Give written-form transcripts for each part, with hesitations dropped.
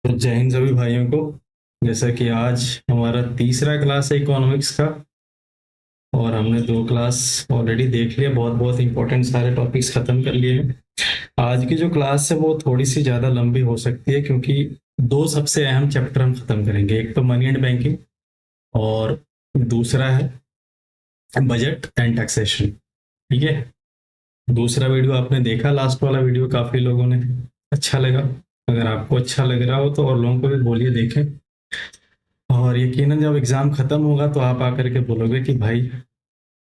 तो जय हिंद सभी भाइयों को। जैसा कि आज हमारा तीसरा क्लास है इकोनॉमिक्स का, और हमने दो क्लास ऑलरेडी देख लिया। बहुत बहुत इंपॉर्टेंट सारे टॉपिक्स खत्म कर लिए हैं। आज की जो क्लास है वो थोड़ी सी ज़्यादा लंबी हो सकती है, क्योंकि दो सबसे अहम चैप्टर हम खत्म करेंगे। एक तो मनी एंड बैंकिंग, और दूसरा है बजट एंड टैक्सेशन। ठीक है। दूसरा वीडियो आपने देखा, लास्ट वाला वीडियो काफ़ी लोगों ने अच्छा लगा। अगर आपको अच्छा लग रहा हो तो और लोगों को भी बोलिए देखें। और यकीनन जब एग्ज़ाम ख़त्म होगा तो आप आकर के बोलोगे कि भाई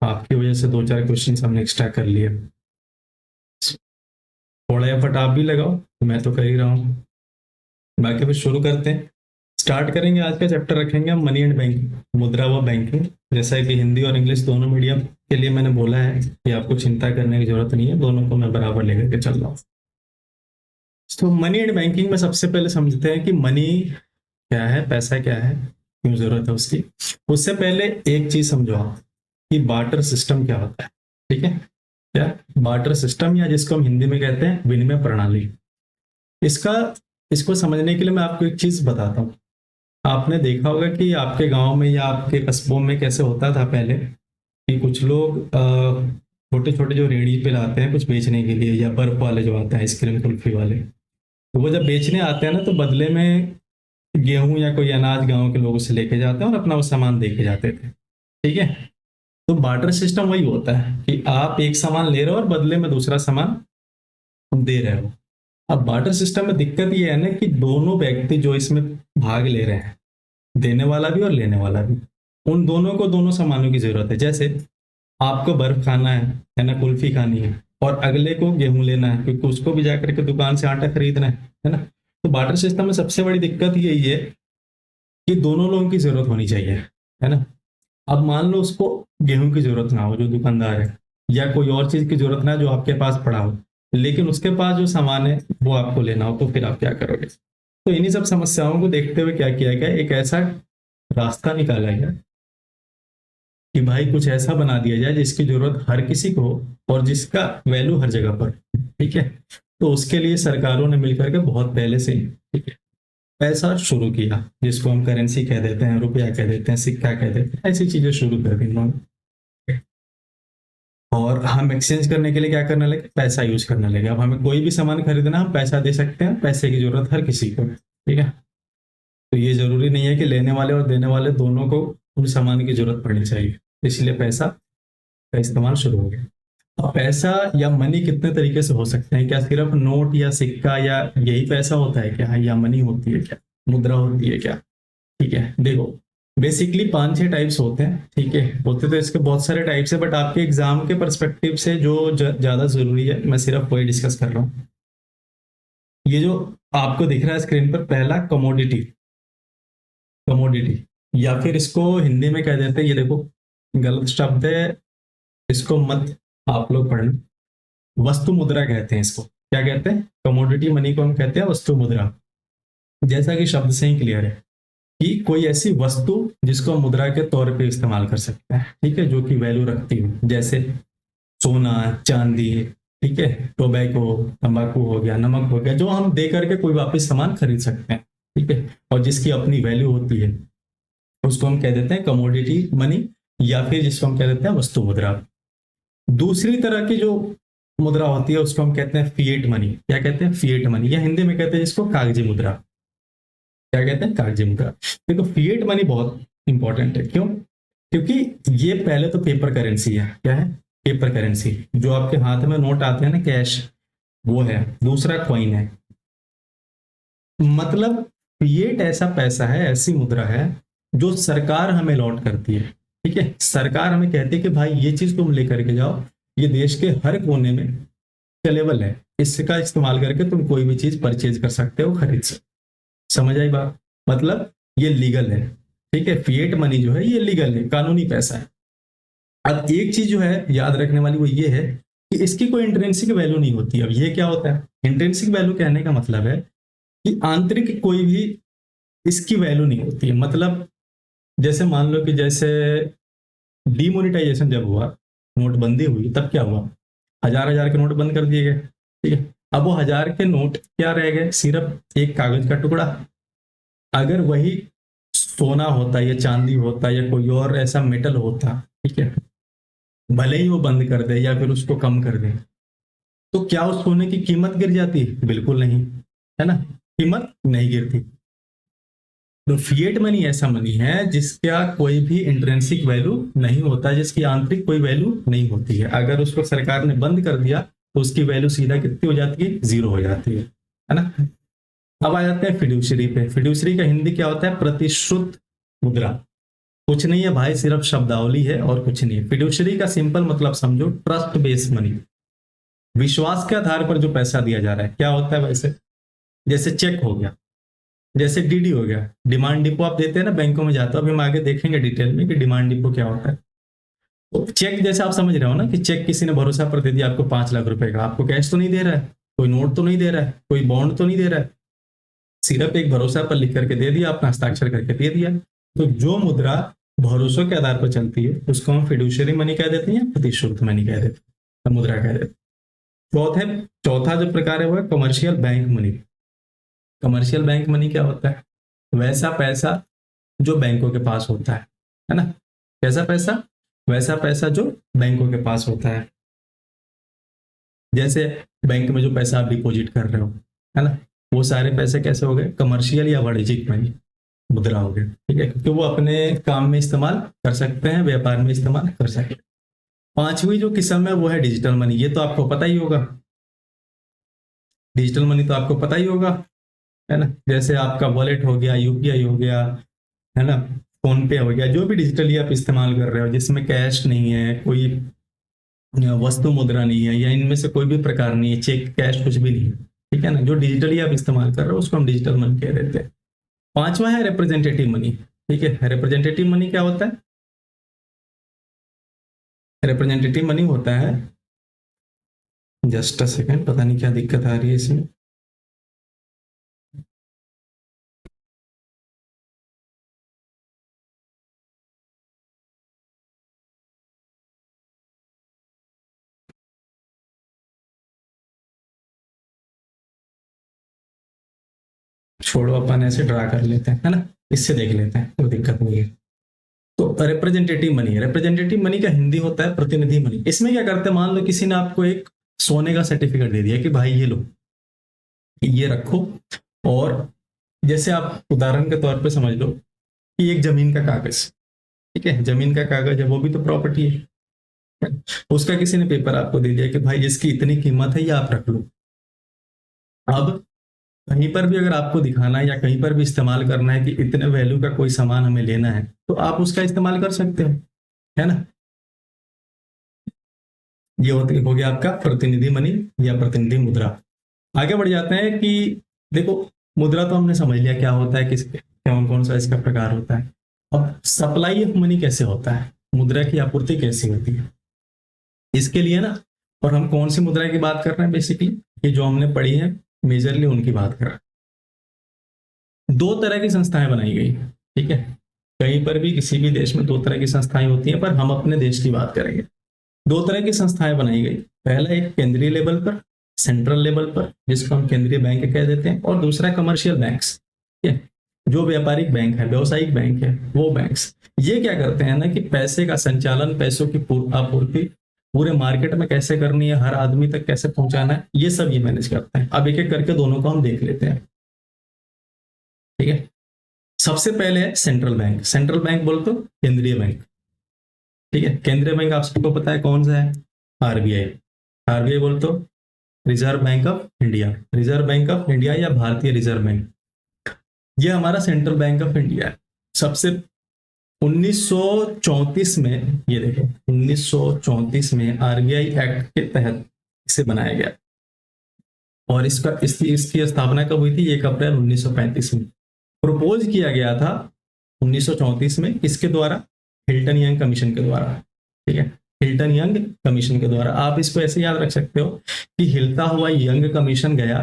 आपकी वजह से दो चार क्वेश्चन हमने एक्स्ट्रा कर लिए। थोड़ा एफर्ट आप भी लगाओ, मैं तो कर ही रहा हूँ। बाकी फिर शुरू करते हैं। स्टार्ट करेंगे। आज का चैप्टर रखेंगे हम मनी एंड बैंकिंग, मुद्रा व बैंकिंग। जैसा कि हिंदी और इंग्लिश दोनों मीडियम के लिए मैंने बोला है कि आपको चिंता करने की जरूरत नहीं है, दोनों को मैं बराबर लेकर के चल रहा हूँ। तो मनी एंड बैंकिंग में सबसे पहले समझते हैं कि मनी क्या है, पैसा क्या है, क्यों जरूरत है उसकी। उससे पहले एक चीज समझो आप कि बार्टर सिस्टम क्या होता है। ठीक है। क्या बार्टर सिस्टम, या जिसको हम हिंदी में कहते हैं विनिमय प्रणाली, इसका इसको समझने के लिए मैं आपको एक चीज बताता हूँ। आपने देखा होगा कि आपके गांव में या आपके कस्बों में कैसे होता था पहले, कि कुछ लोग छोटे छोटे जो रेहड़ी पे लाते हैं कुछ बेचने के लिए, या बर्फ वाले जो आते हैं आइसक्रीम कुल्फी वाले, तो वो जब बेचने आते हैं ना तो बदले में गेहूं या कोई अनाज गांव के लोगों से लेके जाते हैं और अपना वो सामान दे के जाते थे। ठीक है। तो बार्टर सिस्टम वही होता है कि आप एक सामान ले रहे हो और बदले में दूसरा सामान दे रहे हो। अब बार्टर सिस्टम में दिक्कत ये है ना कि दोनों व्यक्ति जो इसमें भाग ले रहे हैं, देने वाला भी और लेने वाला भी, उन दोनों को दोनों सामानों की जरूरत है। जैसे आपको बर्फ खाना है ना, कुल्फी खानी है, और अगले को गेहूं लेना है क्योंकि उसको भी जाकर के दुकान से आटा खरीदना है ना। तो बार्टर सिस्टम में सबसे बड़ी दिक्कत यही है कि दोनों लोगों की जरूरत होनी चाहिए, है ना। अब मान लो उसको गेहूं की जरूरत ना हो जो दुकानदार है, या कोई और चीज की जरूरत ना हो जो आपके पास पड़ा हो, लेकिन उसके पास जो सामान है वो आपको लेना हो, तो फिर आप क्या करोगे। तो इन्हीं सब समस्याओं को देखते हुए क्या किया गया, एक ऐसा रास्ता निकाला गया कि भाई कुछ ऐसा बना दिया जाए जिसकी जरूरत हर किसी को हो और जिसका वैल्यू हर जगह पर। ठीक है। तो उसके लिए सरकारों ने मिलकर के बहुत पहले से ही, ठीक है, पैसा शुरू किया, जिसको हम करेंसी कह देते हैं, रुपया कह देते हैं, सिक्का कह देते हैं, ऐसी चीजें शुरू कर दी इन्होंने। और हम एक्सचेंज करने के लिए क्या करने लगे, पैसा यूज करने लगे। अब हमें कोई भी सामान खरीदना, हम पैसा दे सकते हैं, पैसे की जरूरत हर किसी को। ठीक है। तो ये जरूरी नहीं है कि लेने वाले और देने वाले दोनों को उन सामान की जरूरत पड़नी चाहिए, इसलिए पैसा का इस्तेमाल शुरू हो गया। अब पैसा या मनी कितने तरीके से हो सकते हैं, क्या सिर्फ नोट या सिक्का या यही पैसा होता है क्या, या मनी होती है क्या, मुद्रा होती है क्या। ठीक है। देखो, बेसिकली पांच छह टाइप्स होते हैं। ठीक है। होते तो इसके बहुत सारे टाइप्स है, बट आपके एग्जाम के परस्पेक्टिव से जो ज्यादा जरूरी है मैं सिर्फ वही डिस्कस कर रहा हूँ। ये जो आपको दिख रहा है स्क्रीन पर, पहला कमोडिटी। कमोडिटी, या फिर इसको हिंदी में कह देते हैं, ये देखो गलत शब्द है, इसको मत आप लोग पढ़ना। वस्तु मुद्रा कहते हैं इसको। क्या कहते हैं, कमोडिटी मनी को हम कहते हैं वस्तु मुद्रा। जैसा कि शब्द से ही क्लियर है कि कोई ऐसी वस्तु जिसको हम मुद्रा के तौर पे इस्तेमाल कर सकते हैं। ठीक है। जो कि वैल्यू रखती हो, जैसे सोना, चांदी, ठीक है, टोबैको, तंबाकू हो गया, नमक हो गया, जो हम दे करके कोई वापस सामान खरीद सकते हैं। ठीक है। और जिसकी अपनी वैल्यू होती है, उसको हम कह देते हैं कमोडिटी मनी, या फिर जिसको हम कह देते हैं वस्तु मुद्रा। दूसरी तरह की जो मुद्रा होती है उसको हम कहते हैं फिएट मनी। क्या कहते हैं, फिएट मनी, या हिंदी में कहते हैं जिसको कागजी मुद्रा। क्या कहते हैं, कागजी मुद्रा। देखो फिएट मनी बहुत इंपॉर्टेंट है। क्यों, क्योंकि ये पहले तो पेपर करेंसी है। क्या है, पेपर करेंसी। जो आपके हाथ में नोट आते हैं ना, कैश, वो है। दूसरा कॉइन है। मतलब फिएट ऐसा पैसा है, ऐसी मुद्रा है जो सरकार हमें अलॉट करती है। ठीक है। सरकार हमें कहती है कि भाई ये चीज तुम लेकर के जाओ, ये देश के हर कोने में अवेलेबल है, इसका इस्तेमाल करके तुम कोई भी चीज परचेज कर सकते हो, खरीद सकते हो। समझ आई बात, मतलब ये लीगल है। ठीक है। फिएट मनी जो है ये लीगल है, कानूनी पैसा है। अब एक चीज जो है याद रखने वाली वो ये है कि इसकी कोई इंट्रिंसिक वैल्यू नहीं होती। अब ये क्या होता है, इंट्रिंसिक वैल्यू कहने का मतलब है कि आंतरिक कोई भी इसकी वैल्यू नहीं होती है। मतलब जैसे मान लो कि जैसे डीमोनिटाइजेशन जब हुआ, नोटबंदी हुई, तब क्या हुआ, हजार हजार के नोट बंद कर दिए गए। ठीक है। अब वो हजार के नोट क्या रह गए, सिर्फ एक कागज का टुकड़ा। अगर वही सोना होता या चांदी होता या कोई और ऐसा मेटल होता, ठीक है, भले ही वो बंद कर दे या फिर उसको कम कर दे, तो क्या उस सोने की कीमत गिर जाती? बिल्कुल नहीं, है ना, कीमत नहीं गिरती। तो फिएट मनी ऐसा मनी है जिसका कोई भी इंट्रिंसिक वैल्यू नहीं होता, जिसकी आंतरिक कोई वैल्यू नहीं होती है। अगर उसको सरकार ने बंद कर दिया तो उसकी वैल्यू सीधा कितनी हो जाती है? जीरो हो जाती है ना। अब आ जाते हैं फिड्यूशरी पे। फिड्यूशरी का हिंदी क्या होता है? प्रतिश्रुत मुद्रा। कुछ नहीं है भाई, सिर्फ शब्दावली है और कुछ नहीं है। फिड्यूशरी का सिंपल मतलब समझो, ट्रस्ट बेस्ड मनी, विश्वास के आधार पर जो पैसा दिया जा रहा है। क्या होता है वैसे? जैसे चेक हो गया, जैसे डीडी हो गया, डिमांड डिपो आप देते हैं ना बैंकों में जाते हो, अभी हम आगे देखेंगे डिटेल में कि डिमांड डिपो क्या होता है। तो चेक जैसे आप समझ रहे हो ना कि चेक किसी ने भरोसा पर दे दिया आपको 5 लाख रुपए का, आपको कैश तो नहीं दे रहा है, कोई नोट तो नहीं दे रहा है, कोई बॉन्ड तो नहीं दे रहा है, सिर्फ एक भरोसा पर लिख करके दे दिया, अपना हस्ताक्षर करके दे दिया। तो जो मुद्रा भरोसों के आधार पर चलती है उसको हम फिड्यूशियरी मनी कह देते हैं, प्रतिश्रुत मनी कह देते हैं, मुद्रा कह देते हैं। चौथे चौथा जो प्रकार है वो है commercial bank money. Commercial bank money क्या होता है? वैसा पैसा जो बैंकों के पास होता है ना। कैसा पैसा? वैसा पैसा जो बैंकों के पास होता है। जैसे बैंक में जो पैसा आप डिपॉजिट कर रहे हो, है ना, वो सारे पैसे कैसे हो गए? कमर्शियल या वाणिज्यिक मनी मुद्रा हो गए, ठीक है, क्योंकि वो अपने काम में इस्तेमाल कर सकते हैं, व्यापार में इस्तेमाल कर सकते हैं। पांचवी जो किस्म है वो है डिजिटल मनी। ये तो आपको पता ही होगा, डिजिटल मनी तो आपको पता ही होगा, है ना। जैसे आपका वॉलेट हो गया, यूपीआई हो गया, है ना, फोन पे हो गया, जो भी डिजिटली आप इस्तेमाल कर रहे हो जिसमें कैश नहीं है, कोई वस्तु मुद्रा नहीं है, या इनमें से कोई भी प्रकार नहीं है, चेक कैश कुछ भी नहीं है, ठीक है ना, जो डिजिटली आप इस्तेमाल कर रहे हो उसको हम डिजिटल मनी कह देते हैं। पांचवा है रिप्रेजेंटेटिव मनी। ठीक है, रिप्रेजेंटेटिव मनी क्या होता है? रिप्रेजेंटेटिव मनी होता है, जस्ट अ सेकेंड, पता नहीं क्या दिक्कत आ रही है इसमें। छोड़ो, अपन ऐसे ड्रा कर लेते हैं, है ना, इससे देख लेते हैं, कोई दिक्कत नहीं है। तो रिप्रेजेंटेटिव मनी, रिप्रेजेंटेटिव मनी का हिंदी होता है प्रतिनिधि मनी। इसमें क्या करते हैं? मान लो किसी ने आपको एक सोने का सर्टिफिकेट दे दिया कि भाई ये लो, ये रखो, और जैसे आप उदाहरण के तौर पे समझ लो कि एक जमीन का कागज, ठीक है, जमीन का कागज है, वो भी तो प्रॉपर्टी है। उसका किसी ने पेपर आपको दे दिया कि भाई इसकी इतनी कीमत है, ये आप रख लो। अब कहीं पर भी अगर आपको दिखाना है या कहीं पर भी इस्तेमाल करना है कि इतने वैल्यू का कोई सामान हमें लेना है, तो आप उसका इस्तेमाल कर सकते हो, है ना। ये हो गया आपका प्रतिनिधि मनी या प्रतिनिधि मुद्रा। आगे बढ़ जाते हैं कि देखो, मुद्रा तो हमने समझ लिया क्या होता है, किस कौन कौन सा इसका प्रकार होता है। अब सप्लाई ऑफ मनी कैसे होता है, मुद्रा की आपूर्ति कैसे होती है, इसके लिए ना, और हम कौन सी मुद्रा की बात कर रहे हैं बेसिकली, ये जो हमने पढ़ी है मेजरली उनकी बात कर रहे हैं। दो तरह की संस्थाएं बनाई गई, ठीक है, कहीं पर भी किसी भी देश में दो तरह की संस्थाएं होती हैं, पर हम अपने देश की बात करेंगे। दो तरह की संस्थाएं बनाई गई। पहला एक केंद्रीय लेवल पर, सेंट्रल लेवल पर, जिसको हम केंद्रीय बैंक कह देते हैं, और दूसरा कमर्शियल बैंक्स, ठीक है, जो व्यापारिक बैंक है, व्यवसायिक बैंक है, वो बैंक्स। ये क्या करते हैं ना कि पैसे का संचालन, पैसों की आपूर्ति पूरे मार्केट में कैसे करनी है, हर आदमी तक कैसे पहुंचाना है, ये सब ये मैनेज करते हैं। अब एक एक करके दोनों को हम देख लेते हैं, ठीक है। सबसे पहले है सेंट्रल बैंक। सेंट्रल बैंक बोल तो केंद्रीय बैंक, ठीक है। केंद्रीय बैंक आप सबको पता है कौन सा है? आरबीआई। आरबीआई बोल तो reserve bank of India. Reserve bank of India या भारतीय रिजर्व बैंक, ये हमारा सेंट्रल बैंक ऑफ इंडिया है। सबसे 1934 में, ये देखो 1934 में आरबीआई एक्ट के तहत इसे बनाया गया, और इसकी स्थापना कब हुई थी? 1 अप्रैल 1935 में। प्रपोज किया गया था 1934 में, किसके द्वारा? हिल्टन यंग कमीशन के द्वारा, ठीक है, हिल्टन यंग कमीशन के द्वारा। आप इसको ऐसे याद रख सकते हो कि हिलता हुआ यंग कमीशन गया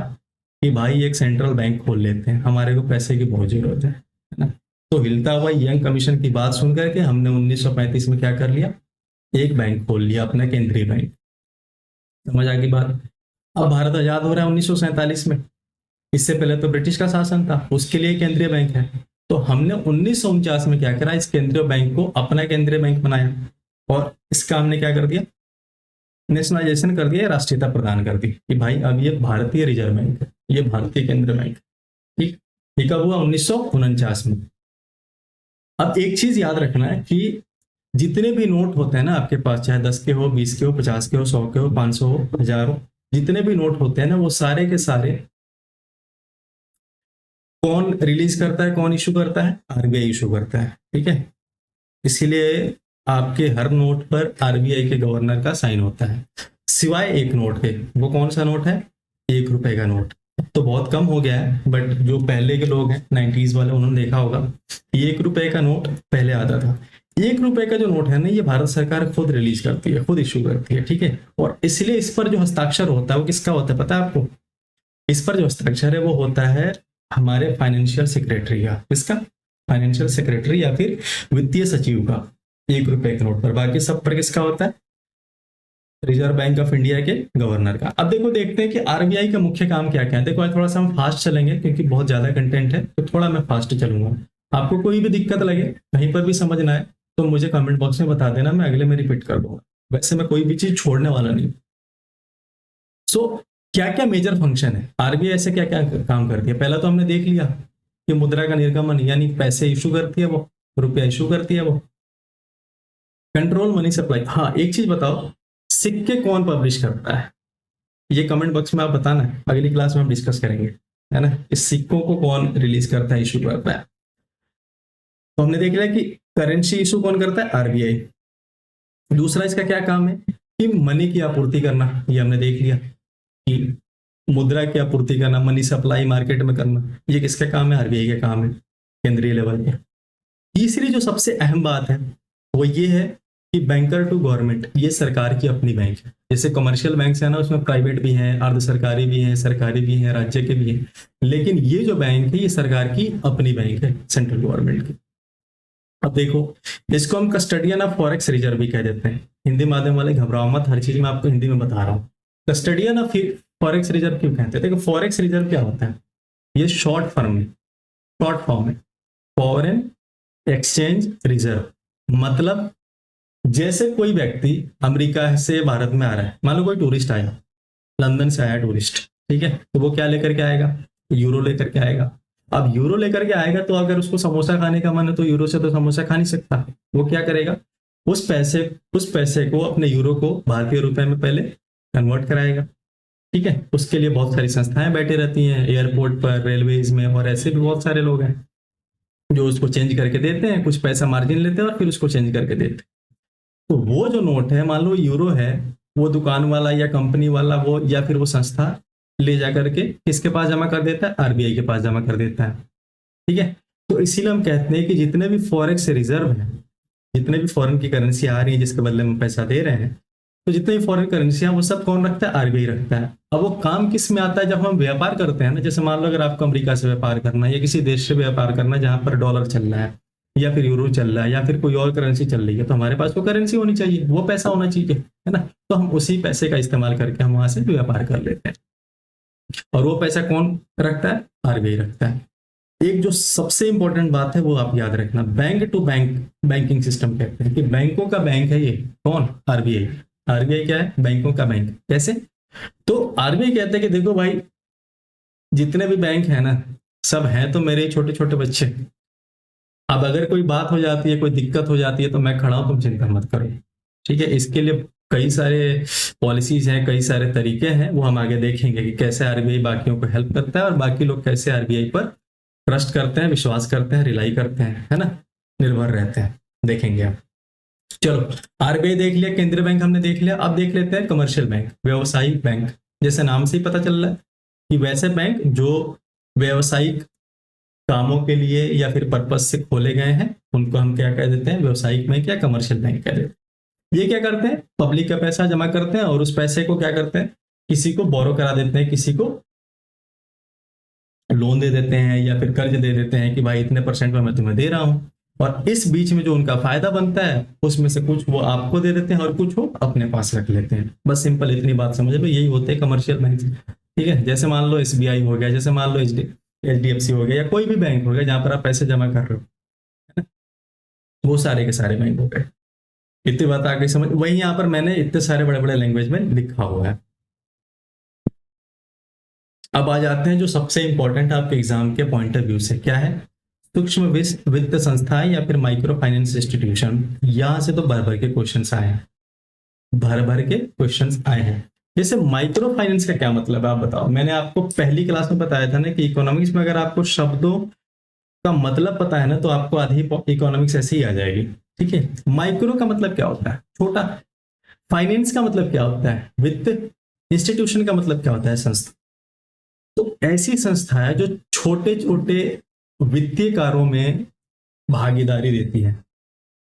कि भाई एक सेंट्रल बैंक खोल लेते हैं, हमारे को पैसे की बहुत जरूरत है ना। तो हिलता हुआ यंग कमीशन की बात सुन करके हमने 1935 में क्या कर लिया? एक बैंक खोल लिया, अपना केंद्रीय बैंक। समझ आ गई बात? अब भारत आजाद हो रहा है 1947 में, इससे पहले तो ब्रिटिश का शासन था, उसके लिए केंद्रीय बैंक है। तो हमने 1949 में क्या करा, इस केंद्रीय बैंक को अपना केंद्रीय बैंक बनाया और इसका हमने क्या कर दिया, नेशनलाइजेशन कर दिया, राष्ट्रीयता प्रदान कर दी कि भाई अब ये भारतीय रिजर्व बैंक है, ये भारतीय केंद्रीय बैंक। ठीक, ये कब हुआ, 1949 में। अब एक चीज याद रखना है कि जितने भी नोट होते हैं ना आपके पास, चाहे 10 के हो, 20 के हो, 50 के हो, 100 के हो, 500 हो, 1000 हो, जितने भी नोट होते हैं ना, वो सारे के सारे कौन रिलीज करता है, कौन इशू करता है, आरबीआई इशू करता है। ठीक है, इसीलिए आपके हर नोट पर आरबीआई के गवर्नर का साइन होता है, सिवाय एक नोट के। वो कौन सा नोट है, 1 रुपए का नोट। अब तो बहुत कम हो गया है, बट जो पहले के लोग हैं 90s वाले, उन्होंने देखा होगा 1 रुपए का नोट पहले आता था। 1 रुपए का जो नोट है ना, ये भारत सरकार खुद रिलीज करती है, खुद इशू करती है। ठीक है, और इसलिए इस पर जो हस्ताक्षर होता है वो किसका होता है पता है आपको, इस पर जो हस्ताक्षर है वो होता है हमारे फाइनेंशियल सेक्रेटरी का। किसका, फाइनेंशियल सेक्रेटरी या फिर वित्तीय सचिव का, 1 रुपए के नोट पर। बाकी सब पर किसका होता है, रिजर्व बैंक ऑफ इंडिया के गवर्नर का। अब देखो, देखते हैं कि आरबीआई का मुख्य काम क्या क्या है। देखो आज थोड़ा सा हम फास्ट चलेंगे क्योंकि बहुत ज्यादा कंटेंट है, तो थोड़ा मैं फास्ट चलूंगा। आपको कोई भी दिक्कत लगे, कहीं पर भी समझ ना आए, तो मुझे कमेंट बॉक्स में बता देना, मैं अगले में रिपीट कर दूंगा। वैसे मैं कोई भी चीज छोड़ने वाला नहीं। सो क्या क्या मेजर फंक्शन है आरबीआई, ऐसे क्या क्या काम करती है। पहला तो हमने देख लिया कि मुद्रा का निर्गमन, यानी पैसे इशू करती है वो, रुपया इशू करती है वो। Control money supply. हाँ, एक चीज बताओ, सिक्के कौन पब्लिश करता है, ये कमेंट बॉक्स में आप बताना, अगली क्लास में हम डिस्कस करेंगे, है ना। इस सिक्कों को कौन रिलीज करता है, इशू करता है। तो हमने देख लिया कि करेंसी इशू कौन करता है, आरबीआई। दूसरा इसका क्या काम है कि मनी की आपूर्ति करना, ये हमने देख लिया कि मुद्रा की आपूर्ति करना, मनी सप्लाई मार्केट में करना, ये किसका काम है, आरबीआई का काम है, केंद्रीय लेवल पे। तीसरी जो सबसे अहम बात है वो ये है कि बैंकर टू गवर्नमेंट, ये सरकार की अपनी बैंक है। जैसे कमर्शियल बैंक है ना, उसमें प्राइवेट भी हैं, अर्ध सरकारी भी हैं, सरकारी भी हैं, राज्य के भी हैं, लेकिन ये जो बैंक है ये सरकार की अपनी बैंक है, सेंट्रल गवर्नमेंट की। अब देखो, इसको हम कस्टडियन ऑफ फॉरेक्स रिजर्व भी कह देते हैं। हिंदी माध्यम वाले घबराओ मत, हर चीज मैं आपको हिंदी में बता रहा हूँ। कस्टडियन ऑफ फॉरेक्स रिजर्व क्यों कहते हैं, देखो फॉरेक्स रिजर्व क्या होता है, ये शॉर्ट फॉर्म में, शॉर्ट फॉर्म है फॉरेन एक्सचेंज रिजर्व। मतलब जैसे कोई व्यक्ति अमेरिका से भारत में आ रहा है, मान लो कोई टूरिस्ट आया, लंदन से आया टूरिस्ट, ठीक है, तो वो क्या लेकर के आएगा, यूरो लेकर के आएगा। अब यूरो लेकर के आएगा तो अगर उसको समोसा खाने का मन है तो यूरो से तो समोसा खा नहीं सकता, वो क्या करेगा, उस पैसे को, अपने यूरो को भारतीय रुपए में पहले कन्वर्ट कराएगा। ठीक है, उसके लिए बहुत सारी संस्थाएं बैठे रहती हैं एयरपोर्ट पर, रेलवेज में, और ऐसे भी बहुत सारे लोग हैं जो उसको चेंज करके देते हैं, कुछ पैसा मार्जिन लेते हैं और फिर उसको चेंज करके देते हैं। तो वो जो नोट है, मान लो यूरो है, वो दुकान वाला या कंपनी वाला वो या फिर वो संस्था ले जा करके किसके पास जमा कर देता है, आरबीआई के पास जमा कर देता है। ठीक है, तो इसीलिए हम कहते हैं कि जितने भी फॉरेक्स रिजर्व है, जितने भी फॉरेन की करेंसी आ रही है जिसके बदले में पैसा दे रहे हैं, तो जितने भी फॉरेन करेंसी है वो सब कौन रखता है, आरबीआई रखता है। अब वो काम किस में आता है, जब हम व्यापार करते हैं ना, जैसे मान लो अगर आपको अमेरिका से व्यापार करना है या किसी देश से व्यापार करना है जहां पर डॉलर चल रहा है या फिर यूरो चल रहा है या फिर कोई और करेंसी चल रही है, तो हमारे पास वो करेंसी होनी चाहिए, वो पैसा होना चाहिए, है ना। तो हम उसी पैसे का इस्तेमाल करके हम वहां से व्यापार कर लेते हैं, और वो पैसा कौन रखता है, आरबीआई रखता है। एक जो सबसे इंपॉर्टेंट बात है वो आप याद रखना, bank to bank banking system कहते हैं कि बैंकों का बैंक है ये कौन, आरबीआई। आरबीआई क्या है, बैंकों का बैंक। कैसे, तो आरबीआई कहते हैं कि देखो भाई, जितने भी बैंक है ना, सब हैं तो मेरे छोटे छोटे बच्चे। अब अगर कोई बात हो जाती है, कोई दिक्कत हो जाती है, तो मैं खड़ा हूं, तुम चिंता मत करो। ठीक है, इसके लिए कई सारे पॉलिसीज हैं, कई सारे तरीके हैं, वो हम आगे देखेंगे कि कैसे आरबीआई बाकियों को हेल्प करता है और बाकी लोग कैसे आरबीआई पर ट्रस्ट करते हैं, विश्वास करते हैं, रिलाई करते हैं, है ना, निर्भर रहते हैं, देखेंगे हम। चलो, आरबीआई देख लिया, केंद्रीय बैंक हमने देख लिया। अब देख लेते हैं कमर्शियल बैंक, व्यवसायिक बैंक। जैसे नाम से ही पता चल रहा है कि वैसे बैंक जो व्यवसायिक कामों के लिए या फिर पर्पज से खोले गए हैं, उनको हम क्या कह देते हैं, व्यवसायिक बैंक या कमर्शियल बैंक कह देते हैं। ये क्या करते हैं, पब्लिक का पैसा जमा करते हैं और उस पैसे को क्या करते हैं, किसी को बोरो करा देते हैं, किसी को लोन दे देते हैं या फिर कर्ज दे देते हैं कि भाई इतने परसेंट में मैं तुम्हें दे रहा हूं, और इस बीच में जो उनका फायदा बनता है उसमें से कुछ वो आपको दे देते हैं और कुछ वो अपने पास रख लेते हैं। बस सिंपल इतनी बात समझ लो, यही होते हैं कमर्शियल बैंक। ठीक है, जैसे मान लो SBI हो गया, जैसे मान लो HDFC हो गया, या कोई भी बैंक हो गया जहां पर आप पैसे जमा कर रहे हो, है ना, वो सारे के सारे बैंक हो गए। इतनी बात आ गई समझ? वही यहाँ पर मैंने इतने सारे बड़े बड़े लैंग्वेज में लिखा हुआ है। अब आ जाते हैं जो सबसे इंपॉर्टेंट आपके एग्जाम के पॉइंट ऑफ व्यू से, क्या है, सूक्ष्म वित्त संस्थाएं या फिर माइक्रो फाइनेंस इंस्टीट्यूशन। यहां से तो भर भर के क्वेश्चंस आए हैं, भर भर के क्वेश्चंस आए हैं। जैसे माइक्रो फाइनेंस का क्या मतलब है आप बताओ? मैंने आपको पहली क्लास में बताया था ना कि इकोनॉमिक्स में अगर आपको शब्दों का मतलब पता है ना तो आपको आधी इकोनॉमिक्स ऐसे ही आ जाएगी। ठीक है, माइक्रो का मतलब क्या होता है? छोटा। फाइनेंस का मतलब क्या होता है? वित्त। इंस्टीट्यूशन का मतलब क्या होता है? संस्था। तो ऐसी संस्था है जो छोटे छोटे वित्तीय कार्यों में भागीदारी देती है।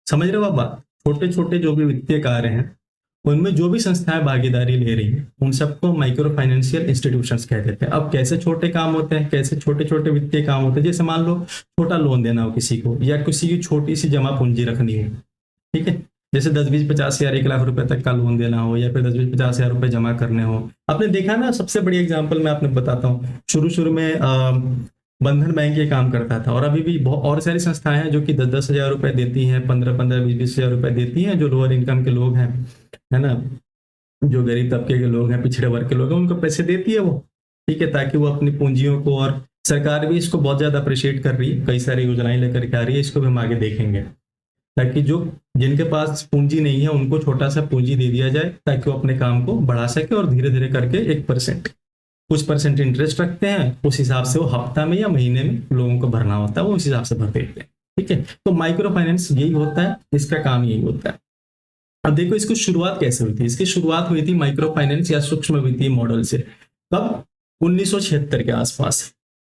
समझ रहे हो आप बात? छोटे छोटे जो भी वित्तीय कार्य हैं उनमें जो भी संस्थाएं भागीदारी ले रही हैं उन सबको माइक्रो फाइनेंशियल इंस्टीट्यूशंस कह देते हैं। अब कैसे छोटे काम होते हैं, कैसे छोटे छोटे वित्तीय काम होते हैं? जैसे मान लो छोटा लोन देना हो किसी को, या किसी की छोटी सी जमा पूंजी रखनी हो, ठीक है, जैसे 10-20-50 हजार 1 लाख रुपए तक का लोन देना हो, या फिर 10-20-50 हजार रुपए जमा करने हो। आपने देखा ना, सबसे बड़ी एग्जांपल मैं आपने बताता हूँ, शुरू शुरू में बंधन बैंक ये काम करता था, और अभी भी बहुत और सारी संस्थाएं हैं जो कि 10-10 हजार रुपए देती हैं, 15-15, 20-20 हजार रुपए देती हैं, जो लोअर इनकम के लोग हैं, है ना, जो गरीब तबके के लोग हैं, पिछड़े वर्ग के लोग हैं, उनको पैसे देती है वो। ठीक है, ताकि वो अपनी पूंजियों को, और सरकार भी इसको बहुत ज्यादा अप्रिशिएट कर रही है, कई सारी योजनाएं लेकर के आ रही है, इसको भी हम आगे देखेंगे, ताकि जो जिनके पास पूंजी नहीं है उनको छोटा सा पूंजी दे दिया जाए ताकि वो अपने काम को बढ़ा सके, और धीरे धीरे करके 1% कुछ परसेंट इंटरेस्ट रखते हैं, उस हिसाब से वो हफ्ता में या महीने में लोगों को भरना होता है, वो उस हिसाब से भर देते हैं। ठीक है, तो माइक्रो फाइनेंस यही होता है, इसका काम यही होता है। अब देखो इसको शुरुआत कैसे हुई थी? इसकी शुरुआत हुई थी माइक्रो फाइनेंस या सूक्ष्म वित्तीय मॉडल से। कब? 1976 के आसपास।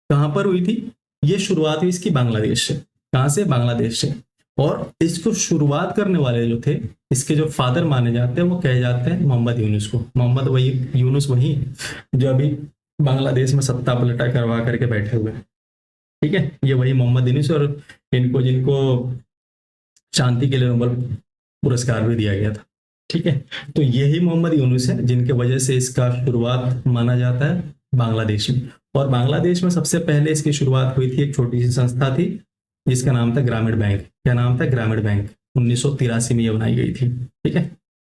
कहां पर हुई थी ये शुरुआत? हुई इसकी बांग्लादेश से। कहां से? बांग्लादेश से। और इसको शुरुआत करने वाले जो थे, इसके जो फादर माने जाते हैं, वो कहे जाते हैं मोहम्मद यूनुस को। मोहम्मद वही यूनुस वही जो अभी बांग्लादेश में सत्ता पलटा करवा करके बैठे हुए हैं। ठीक है, ये वही मोहम्मद यूनुस, और इनको जिनको शांति के लिए नोबेल पुरस्कार भी दिया गया था। ठीक है, तो यही मोहम्मद यूनुस है जिनके वजह से इसका शुरुआत माना जाता है बांग्लादेश में। और बांग्लादेश में सबसे पहले इसकी शुरुआत हुई थी, एक छोटी सी संस्था थी जिसका नाम था ग्रामीण बैंक। क्या नाम था? ग्रामीण बैंक। 1983 में ये बनाई गई थी। ठीक है,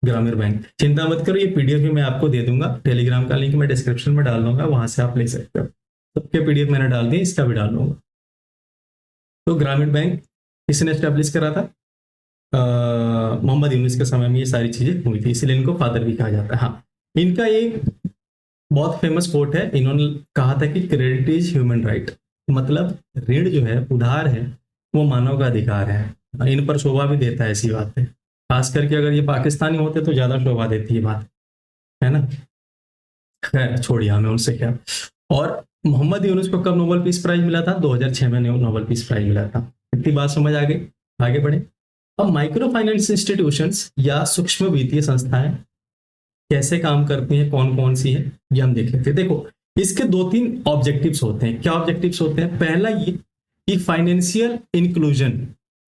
ग्रामीण बैंक। चिंता मत करो, ये पीडीएफ भी मैं आपको दे दूंगा, टेलीग्राम का लिंक मैं डिस्क्रिप्शन में डाल दूंगा, वहां से आप ले सकते हो। सबके पीडीएफ मैंने डाल दिए, इसका भी डाल दूंगा। तो ग्रामीण बैंक किसने स्टैब्लिश करा था? मोहम्मद यूनुस के समय में ये सारी चीजें हुई थी, इसलिए इनको फादर भी कहा जाता है। हाँ, इनका एक बहुत फेमस कोट है, इन्होंने कहा था कि क्रेडिट इज ह्यूमन राइट। मतलब ऋण जो है, उधार है, वो मानव का अधिकार है। इन पर शोभा भी देता है ऐसी बात है, खास करके अगर ये पाकिस्तानी होते तो ज्यादा शोभा देती है बात, है ना। खैर छोड़िए, हमें उनसे क्या। और मोहम्मद यूनुस को कब नोबेल पीस प्राइज मिला था? 2006 में नोबेल पीस प्राइज मिला था। इतनी बात समझ आ गई? आगे बढ़े। अब माइक्रो फाइनेंस इंस्टीट्यूशंस या सूक्ष्म वित्तीय संस्थाएं कैसे काम करती हैं, कौन कौन सी है, ये हम देख लेते हैं। देखो, इसके 2-3 ऑब्जेक्टिव्स होते हैं। क्या ऑब्जेक्टिव्स होते हैं? पहला ये कि फाइनेंशियल इंक्लूजन,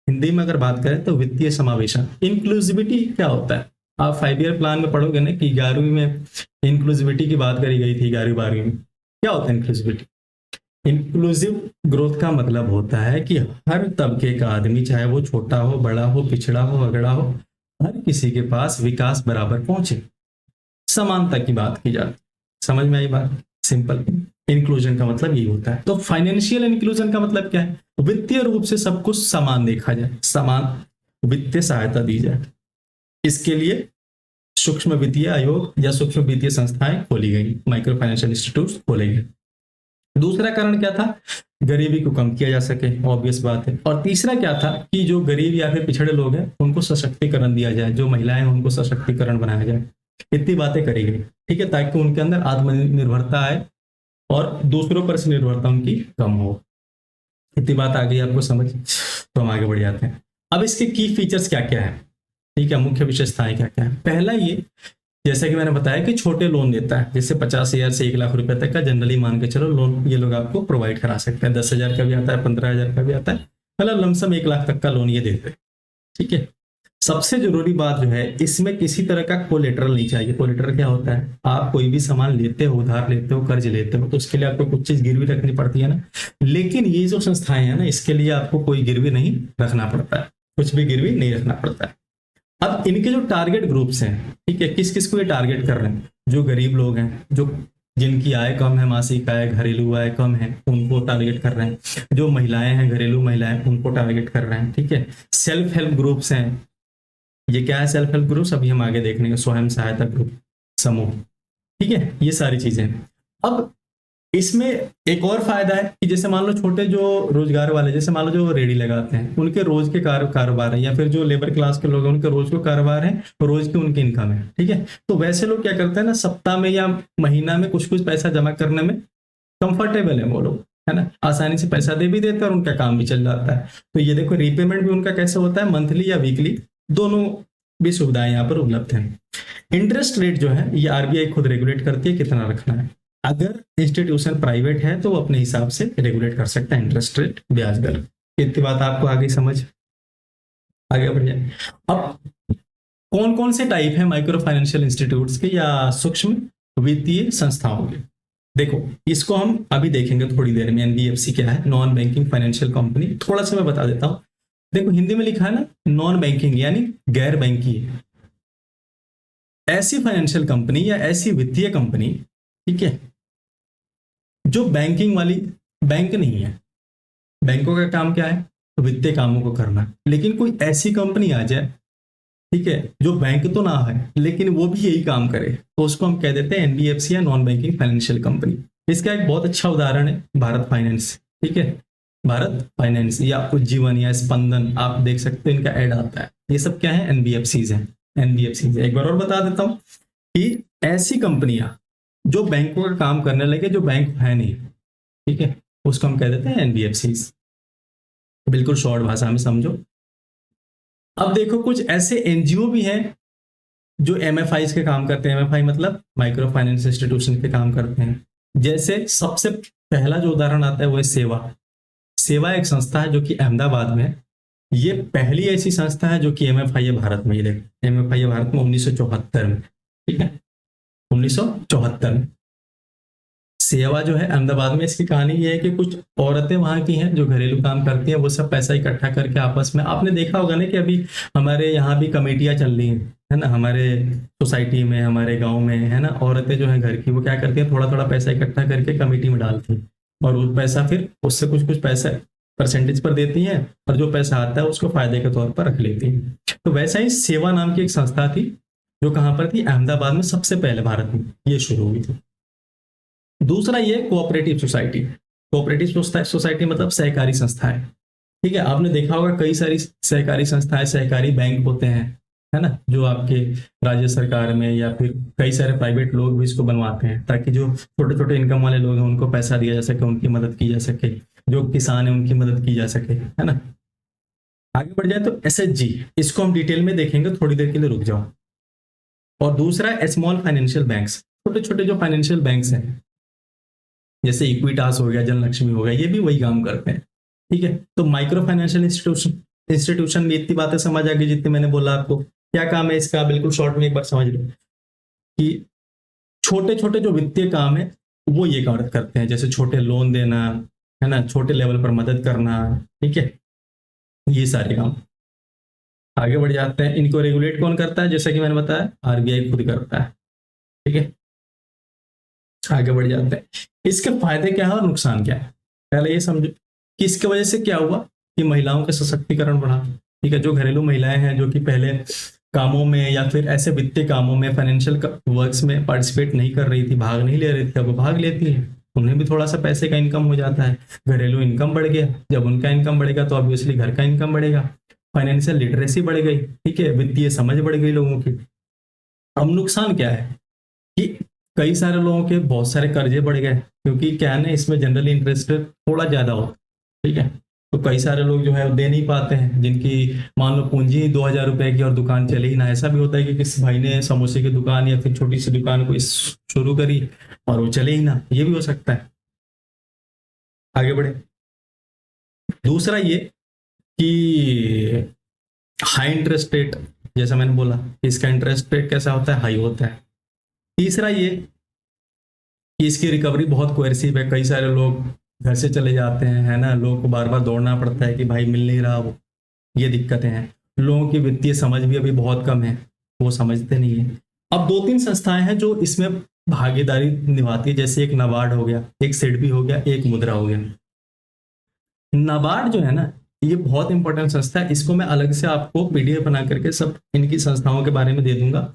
हिंदी में अगर बात करें तो वित्तीय समावेशन। इंक्लूसिविटी क्या होता है? आप 5 ईयर प्लान में पढ़ोगे ना कि 11वीं में इंक्लूसिविटी की बात करी गई थी, 11वीं-12वीं में। क्या होता है इंक्लूसिविटी? इंक्लूसिव ग्रोथ का मतलब होता है कि हर तबके का आदमी, चाहे वो छोटा हो, बड़ा हो, पिछड़ा हो, अगड़ा हो, हर किसी के पास विकास बराबर पहुंचे, समानता की बात की जाती। समझ में आई बात? सिंपल। इंक्लूजन का मतलब यही होता है। तो फाइनेंशियल इंक्लूजन का मतलब क्या है? वित्तीय रूप से सब कुछ समान देखा जाए, समान वित्तीय सहायता दी जाए। इसके लिए सूक्ष्म वित्तीय आयोग या सूक्ष्म वित्तीय संस्थाएं खोली गई, माइक्रो फाइनेंशियल इंस्टीट्यूट खोले गए। दूसरा कारण क्या था? गरीबी को कम किया जा सके, ऑब्वियस बात है। और तीसरा क्या था कि जो गरीब या फिर पिछड़े लोग हैं उनको सशक्तिकरण दिया जाए, जो महिलाएं हैं उनको सशक्तिकरण बनाया जाए। इतनी बातें करी गई, ठीक है, ताकि उनके अंदर आत्मनिर्भरता आए और दूसरों पर से निर्भरता उनकी कम हो। इतनी बात आ गई आपको समझ? तो हम आगे बढ़ जाते हैं। अब इसके की फीचर्स क्या क्या है, ठीक है, मुख्य विशेषताएं क्या क्या है। पहला ये, जैसा कि मैंने बताया कि छोटे लोन देता है, जैसे 50 हजार से 1 लाख रुपए तक का जनरली मान के चलो लोन ये लोग आपको प्रोवाइड करा सकते हैं। 10 हजार का भी आता है, 15 हजार का भी आता है, मतलब लमसम 1 लाख तक का लोन ये देते हैं। ठीक है, सबसे जरूरी बात जो है, इसमें किसी तरह का कोलेटरल नहीं चाहिए। कोलेटरल क्या होता है? आप कोई भी सामान लेते हो, उधार लेते हो, कर्ज लेते हो, तो उसके लिए आपको कुछ चीज गिरवी रखनी पड़ती है ना। लेकिन ये जो संस्थाएं हैं ना, इसके लिए आपको कोई गिरवी नहीं रखना पड़ता है, कुछ भी गिरवी नहीं रखना पड़ता है। अब इनके जो टारगेट ग्रुप्स हैं, ठीक है, किस किस को ये टारगेट कर रहे हैं? जो गरीब लोग हैं, जो जिनकी आय कम है, मासिक आय, घरेलू आय कम है, उनको टारगेट कर रहे हैं। जो महिलाएं हैं, घरेलू महिलाएं, उनको टारगेट कर रहे हैं, ठीक है। सेल्फ हेल्प ग्रुप्स हैं। ये क्या है सेल्फ हेल्प ग्रुप्स? अभी हम आगे देखने का, स्वयं सहायता ग्रुप, समूह, ठीक है, ये सारी चीजें। अब इसमें एक और फायदा है कि जैसे मान लो छोटे जो रोजगार वाले, जैसे मान लो जो रेडी लगाते हैं, उनके रोज के कारोबार है, या फिर जो लेबर क्लास के लोग हैं उनके रोज को कारोबार है, रोज की उनकी इनकम है, ठीक है। तो वैसे लोग क्या करते हैं ना, सप्ताह में या महीना में कुछ कुछ पैसा जमा करने में कंफर्टेबल है वो लोग, है ना, आसानी से पैसा दे भी देते हैं और उनका काम भी चल जाता है। तो ये देखो, रीपेमेंट भी उनका कैसे होता है, मंथली या वीकली, दोनों भी सुविधाएं यहाँ पर उपलब्ध हैं। इंटरेस्ट रेट जो है ये आरबीआई खुद रेगुलेट करती है कितना रखना है। अगर इंस्टीट्यूशन प्राइवेट है तो वो अपने हिसाब से रेगुलेट कर सकता है इंटरेस्ट रेट, ब्याज दर। इतनी बात आपको आगे समझ, आगे बढ़ जाए। अब कौन कौन से टाइप है माइक्रो फाइनेंशियल इंस्टीट्यूट्स के या सूक्ष्म वित्तीय संस्थाओं के? देखो, इसको हम अभी देखेंगे थोड़ी देर में। एनबीएफसी क्या है? Non banking financial company. थोड़ा सा मैं बता देता हूं। देखो, हिंदी में लिखा है ना नॉन बैंकिंग, यानी गैर बैंकिंग। ऐसी फाइनेंशियल कंपनी या ऐसी वित्तीय कंपनी, ठीक है, जो बैंकिंग वाली, बैंक नहीं है। बैंकों का काम क्या है? वित्तीय कामों को करना। लेकिन कोई ऐसी कंपनी आ जाए, ठीक है, जो बैंक तो ना है लेकिन वो भी यही काम करे, तो उसको हम कह देते हैं एनबीएफसी या नॉन बैंकिंग फाइनेंशियल कंपनी। इसका एक बहुत अच्छा उदाहरण है भारत फाइनेंस, ठीक है। भारत फाइनेंस या उज्जीवन या स्पंदन, आप देख सकते हैं इनका ऐड आता है। ये सब क्या है? एनबीएफसीज हैं। एनबीएफसी एक बार और बता देता हूं कि ऐसी कंपनियां जो बैंकों का काम करने लगे, जो बैंक है नहीं, ठीक है, उसको हम कह देते हैं एनबीएफसी। बिल्कुल शॉर्ट भाषा में समझो। अब देखो, कुछ ऐसे एनजीओ भी हैं जो एमएफआई के काम करते हैं। एमएफआई मतलब माइक्रो फाइनेंस इंस्टीट्यूशन के काम करते हैं। जैसे सबसे पहला जो उदाहरण आता है वो है सेवा। सेवा एक संस्था है जो कि अहमदाबाद में है। ये पहली ऐसी संस्था है जो कि एमएफआई है भारत में। ये देखो, एमएफआई है भारत में 1974 में, ठीक है, 1974 में। सेवा जो है अहमदाबाद में, इसकी कहानी ये है कि कुछ औरतें वहां की हैं जो घरेलू काम करती हैं। वो सब पैसा इकट्ठा करके आपस में, आपने देखा होगा ना कि अभी हमारे यहाँ भी कमेटियां चल रही हैं, है ना, हमारे सोसाइटी में, हमारे गांव में, है ना, औरतें जो है घर की, वो क्या करती हैं, थोड़ा थोड़ा पैसा इकट्ठा करके कमेटी में डालती हैं, और वो पैसा फिर उससे कुछ कुछ पैसा परसेंटेज पर देती हैं, और जो पैसा आता है उसको फायदे के तौर पर रख लेती हैं। तो वैसा ही सेवा नाम की एक संस्था थी, जो कहाँ पर थी? अहमदाबाद में, सबसे पहले भारत में ये शुरू हुई थी। दूसरा ये कोऑपरेटिव सोसाइटी। कोऑपरेटिव सोसाइटी मतलब सहकारी संस्थाएं, ठीक है। आपने देखा होगा कई सारी सहकारी संस्थाएं, सहकारी बैंक होते हैं, है ना, जो आपके राज्य सरकार में या फिर कई सारे प्राइवेट लोग भी इसको बनवाते हैं, ताकि जो छोटे छोटे इनकम वाले लोग हैं उनको पैसा दिया जा सके, उनकी मदद की जा सके, जो किसान है उनकी मदद की जा सके, है ना। आगे बढ़ जाए तो एसएचजी, इसको हम डिटेल में देखेंगे, थोड़ी देर के लिए रुक जाओ। और दूसरा स्मॉल फाइनेंशियल बैंक्स, छोटे छोटे जो फाइनेंशियल बैंक्स हैं, जैसे इक्विटास हो गया, जनलक्ष्मी हो गया, ये भी वही काम करते हैं, ठीक है। तो माइक्रो फाइनेंशियल इंस्टीट्यूशन में इतनी बातें समझ आ गई जितनी मैंने बोला आपको। क्या काम है इसका, बिल्कुल शॉर्ट में एक बार समझ लो कि छोटे छोटे जो वित्तीय काम है वो ये काम करते हैं, जैसे छोटे लोन देना, है ना, छोटे लेवल पर मदद करना, ठीक है, ये सारे काम। आगे बढ़ जाते हैं। इनको रेगुलेट कौन करता है? जैसा कि मैंने बताया, आरबीआई खुद करता है, ठीक है। आगे बढ़ जाते हैं। इसके फायदे क्या है और नुकसान क्या है, पहले ये समझो कि इसके वजह से क्या हुआ कि महिलाओं का सशक्तिकरण बढ़ा, ठीक है। जो घरेलू महिलाएं हैं, जो कि पहले कामों में या फिर ऐसे वित्तीय कामों में, फाइनेंशियल वर्क्स में पार्टिसिपेट नहीं कर रही थी, भाग नहीं ले रही थी, अब वो भाग लेती है, उन्हें भी थोड़ा सा पैसे का इनकम हो जाता है। घरेलू इनकम बढ़ गया, जब उनका इनकम बढ़ेगा तो ऑब्वियसली घर का इनकम बढ़ेगा। फाइनेंशियल लिटरेसी बढ़ गई, ठीक है, वित्तीय समझ बढ़ गई लोगों की। अब नुकसान क्या है कि कई सारे लोगों के बहुत सारे कर्जे बढ़ गए, क्योंकि क्या है ना, इसमें जनरली इंटरेस्ट थोड़ा ज्यादा होता है, ठीक है। तो कई सारे लोग जो है वो दे नहीं पाते हैं, जिनकी मान लो पूंजी 2,000 रुपए की और दुकान चले ही ना। ऐसा भी होता है कि किसी भाई ने समोसे की दुकान या फिर छोटी सी दुकान को शुरू करी और वो चले ही ना, ये भी हो सकता है। आगे बढ़े। दूसरा ये कि हाई इंटरेस्ट रेट, जैसा मैंने बोला इसका इंटरेस्ट रेट कैसा होता है, हाई होता है। तीसरा ये कि इसकी रिकवरी बहुत कोएर्सिव है, कई सारे लोग घर से चले जाते हैं, है ना, लोगों को बार बार दौड़ना पड़ता है कि भाई मिल नहीं रहा वो, ये दिक्कतें हैं। लोगों की वित्तीय समझ भी अभी बहुत कम है, वो समझते नहीं है। अब दो तीन संस्थाएं हैं जो इसमें भागीदारी निभाती है, जैसे एक नाबार्ड हो गया, एक सिडबी हो गया, एक मुद्रा हो गया। नाबार्ड जो है ना, ये बहुत इंपॉर्टेंट संस्था है, इसको मैं अलग से आपको पीडीएफ बना करके सब इनकी संस्थाओं के बारे में दे दूंगा।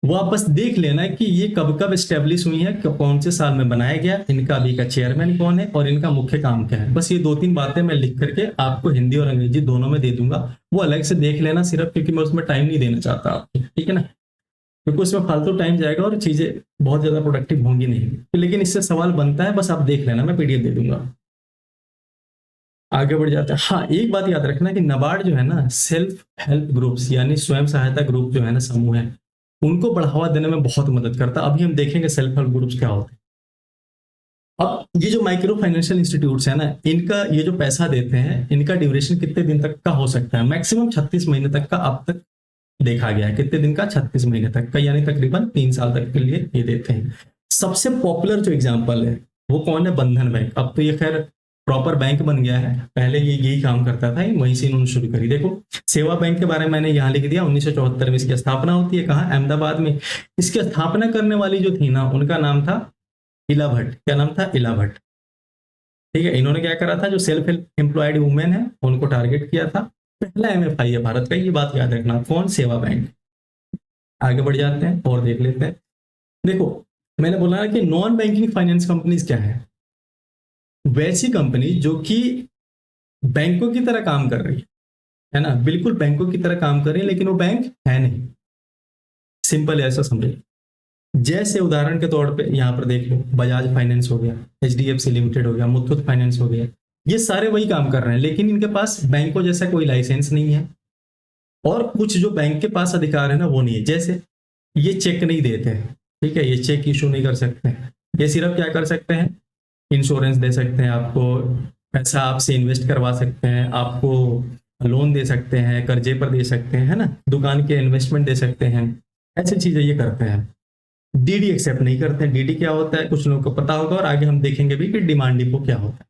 वो आप बस देख लेना कि ये कब कब स्टेब्लिश हुई है, कौन से साल में बनाया गया, इनका अभी का चेयरमैन कौन है और इनका मुख्य काम क्या है। बस ये दो तीन बातें मैं लिख करके आपको हिंदी और अंग्रेजी दोनों में दे दूंगा, वो अलग से देख लेना सिर्फ, क्योंकि मैं उसमें टाइम नहीं देना चाहता आपको, ठीक है ना, क्योंकि उसमें फालतू टाइम जाएगा और चीजें बहुत ज्यादा प्रोडक्टिव होंगी नहीं। लेकिन इससे सवाल बनता है, बस आप देख लेना, मैं पीडीएफ दे दूंगा। आगे बढ़ जाते हैं। हाँ, एक बात याद रखना कि नाबार्ड जो है ना, सेल्फ हेल्प ग्रुप्स यानी स्वयं सहायता ग्रुप जो है ना, समूह है, उनको बढ़ावा देने में बहुत मदद करता है। अभी हम देखेंगे सेल्फ हेल्प ग्रुप्स क्या होते हैं। अब ये जो माइक्रो फाइनेंशियल इंस्टीट्यूट्स है ना, इनका ये जो पैसा देते हैं, इनका ड्यूरेशन कितने दिन तक का हो सकता है, मैक्सिमम 36 महीने तक का अब तक देखा गया है। कितने दिन का, 36 महीने तक का, यानी तकरीबन 3 साल तक के लिए ये देते हैं। सबसे पॉपुलर जो एग्जाम्पल है वो कौन है, बंधन बैंक। अब तो ये खैर प्रॉपर बैंक बन गया है, पहले ये यही काम करता था, वहीं से इन्होंने शुरू करी। देखो सेवा बैंक के बारे में मैंने यहाँ लिख दिया, 1974 में इसकी स्थापना होती है, कहाँ, अहमदाबाद में। इसकी स्थापना करने वाली जो थी ना, उनका नाम था इला भट्ट। क्या नाम था, इला भट्ट। ठीक है, इन्होंने क्या करा था, जो सेल्फ एम्प्लॉयड वुमेन है उनको टारगेट किया था। पहला एमएफआई है भारत का, ये बात याद रखना। कौन, सेवा बैंक। आगे बढ़ जाते हैं और देख लेते हैं। देखो मैंने बोला ना कि नॉन बैंकिंग फाइनेंस कंपनीज क्या है, वैसी कंपनी जो कि बैंकों की तरह काम कर रही है ना, बिल्कुल बैंकों की तरह काम कर रही है, लेकिन वो बैंक है नहीं। सिंपल ऐसा समझे, जैसे उदाहरण के तौर पे यहाँ पर देख लो, बजाज फाइनेंस हो गया, एचडीएफसी लिमिटेड हो गया, मुथूट फाइनेंस हो गया, ये सारे वही काम कर रहे हैं, लेकिन इनके पास बैंकों जैसा कोई लाइसेंस नहीं है। और कुछ जो बैंक के पास अधिकार है ना, वो नहीं है। जैसे ये चेक नहीं देते हैं, ठीक है, ये चेक इशू नहीं कर सकते हैं। ये सिर्फ क्या कर सकते हैं, इंश्योरेंस दे सकते हैं आपको, पैसा आपसे इन्वेस्ट करवा सकते हैं, आपको लोन दे सकते हैं, कर्जे पर दे सकते हैं, है ना, दुकान के इन्वेस्टमेंट दे सकते हैं, ऐसी चीजें ये करते हैं। डीडी एक्सेप्ट नहीं करते हैं। डीडी क्या होता है, कुछ लोगों को पता होगा, और आगे हम देखेंगे भी कि डिमांड डिपो क्या होता है।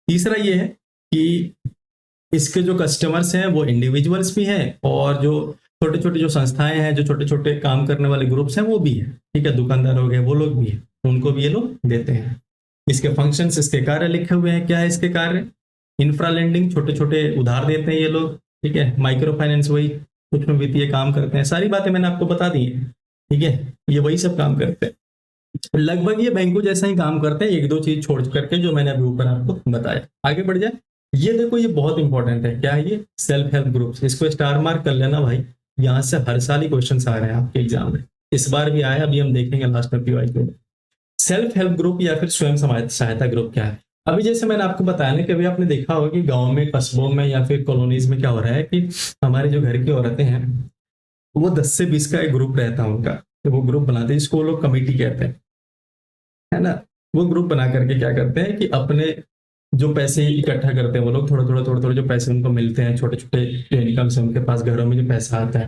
तीसरा ये है कि इसके जो कस्टमर्स हैं वो इंडिविजुअल्स भी हैं, और जो छोटे छोटे जो संस्थाएं हैं, जो छोटे छोटे काम करने वाले ग्रुप्स हैं वो भी है, ठीक है, दुकानदार हो गए, वो लोग भी है, उनको भी ये लोग देते हैं। इसके फंक्शंस, इसके कार्य लिखे हुए हैं, क्या है इसके कार्य, इंफ्रा लेंडिंग, छोटे छोटे उधार देते हैं ये लोग, ठीक है, माइक्रो फाइनेंस वही सूक्ष्म वित्तीय काम करते हैं। सारी बातें मैंने आपको बता दी है, ठीक है, ये वही सब काम करते हैं, लगभग ये बैंकों जैसा ही काम करते हैं, एक दो चीज छोड़ करके जो मैंने अभी ऊपर आपको बताया। आगे बढ़ जाए। ये देखो ये बहुत इंपॉर्टेंट है, क्या है ये, सेल्फ हेल्प ग्रुप्स, इसको स्टार मार्क कर लेना भाई, यहाँ से हर साल ही क्वेश्चन आ रहे हैं आपके एग्जाम में, इस बार भी आया, अभी हम देखेंगे लास्ट में पीवाई को। सेल्फ हेल्प ग्रुप या फिर स्वयं सहायता ग्रुप क्या है। अभी जैसे मैंने आपको बताया ना कि अभी आपने देखा होगा कि गांव में, कस्बों में या फिर कॉलोनीज में क्या हो रहा है कि हमारे जो घर की औरतें हैं वो 10 से 20 का एक ग्रुप रहता है उनका, तो वो ग्रुप बनाते हैं, जिसको वो लोग कमेटी कहते हैं, है ना। वो ग्रुप बना करके क्या करते हैं कि अपने जो पैसे इकट्ठा करते हैं वो लोग, थोड़े थोड़े जो पैसे उनको मिलते हैं, छोटे छोटे जो इनकम से उनके पास घरों में जो पैसा आता है,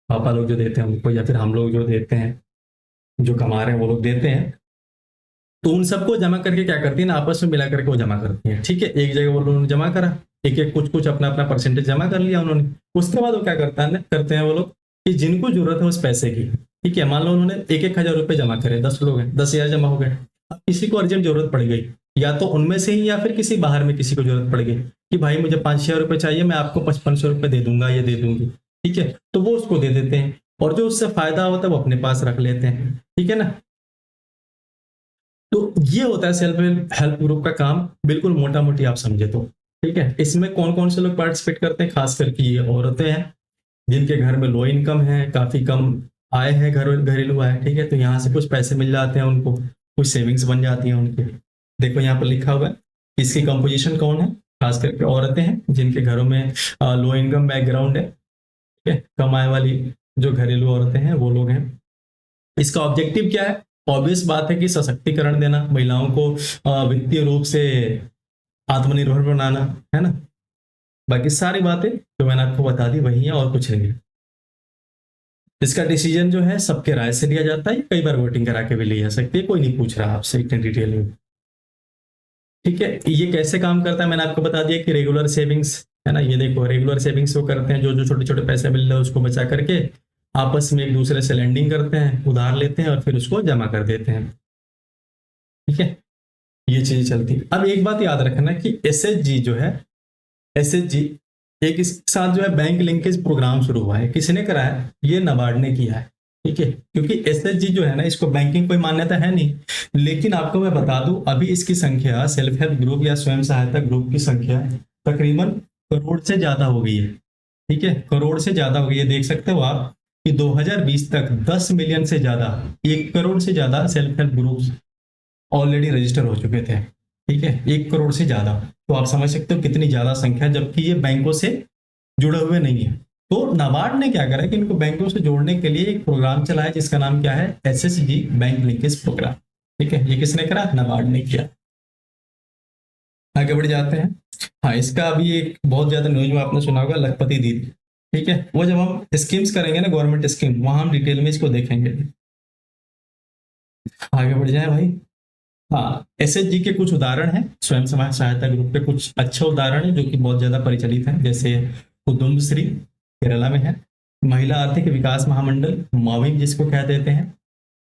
पापा लोग जो देते हैं उनको, या फिर हम लोग जो देते हैं, जो कमा रहे हैं वो लोग देते हैं, तो उन सबको जमा करके क्या करती है ना, आपस में मिला करके वो जमा करती है, ठीक है, एक जगह वो लोग जमा करा, एक एक कुछ कुछ अपना अपना परसेंटेज जमा कर लिया उन्होंने। उसके बाद वो क्या करते हैं वो लोग कि जिनको जरूरत है उस पैसे की, ठीक है, मान लो उन्होंने 1,000 रुपए जमा करे, 10 लोग हैं, 10,000 जमा हो गए। अब किसी को अर्जेंट जरूरत पड़ गई, या तो उनमें से ही या फिर किसी बाहर में किसी को जरूरत पड़ गई कि भाई मुझे 5,000 रुपए चाहिए, मैं आपको 5500 रुपए दे दूंगा, ये दे दूंगी, ठीक है, तो वो उसको दे देते हैं, और जो उससे फायदा होता है वो अपने पास रख लेते हैं, ठीक है ना। तो ये होता है सेल्फ हेल्प ग्रुप का काम, बिल्कुल मोटा मोटी आप समझे तो, ठीक है। इसमें कौन कौन से लोग पार्टिसिपेट करते हैं, खास करके ये औरतें हैं जिनके घर में लो इनकम है, काफी कम आय है, घरेलू आय, ठीक है, तो यहाँ से कुछ पैसे मिल जाते हैं उनको, कुछ सेविंग्स बन जाती हैं उनकी। देखो यहाँ पर लिखा हुआ है, इसकी कंपोजिशन कौन है, खास करके औरतें हैं जिनके घरों में लो इनकम बैकग्राउंड है, ठीक है, कम आय वाली जो घरेलू औरतें हैं वो लोग हैं। इसका ऑब्जेक्टिव क्या है, ऑब्वियस बात है कि सशक्तिकरण देना, महिलाओं को वित्तीय रूप से आत्मनिर्भर बनाना, है ना, बाकी सारी बातें जो मैंने आपको बता दी वही है और कुछ नहीं है। इसका डिसीजन जो है सबके राय से लिया जाता है, कई बार वोटिंग करा के भी ली जा सकती है, कोई नहीं पूछ रहा आपसे इतनी डिटेल में। ठीक है, ये कैसे काम करता है मैंने आपको बता दिया कि रेगुलर सेविंग्स है ना, ये देखो रेगुलर सेविंग्स वो करते हैं जो जो छोटे छोटे पैसे मिल रहे हैं उसको बचा करके आपस में एक दूसरे से लेंडिंग करते हैं, उधार लेते हैं और फिर उसको जमा कर देते हैं। ठीक है, ये चीज चलती है। अब एक बात याद रखना कि एसएचजी जो है, एसएचजी एक इसके साथ जो है बैंक लिंकेज प्रोग्राम शुरू हुआ है, किसने कराया? ये नाबार्ड ने किया है। ठीक है, क्योंकि एसएचजी जो है ना, इसको बैंकिंग कोई मान्यता है नहीं, लेकिन आपको मैं बता दूं अभी इसकी संख्या सेल्फ हेल्प ग्रुप या स्वयं सहायता ग्रुप की संख्या तकरीबन करोड़ से ज्यादा हो गई है। ठीक है, करोड़ से ज्यादा हो गई है। देख सकते हो आप कि 2020 तक 10 मिलियन से ज्यादा, 1 करोड़ से ज्यादा self help groups already register हो चुके थे। ठीक है, 1 करोड़ से ज्यादा, तो आप समझ सकते हो कितनी ज्यादा संख्या, जबकि ये बैंकों से जुड़े हुए नहीं है। तो नाबार्ड ने क्या करा कि इनको बैंकों से जोड़ने के लिए एक प्रोग्राम चलाया जिसका नाम क्या है? SHG bank linkage programme. ठीक है, ये किसने करा? नाबार्ड ने किया। आगे बढ़ जाते हैं। हाँ, इसका अभी एक बहुत ज्यादा न्यूज में आपने सुना होगा, लखपति दीदी। ठीक है, वो जब हम स्कीम्स करेंगे ना, गवर्नमेंट स्कीम, वहां हम डिटेल में इसको देखेंगे। आगे बढ़ जाए भाई। हाँ, एसएचजी के कुछ उदाहरण हैं, स्वयं समाज सहायता ग्रुप के कुछ अच्छे उदाहरण हैं जो कि बहुत ज्यादा परिचालित हैं, जैसे कुदुम्बश्री केरला में है, महिला आर्थिक विकास महामंडल मॉविंग जिसको कह देते हैं,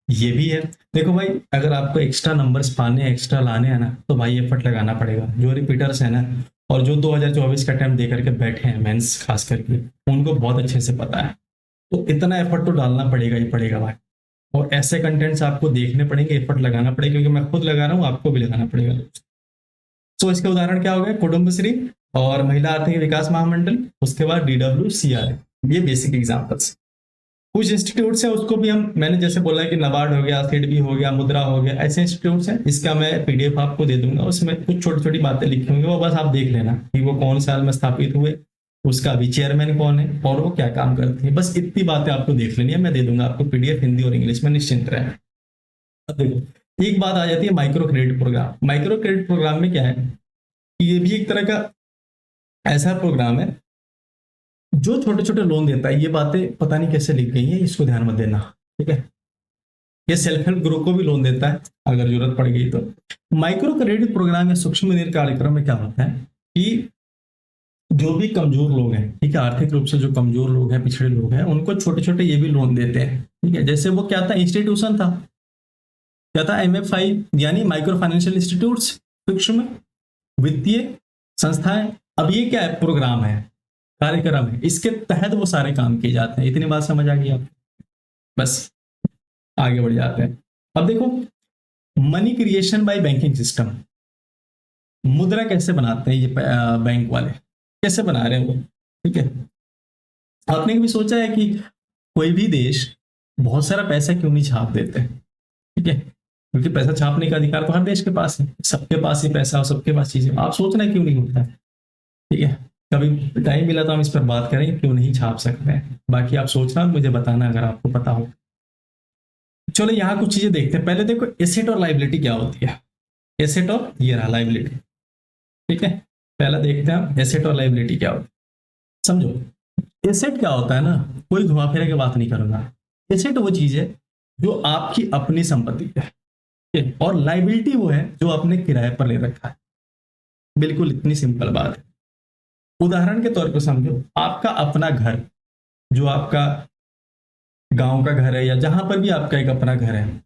ये भी है। देखो भाई, अगर आपको एक्स्ट्रा नंबर्स पाने, एक्स्ट्रा लाने हैं ना, तो भाई एफर्ट लगाना पड़ेगा। जो रिपीटर्स है ना, और जो 2024 का टाइम दे करके बैठे हैं मेंस खास करके, उनको बहुत अच्छे से पता है। तो इतना एफर्ट तो डालना पड़ेगा ही पड़ेगा भाई। और ऐसे कंटेंट्स आपको देखने पड़ेंगे, एफर्ट लगाना पड़ेगा, क्योंकि मैं खुद लगा रहा हूँ, आपको भी लगाना पड़ेगा। तो इसके उदाहरण क्या हो गए? कुटुंबश्री और महिला आर्थिक विकास महामंडल, उसके बाद DWCR, ये बेसिक एग्जांपल्स। कुछ इंस्टीट्यूट्स हैं उसको भी हम, मैंने जैसे बोला है कि नाबार्ड हो गया, सिडबी हो गया, मुद्रा हो गया, ऐसे इंस्टीट्यूट्स हैं। इसका मैं पीडीएफ आपको दे दूंगा, उसमें कुछ छोटी छोटी बातें लिखी होंगी, वो बस आप देख लेना कि वो कौन साल में स्थापित हुए, उसका अभी चेयरमैन कौन है और वो क्या काम करते हैं। बस इतनी बातें आपको देख लेनी है, मैं दे दूंगा आपको पीडीएफ हिंदी और इंग्लिश में, निश्चिंत रहे। अब देखो, एक बात आ जाती है micro credit programme. Micro credit programme में क्या है? ये भी एक तरह का ऐसा प्रोग्राम है जो छोटे छोटे लोन देता है। ये बातें पता नहीं कैसे लिख गई है, इसको ध्यान मत देना। ठीक है, ये सेल्फ हेल्प ग्रुप को भी लोन देता है अगर जरूरत पड़ गई तो। माइक्रो क्रेडिट प्रोग्राम या सूक्ष्म ऋण कार्यक्रम में क्या होता है कि जो भी कमजोर लोग हैं, ठीक है, आर्थिक रूप से जो कमजोर लोग हैं, पिछड़े लोग हैं, उनको छोटे छोटे ये भी लोन देते हैं। ठीक है, जैसे वो क्या था, इंस्टीट्यूशन था, क्या था? MFI, यानी माइक्रो फाइनेंशियल इंस्टीट्यूट, सूक्ष्म वित्तीय संस्थाएं। अब ये क्या है? प्रोग्राम है, कार्यक्रम है, इसके तहत वो सारे काम किए जाते हैं। इतनी बात समझ आ गई आप? बस आगे बढ़ जाते हैं। अब देखो, money creation bye banking system, मुद्रा कैसे बनाते हैं ये बैंक वाले, कैसे बना रहे हैं वो? ठीक है, आपने कभी सोचा है कि कोई भी देश बहुत सारा पैसा क्यों नहीं छाप देते? ठीक है, क्योंकि पैसा छापने का अधिकार तो हर देश के पास है, सबके पास ही पैसा और सबके पास चीजें। आप सोचना क्यों नहीं होता है? ठीक है, कभी टाइम मिला तो हम इस पर बात करेंगे क्यों नहीं छाप सकते हैं। बाकी आप सोचना, मुझे बताना अगर आपको पता हो। चलो यहाँ कुछ चीजें देखते हैं। पहले देखो एसेट और लाइबिलिटी क्या होती है। एसेट और ये रहा लाइबिलिटी। ठीक है, पहला देखते हैं हम एसेट और लाइबिलिटी क्या होती है। समझो, एसेट क्या होता है ना, कोई घुमा फिरा के बात नहीं करूंगा। एसेट वो चीज है जो आपकी अपनी संपत्ति है, ठीक है? और लाइबिलिटी वो है जो आपने किराए पर ले रखा है। बिल्कुल इतनी सिंपल बात है। उदाहरण के तौर पर समझो, आपका अपना घर, जो आपका गांव का घर है या जहां पर भी आपका एक अपना घर है,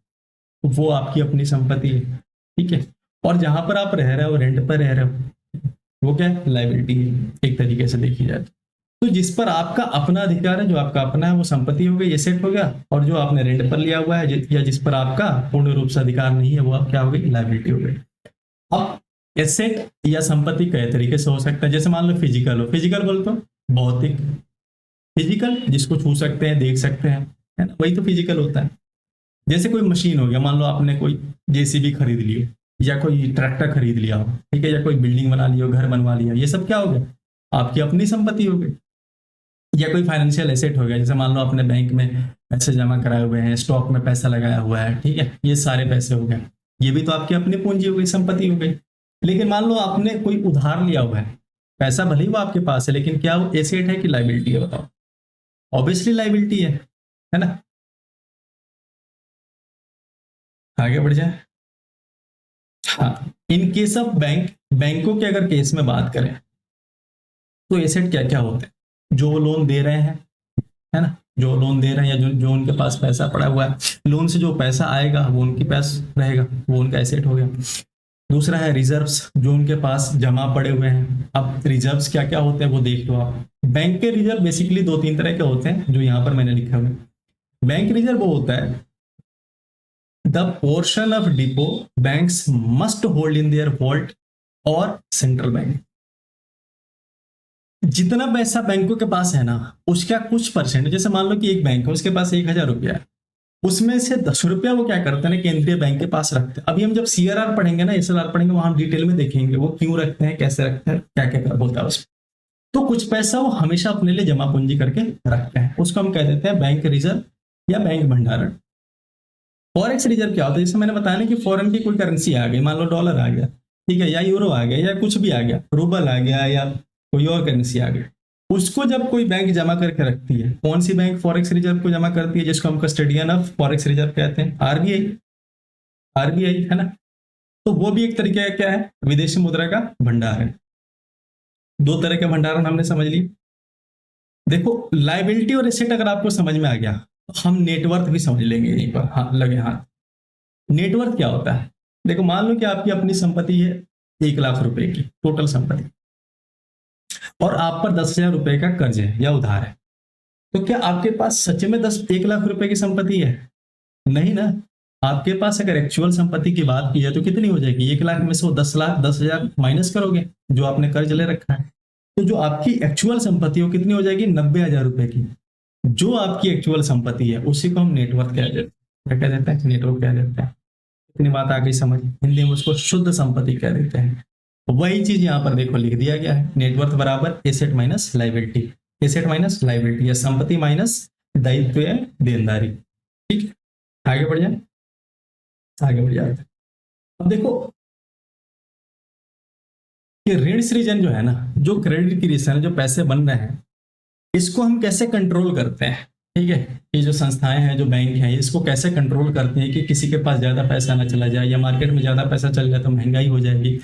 वो आपकी अपनी संपत्ति है। ठीक है, और जहां पर आप रह रहे हो, रेंट पर रह रहे हो, वो क्या है? लाइबिलिटी है, एक तरीके से देखी जाए तो। जिस पर आपका अपना अधिकार है, जो आपका अपना है, वो संपत्ति हो गई, एसेट हो गया। और जो आपने रेंट पर लिया हुआ है या जिस पर आपका पूर्ण रूप से अधिकार नहीं है, वो क्या हो गई? लाइबिलिटी हो गई। अब एसेट या संपत्ति कई तरीके से हो सकता है। जैसे मान लो फिजिकल हो, फिजिकल बोल तो भौतिक, फिजिकल जिसको छू सकते हैं, देख सकते हैं, है ना, वही तो फिजिकल होता है। जैसे कोई मशीन हो गया, मान लो आपने कोई जेसीबी खरीद ली हो, या कोई ट्रैक्टर खरीद लिया हो, ठीक है, या कोई बिल्डिंग बना ली हो, घर बनवा लिया, ये सब क्या हो गया? आपकी अपनी संपत्ति हो गई। या कोई फाइनेंशियल एसेट हो गया, जैसे मान लो आपने बैंक में पैसे जमा कराए हुए हैं, स्टॉक में पैसा लगाया हुआ है, ठीक है, ये सारे पैसे हो गए, ये भी तो आपकी अपनी पूंजी हो गई, संपत्ति हो गई। लेकिन मान लो आपने कोई उधार लिया हुआ है, पैसा भले ही वो आपके पास है, लेकिन क्या वो एसेट है कि लाइबिलिटी है, बताओ? ऑब्वियसली लाइबिलिटी है ना? आगे बढ़ जाए। हाँ, इन केस ऑफ बैंक, बैंकों के अगर केस में बात करें तो एसेट क्या क्या होते हैं? जो वो लोन दे रहे हैं, है ना, जो लोन दे रहे हैं, या जो जो उनके पास पैसा पड़ा हुआ है, लोन से जो पैसा आएगा वो उनके पास रहेगा, वो उनका एसेट हो गया। दूसरा है रिजर्व्स, जो उनके पास जमा पड़े हुए हैं। अब रिजर्व्स क्या क्या होते हैं वो देख लो आप। बैंक के रिजर्व बेसिकली दो तीन तरह के होते हैं, जो यहाँ पर मैंने लिखा हुआ है। बैंक रिजर्व वो होता है the portion of deposit banks must hold in their vault और सेंट्रल बैंक। जितना पैसा बैंकों के पास है ना, उसका कुछ परसेंट, जैसे मान लो कि एक बैंक है, उसके पास 1,000 रुपया है, उसमें से 10 रुपया वो क्या करते हैं, केंद्रीय बैंक के पास रखते हैं। अभी हम जब सीआरआर पढ़ेंगे ना, एसएलआर पढ़ेंगे, वहां हम डिटेल में देखेंगे वो क्यों रखते हैं, कैसे रखते हैं, क्या क्या होता है उसमें। तो कुछ पैसा वो हमेशा अपने लिए जमा पूंजी करके रखते हैं, उसको हम कह देते हैं बैंक रिजर्व या बैंक भंडारण। फॉरेक्स रिजर्व क्या होता है? जैसे मैंने बताया ना कि फॉरेन की कोई करेंसी आ गई, मान लो डॉलर आ गया, ठीक है, या यूरो आ गया, या कुछ भी आ गया, रूबल आ गया, या कोई और करेंसी आ गई, उसको जब कोई बैंक जमा करके रखती है, कौन सी बैंक फॉरेक्स रिजर्व को जमा करती है? जिसको हम कस्टडियन ऑफ फॉरेक्स रिजर्व कहते हैं, आरबीआई। आरबीआई है ना? तो वो भी एक तरीके का क्या है, विदेशी मुद्रा का भंडार है। दो तरह के भंडारण हमने समझ लिए। देखो, लाइबिलिटी और एसेट अगर आपको समझ में आ गया तो हम नेटवर्थ भी समझ लेंगे यहीं पर, हाँ लगे हाथ। नेटवर्थ क्या होता है? देखो, मान लो कि आपकी अपनी संपत्ति है 1,00,000 रुपए की टोटल संपत्ति, और आप पर 10,000 रुपए का कर्ज है या उधार है, तो क्या आपके पास सच में 1,00,000 रुपए की संपत्ति है? नहीं ना। आपके पास अगर एक्चुअल संपत्ति की बात की जाए तो कितनी हो जाएगी? 1,00,000 में से वो 10,000 माइनस करोगे जो आपने कर्ज ले रखा है, तो जो आपकी एक्चुअल संपत्ति हो कितनी हो जाएगी? 90,000 रुपए की। जो आपकी एक्चुअल संपत्ति है उसी को हम नेटवर्थ कह देते हैं। क्या कह देते हैं? नेटवर्थ कह देते हैं। इतनी बात आ गई समझ? हिंदी में उसको शुद्ध संपत्ति कह देते हैं। वही चीज यहाँ पर देखो लिख दिया गया है, नेटवर्थ बराबर asset minus liability. Asset minus liability, या संपत्ति माइनस दायित्व या देनदारी। ठीक है, आगे बढ़ जाए। आगे बढ़ जाते हैं। अब देखो कि ऋण सृजन जो है ना, जो क्रेडिट की रिसन, जो पैसे बन रहे हैं, इसको हम कैसे कंट्रोल करते हैं? ठीक है, ये जो संस्थाएं हैं, जो बैंक हैं, इसको कैसे कंट्रोल करते हैं कि किसी के पास ज्यादा पैसा ना चला जाए, या मार्केट में ज्यादा पैसा चल जाए तो महंगाई हो जाएगी,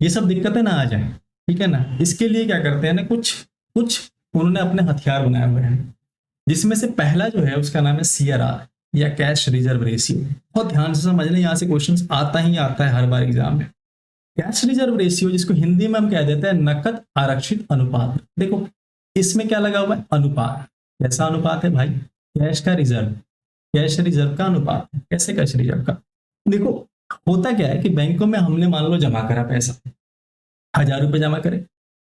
ये सब दिक्कतें ना आ जाए। ठीक है ना? इसके लिए क्या करते हैं ना, कुछ कुछ उन्होंने अपने हथियार बनाए हुए हैं, जिसमें से पहला जो है उसका नाम है सीआरआर, या कैश रिजर्व रेशियो। बहुत ध्यान से समझना, यहाँ से क्वेश्चन आता ही आता है हर बार एग्जाम में। कैश रिजर्व रेशियो, जिसको हिंदी में हम कह देते हैं नकद आरक्षित अनुपात। देखो, इसमें क्या लगा हुआ है? अनुपात। कैसा अनुपात है भाई? कैश का रिजर्व, कैश रिजर्व का अनुपात। कैसे कैश रिजर्व का? देखो, होता क्या है कि बैंकों में हमने मान लो जमा करा पैसा, 1,000 रुपए जमा करे,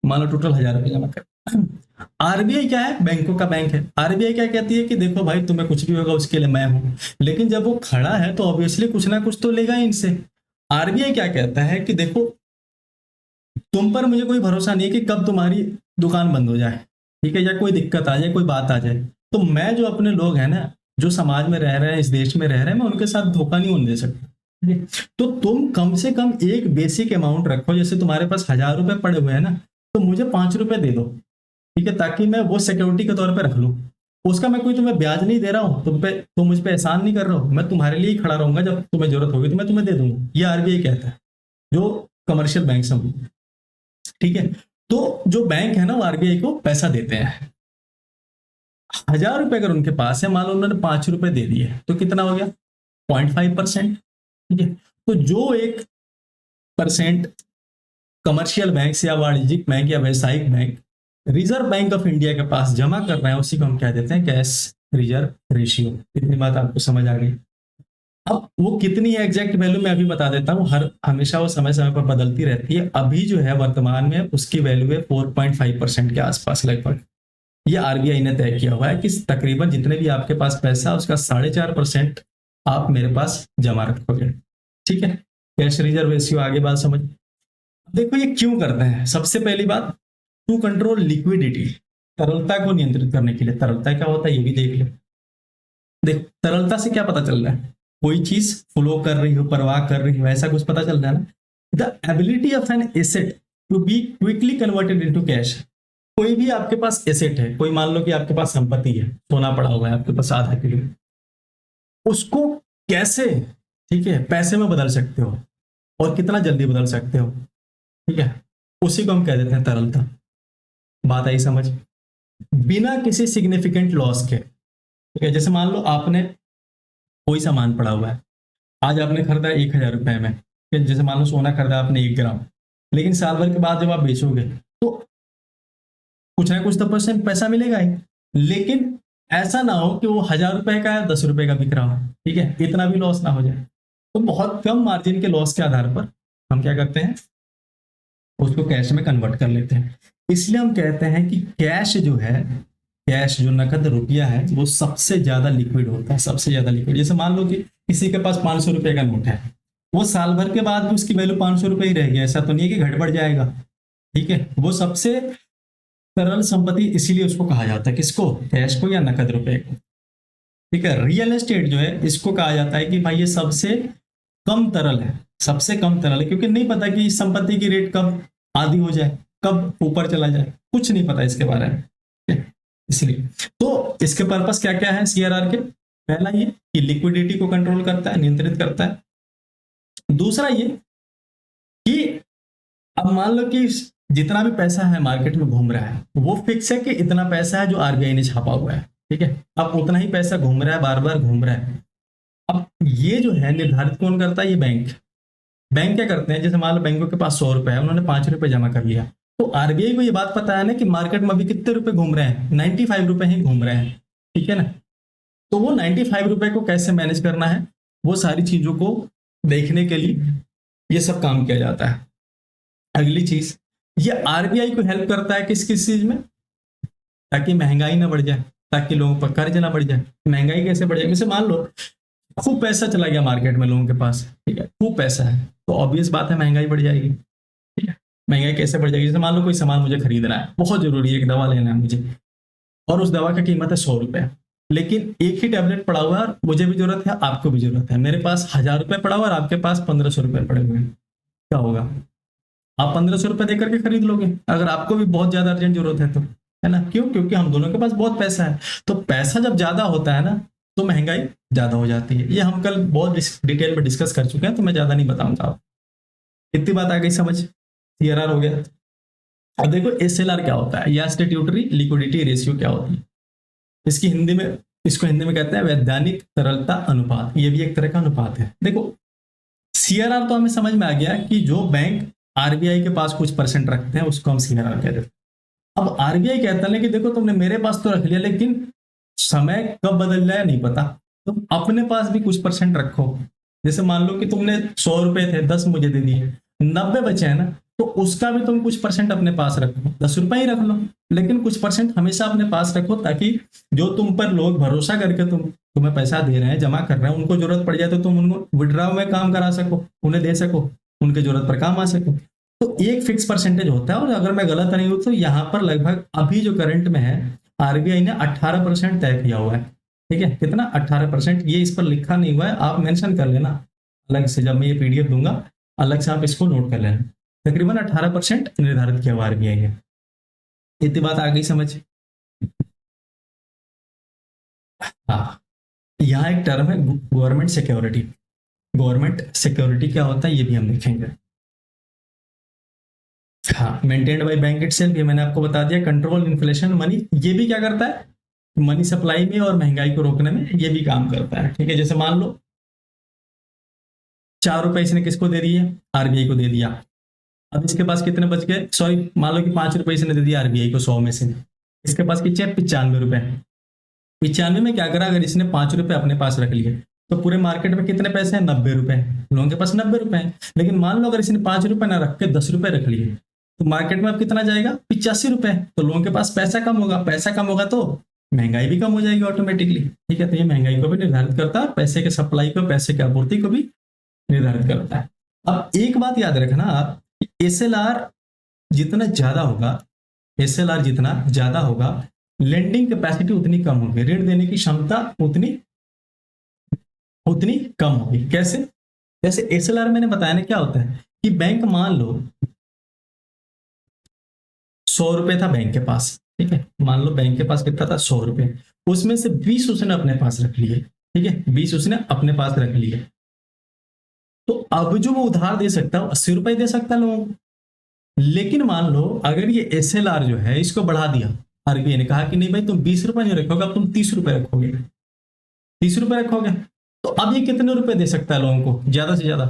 मान लो टोटल 1,000 रुपए जमा करे। आरबीआई क्या है? बैंकों का बैंक है। आरबीआई क्या कहती है कि देखो भाई, तुम्हें कुछ भी होगा उसके लिए मैं हूं, लेकिन जब वो खड़ा है तो ऑब्वियसली कुछ ना कुछ तो लेगा ही इनसे। आरबीआई क्या कहता है कि देखो, तुम पर मुझे कोई भरोसा नहीं है कि कब तुम्हारी दुकान बंद हो जाए, ठीक है, या कोई दिक्कत आ जाए, कोई बात आ जाए, तो मैं जो अपने लोग हैं ना, जो समाज में रह रहे हैं, इस देश में रह रहे हैं, मैं उनके साथ धोखा नहीं होने दे सकता। ठीक है? तो तुम कम से कम एक बेसिक अमाउंट रखो, जैसे तुम्हारे पास 1,000 रुपए पड़े हुए हैं ना, तो मुझे 5 रुपए दे दो, ठीक है, ताकि मैं वो सिक्योरिटी के तौर पर रख लूँ। उसका मैं कोई तुम्हें ब्याज नहीं दे रहा हूँ, तुम मुझ पे एहसान नहीं कर रहे हो, मैं तुम्हारे लिए ही खड़ा रहूंगा, जब तुम्हें जरूरत होगी तो मैं तुम्हें दे दूंगा। ये आरबीआई कहता है, जो कमर्शियल बैंक समझ। ठीक है, तो जो बैंक है ना, वो आरबीआई को पैसा देते हैं। 1,000 रुपए अगर उनके पास है, मान लो उन्होंने 5 रुपए दे दिए, तो कितना हो गया? 0.5%। ठीक है, तो जो 1% कमर्शियल बैंक या वाणिज्यिक बैंक या व्यवसायिक bank reserve bank of India के पास जमा कर रहे हैं, उसी को हम क्या देते हैं? Cash reserve ratio. इतनी बात आपको समझ आ गई? अब वो कितनी है एग्जैक्ट वैल्यू मैं अभी बता देता हूँ, हर हमेशा वो समय समय पर बदलती रहती है। अभी जो है वर्तमान में उसकी वैल्यू है 4.5% के आसपास लगभग। ये आरबीआई ने तय किया हुआ है कि तकरीबन जितने भी आपके पास पैसा, उसका 4.5% आप मेरे पास जमा रखोगे। ठीक है, कैश रिजर्व रेशियो। आगे बात समझ। देखो, ये क्यों करते हैं? सबसे पहली बात, टू कंट्रोल लिक्विडिटी, तरलता को नियंत्रित करने के लिए। तरलता क्या होता है ये भी देख ले। देख, तरलता से क्या पता चल रहा है? कोई चीज फ्लो कर रही हो, प्रवाह कर रही हो, ऐसा कुछ पता चल रहा है ना। The ability of an asset to be quickly converted into cash. कोई भी आपके पास एसेट है, कोई मान लो कि आपके पास संपत्ति है, सोना पड़ा हुआ है आपके पास आधा किलो, उसको कैसे, ठीक है, पैसे में बदल सकते हो और कितना जल्दी बदल सकते हो, ठीक है, उसी को हम कह देते हैं तरलता। बात आई समझ? बिना किसी सिग्निफिकेंट लॉस के, ठीक है। जैसे मान लो आपने कोई सामान पड़ा हुआ है, आज आपने खरीदा 1,000 रुपए में, जैसे मान लो सोना खरीदा आपने 1 ग्राम, लेकिन साल भर के बाद जब आप बेचोगे तो कुछ ना कुछ तो परसेंट पैसा मिलेगा ही, लेकिन ऐसा ना हो कि वो 1,000 रुपए का या 10 रुपए का बिक रहा हो, ठीक है, इतना भी लॉस ना हो जाए। तो बहुत कम मार्जिन के लॉस के आधार पर हम क्या करते हैं, उसको कैश में कन्वर्ट कर लेते हैं। इसलिए हम कहते हैं कि कैश जो है, कैश जो नकद रुपया है, वो सबसे ज्यादा लिक्विड होता है, सबसे ज्यादा लिक्विड। जैसे मान लो कि किसी के पास 500 रुपए का नोट है, वो साल भर के बाद भी उसकी वैल्यू 500 रुपए ही रहेगी, ऐसा तो नहीं है कि घट बढ़ जाएगा, ठीक है। वो सबसे तरल संपत्ति इसीलिए उसको कहा जाता है, किसको, कैश को या नकद रुपए को, ठीक है। रियल एस्टेट जो है, इसको कहा जाता है कि भाई ये सबसे कम तरल है, सबसे कम तरल है, क्योंकि नहीं पता कि इस संपत्ति की रेट कब आधी हो जाए, कब ऊपर चला जाए, कुछ नहीं पता इसके बारे में, ठीक है? इसलिए तो इसके पर्पस क्या क्या है सीआरआर के? पहला ये कि लिक्विडिटी को कंट्रोल करता है, नियंत्रित करता है। दूसरा ये कि अब मान लो कि जितना भी पैसा है मार्केट में घूम रहा है, वो फिक्स है कि इतना पैसा है जो आरबीआई ने छापा हुआ है, ठीक है। अब उतना ही पैसा घूम रहा है, बार बार घूम रहा है। अब ये जो है निर्धारित कौन करता है? ये बैंक। बैंक क्या करते हैं, जैसे मान लो बैंकों के पास 100 रुपए है, उन्होंने 5 रुपए जमा कर लिया, तो आरबीआई को ये बात पता है ना कि मार्केट में अभी कितने रुपए घूम रहे हैं, 95 रुपए ही घूम रहे हैं, ठीक है ना। तो वो 95 रुपए को कैसे मैनेज करना है, वो सारी चीजों को देखने के लिए ये सब काम किया जाता है। अगली चीज, ये आरबीआई को हेल्प करता है किस किस चीज में? ताकि महंगाई ना बढ़ जाए, ताकि लोगों पर कर्ज ना बढ़ जाए। महंगाई कैसे बढ़ जाए? जैसे मान लो खूब पैसा चला गया मार्केट में लोगों के पास, ठीक है, खूब पैसा है, तो ऑब्वियस बात है महंगाई बढ़ जाएगी, ठीक है। महंगाई कैसे बढ़ जाएगी? जैसे मान लो कोई सामान मुझे खरीदना है, बहुत जरूरी है, एक दवा लेना है मुझे, और उस दवा की कीमत है 100 रुपए, लेकिन एक ही टैबलेट पड़ा हुआ है, मुझे भी जरूरत है, आपको भी जरूरत है, मेरे पास 1,000 रुपए पड़ा हुआ है और आपके पास 1,500 रुपए पड़े हुए हैं, क्या होगा? आप 1,500 रुपए देकर के खरीद लोगे, अगर आपको भी बहुत ज्यादा अर्जेंट जरूरत है तो, है ना? क्यों? क्योंकि हम दोनों के पास बहुत पैसा है। तो पैसा जब ज्यादा होता है ना, तो महंगाई ज्यादा हो जाती है। ये हम कल बहुत डिटेल में डिस्कस कर चुके हैं, तो मैं ज्यादा नहीं बताऊंगा। इतनी बात आ गई समझ? सीआरआर हो गया। अब देखो एसएलआर क्या होता है, या स्टैट्यूटरी लिक्विडिटी रेशियो क्या होती है? इसकी हिंदी में, इसको हिंदी में कहते हैं वैधानिक तरलता अनुपात। ये भी एक तरह का अनुपात है। देखो सीआरआर तो हमें समझ में आ गया कि जो बैंक आरबीआई के पास कुछ परसेंट रखते हैं उसको हम सीआरआर कहते हैं। अब आरबीआई कहता है कि देखो तुमने मेरे पास तो रख लिया, लेकिन समय कब बदल जाए नहीं पता, तुम अपने पास भी कुछ परसेंट रखो। जैसे मान लो कि तुमने 100 रुपए थे, 10 मुझे दे दिए, 90 बचे हैं ना, तो उसका भी तुम कुछ परसेंट अपने पास रखो, 10 रुपए ही रख लो, लेकिन कुछ परसेंट हमेशा अपने पास रखो, ताकि जो तुम पर लोग भरोसा करके तुम्हें पैसा दे रहे हैं, जमा कर रहे हैं, उनको जरूरत पड़ जाए तो तुम उनको विड्रॉ में काम करा सको, उन्हें दे सको, उनके जरूरत पर काम आ सको। तो एक फिक्स परसेंटेज होता है, और अगर मैं गलत नहीं हूं तो यहाँ पर लगभग अभी जो करंट में है, आरबीआई ने 18% तय किया हुआ है, ठीक है। कितना? 18%। ये इस पर लिखा नहीं हुआ है, आप मेंशन कर लेना अलग से, जब मैं ये पीडीएफ दूंगा अलग से आप इसको नोट कर लेना। तकरीबन 18% निर्धारित किया हुआ आरबीआई ने। इतनी बात आ गई समझ? हाँ, यहाँ एक टर्म है गवर्नमेंट सिक्योरिटी। गवर्नमेंट सिक्योरिटी क्या होता है ये भी हम देखेंगे। हाँ, मेंटेन्ड बाय बैंक इटसेल्फ, ये मैंने आपको बता दिया। कंट्रोल इन्फ्लेशन मनी, ये भी क्या करता है? मनी सप्लाई में और महंगाई को रोकने में ये भी काम करता है, ठीक है। जैसे मान लो 4 रुपए इसने किसको दे दिए? आरबीआई को दे दिया। अब इसके पास कितने बच गए? सॉरी, मान लो कि 5 रुपए इसने दे दिया आरबीआई को 100 में से, इसके पास कितने? 95 रुपए। 95 में क्या करा, अगर इसने 5 रुपए अपने पास रख लिए, तो पूरे मार्केट में कितने पैसे हैं? 90 रुपए। लोगों के पास 90 रुपए हैं, लेकिन मान लो अगर इसने 5 रुपए ना रख के 10 रुपए रख लिए, तो मार्केट में अब कितना जाएगा? 85 रुपए। तो लोगों के पास पैसा कम होगा, पैसा कम होगा तो महंगाई भी कम हो जाएगी ऑटोमेटिकली, ठीक है। तो ये महंगाई को भी निर्धारित करता है, पैसे के सप्लाई को, पैसे की आपूर्ति को भी निर्धारित करता है। अब एक बात याद रखना आप, एसएलआर जितना ज्यादा होगा, एसएलआर जितना ज्यादा होगा, लेंडिंग कैपेसिटी उतनी कम होगी, ऋण देने की क्षमता उतनी उतनी कम होगी। कैसे? जैसे एसएलआर मैंने बताया ना क्या होता है, कि बैंक मान लो 100 रुपए था बैंक के पास, ठीक है, मान लो बैंक के पास कितना था, 100 रुपए, उसमें से 20 उसने अपने पास रख लिए, ठीक है, 20 उसने अपने पास रख लिए। तो अब जो वो उधार दे सकता है 80 रुपए दे सकता है लोगों को। लेकिन मान लो अगर ये SLR जो है इसको बढ़ा दिया, RBI ने कहा कि नहीं भाई तुम 20 रुपए नहीं रखोगे, अब तुम 30 रुपए रखोगे, 30 रुपए रखोगे, तो अब ये कितने रुपए दे सकता है लोगों को, ज्यादा से ज्यादा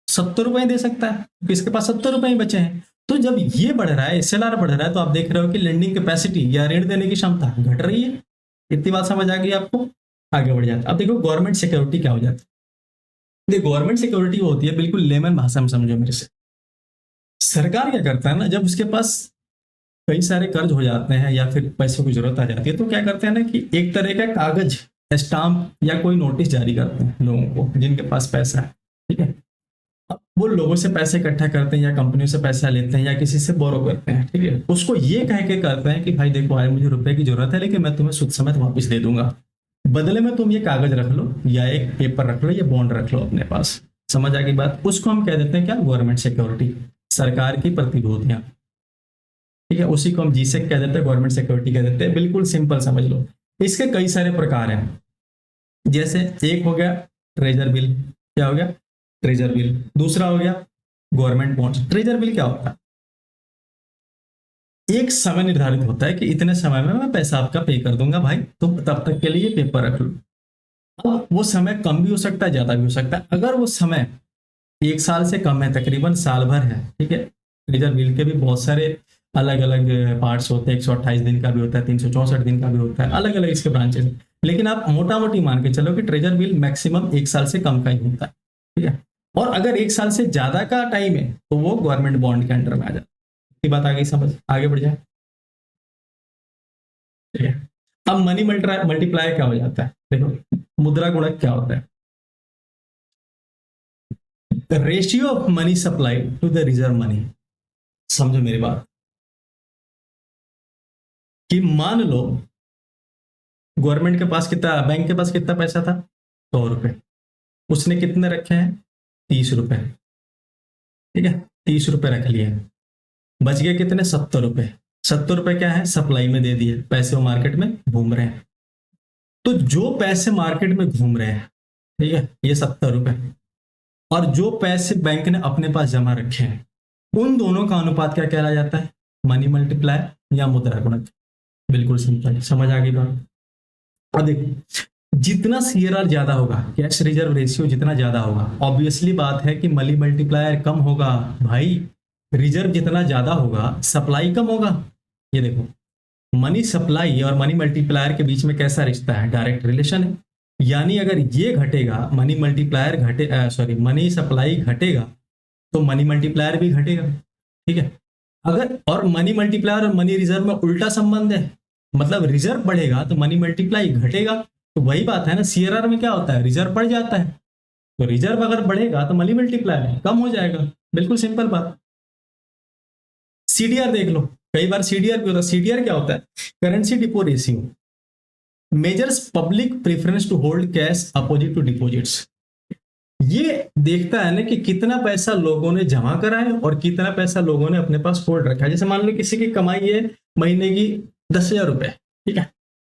70 रुपए दे सकता है, क्योंकि इसके पास 70 रुपए ही बचे हैं। तो जब ये बढ़ रहा है, SLR बढ़ रहा है, तो आप देख रहे हो कि लेंडिंग कैपेसिटी या ऋण देने की क्षमता घट रही है। इतनी बात समझ आ गई आपको, आगे बढ़ जाते। अब देखो गवर्नमेंट सिक्योरिटी क्या हो जाती है। देखो गवर्नमेंट सिक्योरिटी वो होती है, बिल्कुल लेमन भाषा में समझो मेरे से। सरकार क्या करता है ना, जब उसके पास कई सारे कर्ज हो जाते हैं या फिर पैसों की जरूरत आ जाती है, तो क्या करते हैं ना कि एक तरह का कागज, स्टाम्प या कोई नोटिस जारी करते हैं लोगों को जिनके पास पैसा है, ठीक है। अब वो लोगों से पैसे इकट्ठा करते हैं या कंपनियों से पैसा लेते हैं या किसी से बोरो करते हैं, ठीक है, उसको ये कह के करते हैं कि भाई देखो आज मुझे रुपए की जरूरत है, लेकिन मैं तुम्हें शुद्ध समेत वापस दे दूंगा, बदले में तुम ये कागज रख लो या एक पेपर रख लो, ये बॉन्ड रख लो अपने पास। समझ आ गई बात। उसको हम कह देते हैं क्या, गवर्नमेंट सिक्योरिटी, सरकार की प्रतिभूतियां, ठीक है, उसी को हम जीसेक कह देते हैं, गवर्नमेंट सिक्योरिटी कह देते हैं। बिल्कुल सिंपल समझ लो। इसके कई सारे प्रकार हैं, जैसे एक हो गया ट्रेजर बिल, क्या हो गया, ट्रेजर बिल। दूसरा हो गया गवर्नमेंट बॉन्ड्स। ट्रेजर बिल क्या होता है, एक समय निर्धारित होता है कि इतने समय में मैं पैसा आपका पे कर दूंगा भाई, तुम तब तक के लिए पेपर रख लो। अब वो समय कम भी हो सकता है, ज्यादा भी हो सकता है। अगर वो समय 1 साल से कम है, तकरीबन साल भर है, ठीक है, ट्रेजर बिल के भी बहुत सारे अलग अलग पार्ट्स होते हैं, 128 दिन का भी होता है, 364 दिन का भी होता है, अलग अलग इसके ब्रांचेस हैं। लेकिन आप मोटा मोटी मान के चलो कि ट्रेजर बिल मैक्सिमम 1 साल से कम का ही होता है, ठीक है। और अगर 1 साल से ज्यादा का टाइम है तो वो गवर्नमेंट बॉन्ड के अंडर में आ जाता है। ये बात आ गई समझ, आगे बढ़ जाए, ठीक है। अब मनी मल्टीप्लायर क्या हो जाता है, देखो मुद्रा गुणक क्या होता है, the ratio of money supply to the reserve money. समझो मेरी बात, कि मान लो गवर्नमेंट के पास कितना, बैंक के पास कितना पैसा था, 100 रुपए, उसने कितने रखे हैं, 30 रुपए, ठीक है, 30 रुपए रख लिए, बच गए कितने, 70 रुपए। 70 रुपए क्या है, सप्लाई में दे दिए, पैसे वो मार्केट में घूम रहे हैं। तो जो पैसे मार्केट में घूम रहे हैं, ठीक है, ये 70 रुपए, और जो पैसे बैंक ने अपने पास जमा रखे हैं, उन दोनों का अनुपात क्या कहला जाता है, मनी मल्टीप्लायर या मुद्रा गुणक। बिल्कुल सिंपल, समझ आ गई बात। और देखो जितना CRR ज्यादा होगा, कैश रिजर्व रेशियो जितना ज्यादा होगा, ऑब्वियसली बात है कि मनी मल्टीप्लायर कम होगा भाई। रिजर्व जितना ज्यादा होगा, सप्लाई कम होगा। ये देखो मनी सप्लाई और मनी मल्टीप्लायर के बीच में कैसा रिश्ता है, डायरेक्ट रिलेशन है। यानी अगर ये घटेगा, मनी मल्टीप्लायर घटे, सॉरी मनी सप्लाई घटेगा, तो मनी मल्टीप्लायर भी घटेगा, ठीक है। अगर और मनी मल्टीप्लायर और मनी रिजर्व में उल्टा संबंध है, मतलब रिजर्व बढ़ेगा तो मनी मल्टीप्लाई घटेगा। तो वही बात है ना, CRR में क्या होता है, रिजर्व बढ़ जाता है, तो रिजर्व अगर बढ़ेगा तो मनी मल्टीप्लाई कम हो जाएगा। बिल्कुल सिंपल बात। CDR देख लो, कई बार CDR भी होता है। CDR क्या होता है, currency deposit ratio, measures public preference to hold cash opposite to deposits. ये देखता है ना कि कितना पैसा लोगों ने जमा करा है और कितना पैसा लोगों ने अपने पास होल्ड रखा है। जैसे मान लो किसी की कमाई है महीने की 10,000 रुपए, ठीक है,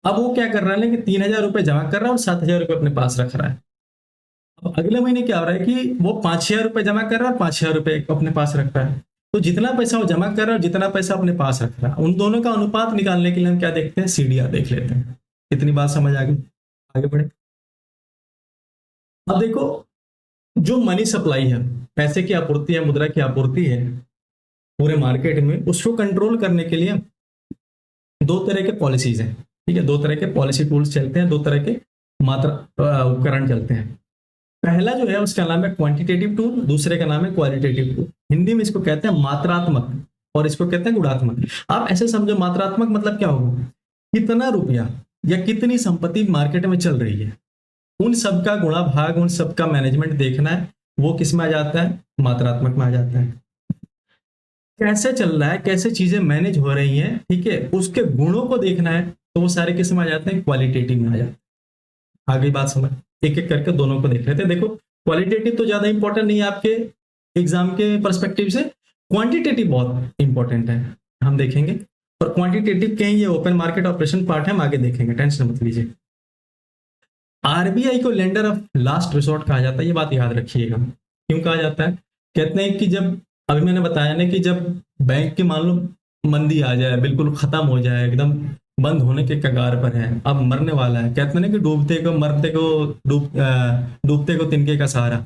अब वो क्या कर रहा है कि 3,000 रुपए जमा कर रहा है और 7,000 रुपए अपने पास रख रहा है। अब अगले महीने क्या हो रहा है कि वो 5,000 रुपए जमा कर रहा है और 5,000 रुपए अपने पास रख रहा है। तो जितना पैसा वो जमा कर रहा है और जितना पैसा अपने पास रख रहा है, उन दोनों का अनुपात निकालने के लिए हम क्या देखते हैं, CDR देख लेते हैं। इतनी बात समझ आ गई, आगे बढ़े। अब देखो जो मनी सप्लाई है, पैसे की आपूर्ति है, मुद्रा की आपूर्ति है पूरे मार्केट में, उसको कंट्रोल करने के लिए दो तरह के पॉलिसीज हैं, ठीक है, दो तरह के पॉलिसी टूल्स चलते हैं, दो तरह के मात्रा उपकरण चलते हैं। पहला जो है उसका नाम है क्वांटिटेटिव टूल, दूसरे का नाम है क्वालिटेटिव टूल। हिंदी में इसको कहते हैं मात्रात्मक और इसको कहते हैं गुणात्मक। आप ऐसे समझो, मात्रात्मक मतलब क्या होगा, कितना रुपया या कितनी संपत्ति मार्केट में चल रही है, उन सबका गुणा भाग, उन सबका मैनेजमेंट देखना है, वो किस में आ जाता है, मात्रात्मक में आ जाता है। कैसे चल रहा है, कैसे चीजें मैनेज हो रही हैं, ठीक है, उसके गुणों को देखना है, तो वो सारे किस में आ जाते हैं, क्वालिटेटिव में आ जाते हैं। आगे बात समझ, एक एक करके दोनों को देख लेते हैं। देखो क्वालिटेटिव तो ज्यादा इंपॉर्टेंट नहीं है आपके एग्जाम के परस्पेक्टिव से, क्वांटिटेटिव बहुत इंपॉर्टेंट है। हम देखेंगे। और क्वांटिटेटिव के हैं, ये ओपन मार्केट ऑपरेशन पार्ट है, हम आगे देखेंगे, टेंशन मत लीजिए। आरबीआई को लेंडर ऑफ लास्ट रिसोर्ट कहा जाता है, ये बात याद रखिएगा। क्यों कहा जाता है? कहते हैं कि जब, अभी मैंने बताया ना कि जब बैंक की मान लो मंदी आ जाए, बिल्कुल खत्म हो जाए, एकदम बंद होने के कगार पर है, अब मरने वाला है, कहते हैं ना कि डूबते को मरते को डूबते को तिनके का सहारा।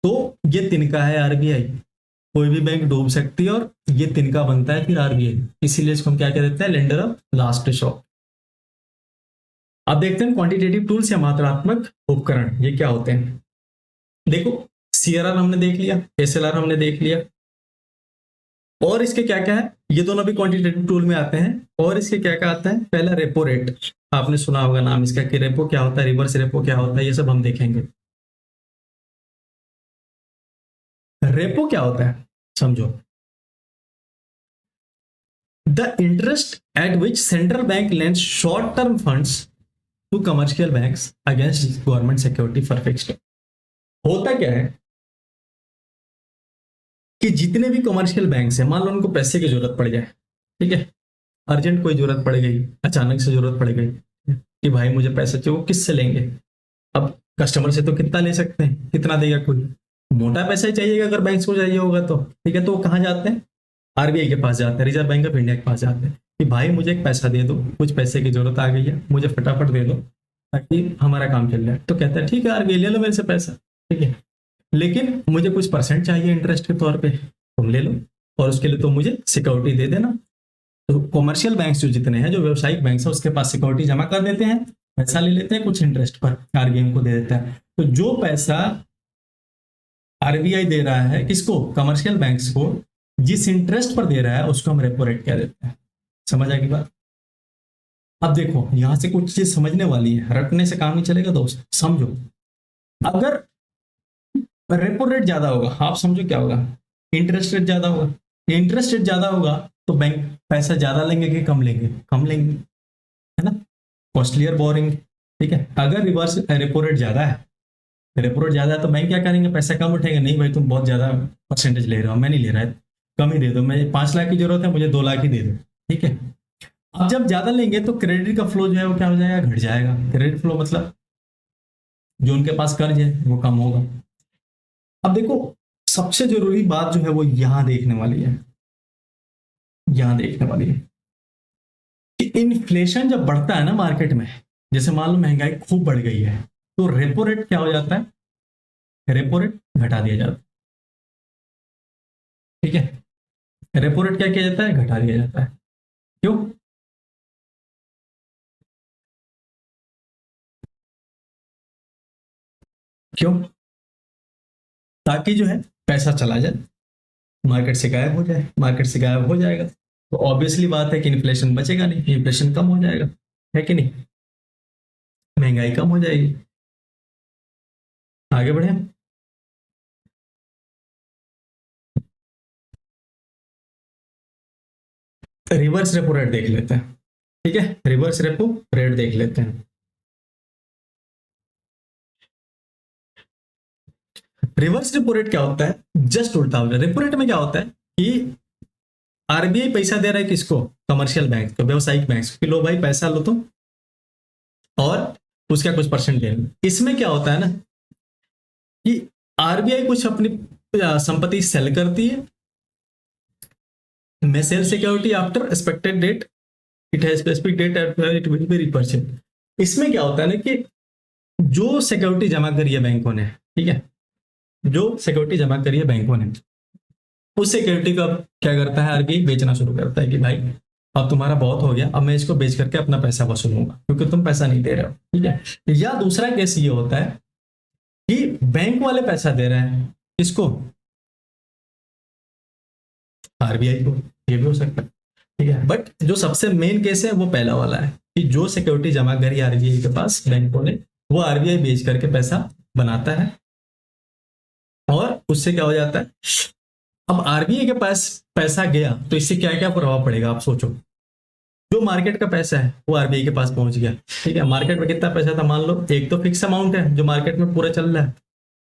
तो ये तिनका है आरबीआई। कोई भी बैंक डूब सकती है और ये तिनका बनता है फिर आरबीआई, इसीलिए इसको हम क्या कह देते हैं, लेंडर ऑफ लास्ट रिसोर्ट। अब देखते हैं क्वांटिटेटिव टूल्स या मात्रात्मक उपकरण ये क्या होते हैं। देखो, सीआरआर हमने देख लिया, एसएलआर हमने देख लिया, और इसके क्या क्या है, ये दोनों भी क्वांटिटेटिव टूल में आते हैं। और इसके क्या क्या आता है, पहला रेपो रेट, आपने सुना होगा नाम इसका कि रेपो क्या होता है, रिवर्स रेपो क्या होता है, ये सब हम देखेंगे। रेपो क्या होता है समझो, the interest at which central bank lends short term funds to commercial banks against government security for fixed. होता क्या है कि जितने भी कमर्शियल बैंक है, मान लो उनको पैसे की जरूरत पड़ जाए, ठीक है, अर्जेंट कोई जरूरत पड़ गई, अचानक से जरूरत पड़ गई कि भाई मुझे पैसे चाहिए, वो किससे लेंगे? अब कस्टमर से तो कितना ले सकते हैं, कितना देगा कोई? मोटा पैसा ही चाहिएगा अगर बैंक को चाहिए होगा तो, ठीक है, तो वो कहाँ जाते हैं? आरबीआई के पास जाते हैं, रिजर्व बैंक ऑफ इंडिया के पास जाते हैं कि भाई मुझे एक पैसा दे दो, कुछ पैसे की जरूरत आ गई है, मुझे फटाफट दे दो ताकि हमारा काम चल जाए। तो कहता है ठीक है आरबीआई, ले लो मेरे से पैसा, ठीक है, लेकिन मुझे कुछ परसेंट चाहिए इंटरेस्ट के तौर पे, तुम ले लो, और उसके लिए तो मुझे सिक्योरिटी दे देना। तो कॉमर्शियल बैंक्स जो जितने हैं, जो व्यावसायिक बैंक है, उसके पास सिक्योरिटी जमा कर देते हैं, पैसा ले लेते हैं कुछ इंटरेस्ट पर, आरबीआई को दे देता है। तो जो पैसा आरबीआई दे रहा है किसको, कमर्शियल बैंक्स को, जिस इंटरेस्ट पर दे रहा है उसको हम रेपो रेट कह देते हैं। समझ आएगी बात? अब देखो यहां से कुछ चीज समझने वाली है, रटने से काम नहीं चलेगा दोस्त, समझो। अगर रेपो रेट ज्यादा होगा, आप समझो क्या होगा, इंटरेस्ट रेट ज्यादा होगा। इंटरेस्ट रेट ज्यादा होगा तो बैंक पैसा ज्यादा लेंगे कि कम लेंगे? कम लेंगे, है ना, कॉस्टलियर बोरिंग। ठीक है, अगर रिवर्स रेपो रेट ज्यादा है, रेपो रेट ज्यादा है तो बैंक क्या करेंगे, पैसा कम उठेंगे, नहीं भाई तुम बहुत ज्यादा परसेंटेज ले रहे हो, मैं नहीं ले रहा है, कम ही दे दो, मैं 5 लाख की जरूरत है, मुझे 2 लाख ही दे दो, ठीक है। अब जब ज्यादा लेंगे तो क्रेडिट का फ्लो जो है वो क्या हो जाएगा, घट जाएगा। क्रेडिट फ्लो मतलब जो उनके पास कर्ज है वो कम होगा। अब देखो, सबसे जरूरी बात जो है वो यहां देखने वाली है, यहां देखने वाली है कि इन्फ्लेशन जब बढ़ता है ना मार्केट में, जैसे मान लो महंगाई खूब बढ़ गई है, तो रेपो रेट क्या हो जाता है, रेपो रेट घटा दिया जाता है, ठीक है। रेपो रेट क्या किया जाता है, घटा दिया जाता है। क्यों? क्यों? ताकि जो है पैसा चला जाए, मार्केट से गायब हो जाए, मार्केट से गायब हो जाएगा तो ऑब्वियसली बात है कि इन्फ्लेशन बचेगा नहीं, इन्फ्लेशन कम हो जाएगा, है कि नहीं, महंगाई कम हो जाएगी। आगे बढ़े, रिवर्स रेपो रेट देख लेते हैं, ठीक है, रिवर्स रेपो रेट देख लेते हैं। रिवर्स रेपो रेट क्या होता है, जस्ट उल्टा होता है। रेपो रेट में क्या होता है कि आरबीआई पैसा दे रहा है किसको, कमर्शियल बैंक को, व्यवसायिक बैंक को, कि लो भाई पैसा लो तुम, और उसका कुछ परसेंट दे। इसमें क्या होता है ना कि आरबीआई कुछ अपनी संपत्ति सेल करती है, मैं sell security after expected date, it has specific date at it will be repurchase. इसमें क्या होता है ना कि जो सिक्योरिटी जमा करी है बैंकों ने, ठीक है, जो सिक्योरिटी जमा करी है बैंकों ने, उस सिक्योरिटी को अब क्या करता है, आरबीआई बेचना शुरू करता है कि भाई अब तुम्हारा बहुत हो गया, अब मैं इसको बेच करके अपना पैसा वसूलूंगा क्योंकि तुम पैसा नहीं दे रहे हो, ठीक है। या दूसरा केस ये होता है कि बैंक वाले पैसा दे रहे हैं किसको, आरबीआई को, ये भी हो सकता है, ठीक है। बट जो सबसे मेन केस है वो पहला वाला है कि जो सिक्योरिटी जमा करी आरबीआई के पास बैंकों ने, वो आरबीआई बेच करके पैसा बनाता है, और उससे क्या हो जाता है, अब आरबीआई के पास पैसा गया तो इससे क्या क्या प्रभाव पड़ेगा आप सोचो। जो मार्केट का पैसा है वो आरबीआई के पास पहुंच गया, ठीक है, मार्केट में कितना पैसा था, मान लो एक तो फिक्स अमाउंट है जो मार्केट में पूरा चल रहा है,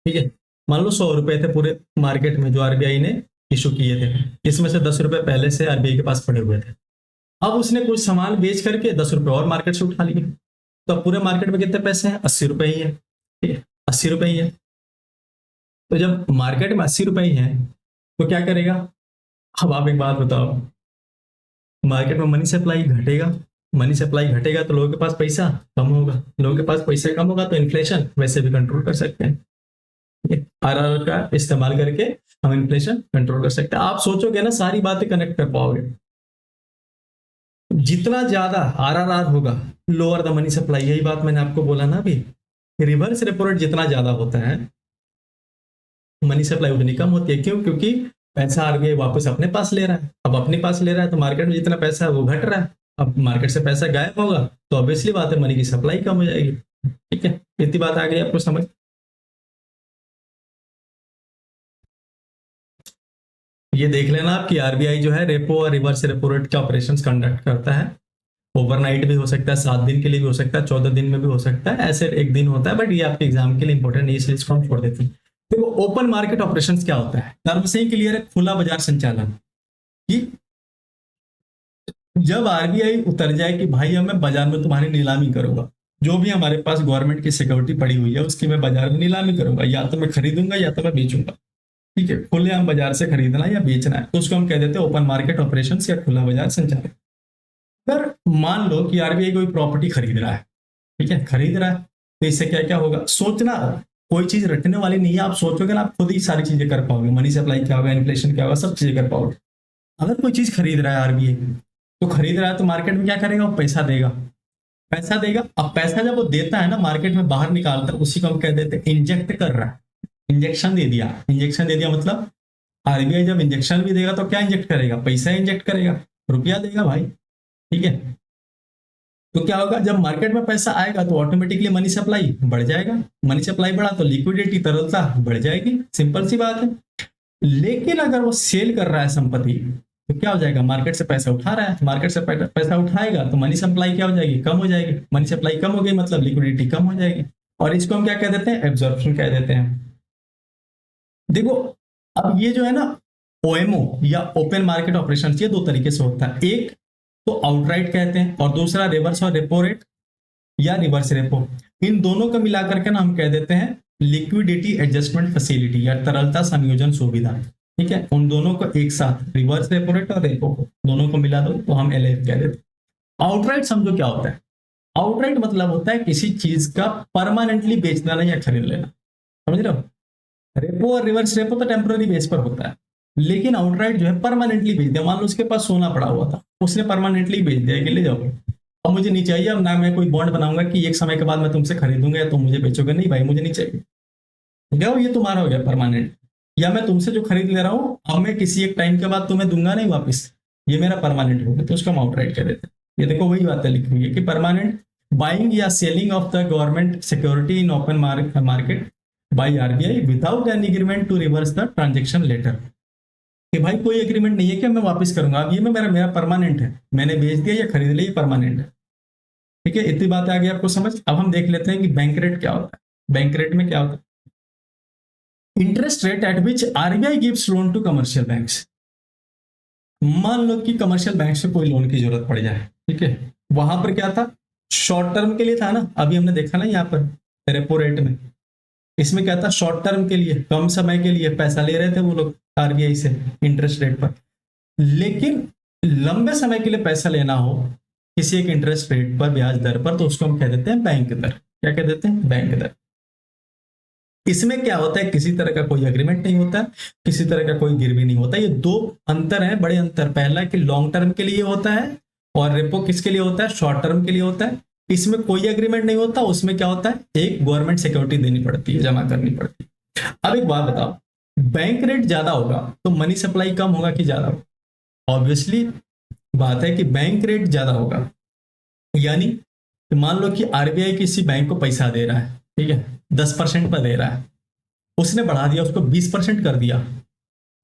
ठीक है, मान लो 100 रुपए थे पूरे मार्केट में जो आरबीआई ने इशू किए थे, इसमें से 10 रुपए पहले से आरबीआई के पास पड़े हुए थे। अब उसने कुछ सामान बेच करके 10 रुपए और मार्केट से उठा लिए, तो अब पूरे मार्केट में कितने पैसे हैं? 80 रुपए ही है, ठीक है, 80 रुपए ही है। तो जब मार्केट में 80 रुपए ही है तो क्या करेगा? अब आप एक बात बताओ, मार्केट में मनी सप्लाई घटेगा, मनी सप्लाई घटेगा तो लोगों के पास पैसा कम होगा, लोगों के पास पैसा कम होगा तो इन्फ्लेशन वैसे भी कंट्रोल कर सकते हैं। आरआर का इस्तेमाल करके हम इन्फ्लेशन कंट्रोल कर सकते हैं। आप सोचोगे ना, सारी बातें कनेक्ट कर पाओगे। जितना ज्यादा आरआरआर होगा, लोअर द मनी सप्लाई, यही बात मैंने आपको बोला ना अभी। रिवर्स रेपो रेट जितना ज्यादा होता है, मनी सप्लाई उतनी कम होती है। क्यों? क्योंकि पैसा आरबीआई वापस अपने पास ले रहा है। अब अपने पास ले रहा है तो मार्केट में जितना पैसा है वो घट रहा है। अब मार्केट से पैसा गायब होगा तो ऑब्वियसली बात है, मनी की सप्लाई कम हो जाएगी। ठीक है, इतनी बात आ गई आपको समझ? ये देख लेना आप कि आरबीआई जो है रेपो और रिवर्स रेपो रेट के ऑपरेशंस कंडक्ट करता है। ओवरनाइट भी हो सकता है, 7 दिन के लिए भी हो सकता है, 14 दिन में भी हो सकता है, ऐसे एक दिन होता है, बट ये आपके एग्जाम के लिए इंपॉर्टेंट, ये चीज को हम छोड़ देते हैं। देखो, ओपन मार्केट ऑपरेशंस क्या होता है? टर्म से ही क्लियर है, खुला बाजार संचालन। कि जब आरबीआई उतर जाए कि भाई अब मैं बाजार में तुम्हारी नीलामी करूंगा, जो भी हमारे पास गवर्नमेंट की सिक्योरिटी पड़ी हुई है उसकी मैं बाजार में नीलामी करूंगा, या तो मैं खरीदूंगा या तो मैं बेचूंगा। ठीक है, खुलेआम बाजार से खरीदना या बेचना है तो उसको हम कह देते हैं ओपन मार्केट ऑपरेशन या खुला बाजार संचालन। अगर मान लो कि आरबीआई कोई प्रॉपर्टी खरीद रहा है, ठीक है, खरीद रहा है, तो इससे क्या क्या होगा? सोचना, कोई चीज रटने वाली नहीं है। आप सोचोगे ना, आप खुद ही सारी चीजें कर पाओगे। मनी सप्लाई क्या होगा, इन्फ्लेशन क्या होगा, सब चीजें कर पाओगे। अगर कोई चीज खरीद रहा है आरबीआई, तो खरीद रहा है तो मार्केट में क्या करेगा? वो पैसा देगा, पैसा देगा। अब पैसा जब वो देता है ना, मार्केट में बाहर निकालता है, उसी को हम कह देते हैं इंजेक्ट कर रहा है। इंजेक्शन दे दिया, इंजेक्शन दे दिया मतलब आरबीआई जब इंजेक्शन भी देगा तो क्या इंजेक्ट करेगा? पैसा इंजेक्ट करेगा, रुपया देगा भाई। ठीक है, तो क्या होगा? जब मार्केट में पैसा आएगा तो ऑटोमेटिकली मनी सप्लाई बढ़ जाएगा। मनी सप्लाई बढ़ा तो लिक्विडिटी, तरलता बढ़ जाएगी, सिंपल सी बात है। लेकिन अगर वो सेल कर रहा है संपत्ति, तो क्या हो जाएगा? मार्केट से पैसा उठा रहा है, मार्केट से पैसा उठाएगा तो मनी सप्लाई क्या हो जाएगी? कम हो जाएगी। मनी सप्लाई कम हो गई मतलब लिक्विडिटी कम हो जाएगी, और इसको हम क्या कह देते हैं? एब्जॉर्प्शन कह देते हैं। देखो, अब ये जो है ना, ओएमओ या ओपन मार्केट ऑपरेशन, ये दो तरीके से होता है। एक तो आउटराइट कहते हैं और दूसरा रिवर्स और रेपो रेट या रिवर्स रेपो। इन दोनों को मिलाकर के ना हम कह देते हैं लिक्विडिटी एडजस्टमेंट फैसिलिटी या तरलता संयोजन सुविधा। ठीक है, उन दोनों को एक साथ, रिवर्स रेपो रेट और रेपो को दोनों को मिला दो तो हम एलएफ कह देते हैं। आउटराइट समझो क्या होता है? आउटराइट मतलब होता है किसी चीज का परमानेंटली बेच देना या खरीद लेना। समझ रहे हो? रेपो और रिवर्स रेपो तो टेम्पररी बेस पर होता है, लेकिन आउटराइट जो है परमानेंटली बेच दिया। मान लो उसके पास सोना पड़ा हुआ था, उसने परमानेंटली बेच दिया कि ले जाओ, अब मुझे नहीं चाहिए। अब ना मैं कोई बॉन्ड बनाऊंगा कि एक समय के बाद मैं तुमसे खरीदूंगा या तुम मुझे बेचोगे, नहीं भाई मुझे नहीं चाहिए, जाओ ये तुम्हारा हो गया परमानेंट। या मैं तुमसे जो खरीद ले रहा हूँ अब मैं किसी एक टाइम के बाद तुम्हें दूंगा नहीं वापस, ये मेरा परमानेंट हो गया, तो उसको हम आउटराइट कह देते हैं। ये देखो वही बात है लिखी हुई है कि परमानेंट बाइंग या selling of the government security in open market by RBI without an agreement to reverse the transaction later. कि भाई कोई एग्रीमेंट नहीं है कि मैं वापस करूंगा, अब ये मैं मेरा मेरा परमानेंट है, मैंने बेच दिया या खरीद लिया, ये परमानेंट है। ठीक है, इतनी बात आ गई आपको समझ? अब हम देख लेते हैं कि बैंक रेट क्या होता है। बैंक रेट में क्या होता है? Interest rate at which RBI gives loan to commercial banks. मान लो कि कमर्शियल बैंक से कोई लोन की जरूरत पड़ जाए, ठीक है, वहां पर क्या था? शॉर्ट टर्म के लिए था ना, अभी हमने देखा ना यहाँ पर रेपो रेट में, इसमें क्या था? शॉर्ट टर्म के लिए, कम समय के लिए पैसा ले रहे थे वो लोग आरबीआई से इंटरेस्ट रेट पर। लेकिन लंबे समय के लिए पैसा लेना हो किसी एक इंटरेस्ट रेट पर, ब्याज दर पर, तो उसको हम कह देते हैं बैंक दर। क्या कह देते हैं? बैंक दर। इसमें क्या होता है? किसी तरह का कोई एग्रीमेंट नहीं होता, किसी तरह का कोई गिरवी नहीं होता। ये दो अंतर है, बड़े अंतर। पहला कि लॉन्ग टर्म के लिए होता है और रेपो किसके लिए होता है? शॉर्ट टर्म के लिए होता है। इसमें कोई एग्रीमेंट नहीं होता, उसमें क्या होता है? एक गवर्नमेंट सिक्योरिटी देनी पड़ती है, जमा करनी पड़ती है। अब एक बात बताओ, बैंक रेट ज्यादा होगा तो मनी सप्लाई कम होगा कि ज्यादा होगा? ऑब्वियसली बात है कि बैंक रेट ज्यादा होगा। यानी मान लो कि आरबीआई किसी बैंक को पैसा दे रहा है, ठीक है, 10% पर दे रहा है, उसने बढ़ा दिया, उसको 20% कर दिया।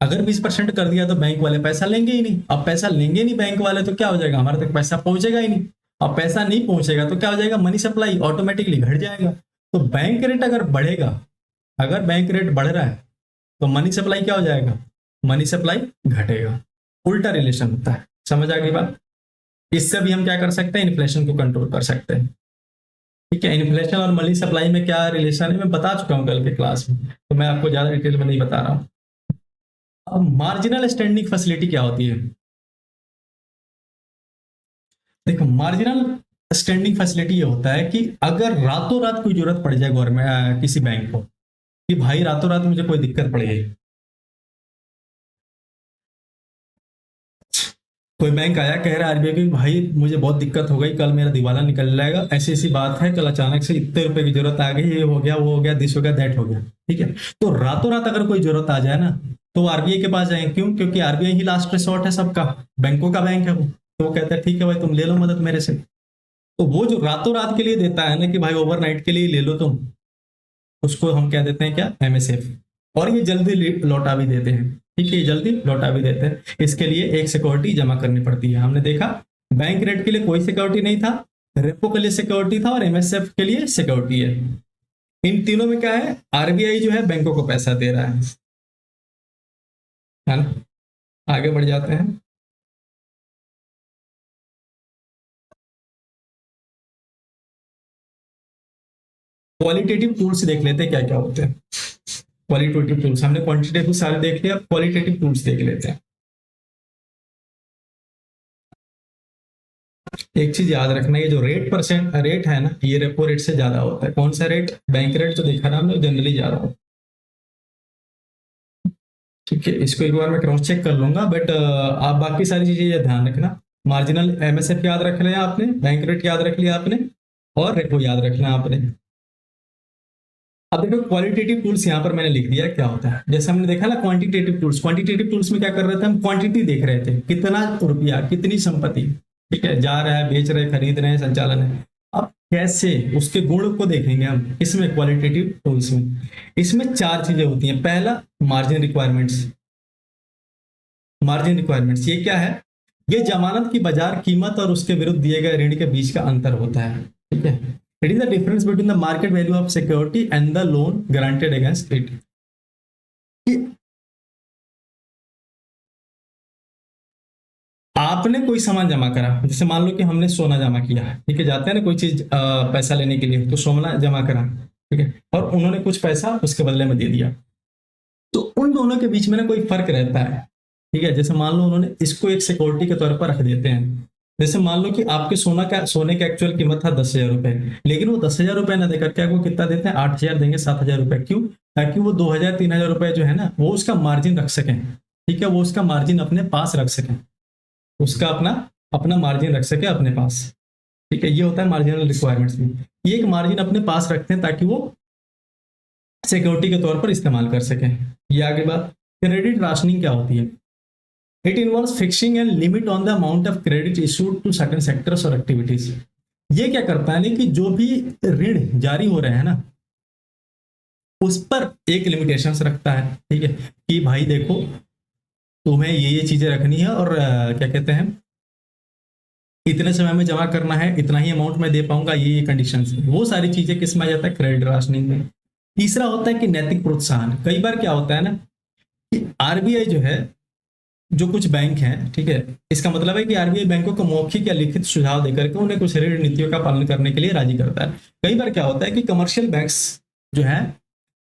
अगर 20% कर दिया तो बैंक वाले पैसा लेंगे ही नहीं। अब पैसा लेंगे नहीं बैंक वाले तो क्या हो जाएगा? हमारे तक पैसा पहुंचेगा ही नहीं। अब पैसा नहीं पहुंचेगा तो क्या हो जाएगा? मनी सप्लाई ऑटोमेटिकली घट जाएगा। तो बैंक रेट अगर बढ़ेगा, अगर बैंक रेट बढ़ रहा है तो मनी सप्लाई क्या हो जाएगा? मनी सप्लाई घटेगा। उल्टा रिलेशन होता है। समझ आ गई बात? इससे भी हम क्या कर सकते हैं, इन्फ्लेशन को कंट्रोल कर सकते हैं। ठीक है, इन्फ्लेशन और मनी सप्लाई में क्या रिलेशन है मैं बता चुका हूं कल के क्लास में, तो मैं आपको ज्यादा डिटेल में नहीं बता रहा हूं। अब मार्जिनल स्टैंडिंग फैसिलिटी क्या होती है? देखो, मार्जिनल स्टैंडिंग फैसिलिटी ये होता है कि अगर रातों रात कोई जरूरत पड़ जाए गवर्नमेंट किसी बैंक को, कि भाई रातों रात मुझे कोई दिक्कत पड़ गई, कोई बैंक आया कह रहा है आरबीआई की भाई मुझे बहुत दिक्कत हो गई, कल मेरा दिवाला निकल जाएगा, ऐसी ऐसी बात है, कल अचानक से इतने रुपए की जरूरत आ गई, ये हो गया वो हो गया दिस हो गया दैट हो गया। ठीक है, तो रातों रात अगर कोई जरूरत आ जाए ना, तो आरबीआई के पास जाए। क्यों? क्योंकि आरबीआई ही लास्ट रिसोर्ट है सबका, बैंकों का बैंक है वो। तो वो कहता है ठीक है भाई तुम ले लो मदद मेरे से। तो वो जो रातों रात के लिए देता है ना कि भाई ओवरनाइट के लिए ले लो तुम, उसको हम क्या देते हैं, क्या, एमएसएफ। और ये जल्दी लौटा भी देते हैं। ठीक है, ये जल्दी लौटा भी देते हैं। इसके लिए एक सिक्योरिटी जमा करनी पड़ती है। हमने देखा बैंक रेट के लिए कोई सिक्योरिटी नहीं था, रेपो के लिए सिक्योरिटी था, और एमएसएफ के लिए सिक्योरिटी है। इन तीनों में क्या है, आरबीआई जो है बैंकों को पैसा दे रहा है ना। आगे बढ़ जाते हैं। क्वालिटेटिव टूल्स देख लेते हैं क्या क्या होते हैं। क्वालिटेटिव टूल्स, हमने क्वांटिटेटिव सारे देख लिया, क्वालिटेटिव टूल्स देख लेते हैं। एक चीज याद रखना, ये जो रेट है ना, ये रेपो रेट से ज्यादा होता है। कौन सा रेट? बैंक रेट जो देखा ना हमने, जनरली ज्यादा होता है। ठीक है, इसको एक बार मैं क्रॉस चेक कर लूंगा, बट आप बाकी सारी चीजें ये ध्यान रखना। मार्जिनल एमएसएफ याद रख लिया आपने, बैंक रेट याद रख लिया आपने, और रेपो याद रखना आपने। अब देखो क्वालिटेटिव टूल्स यहाँ पर मैंने लिख दिया क्या होता है। जैसे हमने देखा ना क्वांटिटेटिव टूल्स, क्वांटिटेटिव टूल्स में क्या कर रहे थे हम, क्वांटिटी देख रहे थे, कितना रुपया, कितनी संपत्ति, ठीक है, जा रहा है, बेच रहे, खरीद रहे हैं, संचालन है। अब कैसे उसके गुण को देखेंगे हम इसमें, क्वालिटेटिव टूल्स में। इसमें चार चीजें होती हैं। पहला, मार्जिन रिक्वायरमेंट्स। मार्जिन रिक्वायरमेंट्स ये क्या है? ये जमानत की बाजार कीमत और उसके विरुद्ध दिए गए ऋण के बीच का अंतर होता है। ठीक है, it is the difference between the market value of security and the loan guaranteed against it. आपने कोई सामान जमा करा, जैसे मान लो कि हमने सोना जमा किया, ठीक है, जाते हैं ना कोई चीज पैसा लेने के लिए, तो सोना जमा करा, ठीक है, और उन्होंने कुछ पैसा उसके बदले में दे दिया। तो उन दोनों के बीच में ना कोई फर्क रहता है। ठीक है, जैसे मान लो उन्होंने इसको एक सिक्योरिटी के तौर पर रख देते हैं। जैसे मान लो कि आपके सोने का एक्चुअल कीमत था 10,000 रुपए, लेकिन वो 10,000 रुपए ना देकर के आपको कितना देते हैं, 8,000 देंगे, 7,000 रुपए। क्यों? ताकि वो 2,000 3,000 रुपए जो है ना, वो उसका मार्जिन रख सकें। ठीक है, वो उसका मार्जिन अपने पास रख सकें, उसका अपना अपना मार्जिन रख सके अपने पास। ठीक है, ये होता है मार्जिनल रिक्वायरमेंट्स में। ये एक मार्जिन अपने पास रखते हैं ताकि वो सिक्योरिटी के तौर पर इस्तेमाल कर सकें। ये आगे बात। क्रेडिट राशनिंग क्या होती है? It involves fixing and limit on the amount of credit issued to certain sectors और एक्टिविटीज। ये क्या करता है ना कि जो भी ऋण जारी हो रहे हैं ना, उस पर एक लिमिटेशंस रखता है। ठीक है, कि भाई देखो तुम्हें ये चीजें रखनी है, और क्या कहते हैं, इतने समय में जमा करना है, इतना ही अमाउंट में दे पाऊंगा, ये कंडीशंस, वो सारी चीजें किस में आ जाता है, क्रेडिट राशनिंग में। तीसरा होता है कि नैतिक प्रोत्साहन। कई बार क्या होता है ना कि आरबीआई जो है, जो कुछ बैंक हैं, ठीक है, इसका मतलब है कि आरबीआई बैंकों को मौखिक या लिखित सुझाव देकर के उन्हें कुछ ऋण नीतियों का पालन करने के लिए राजी करता है। कई बार क्या होता है कि कमर्शियल बैंक्स जो है,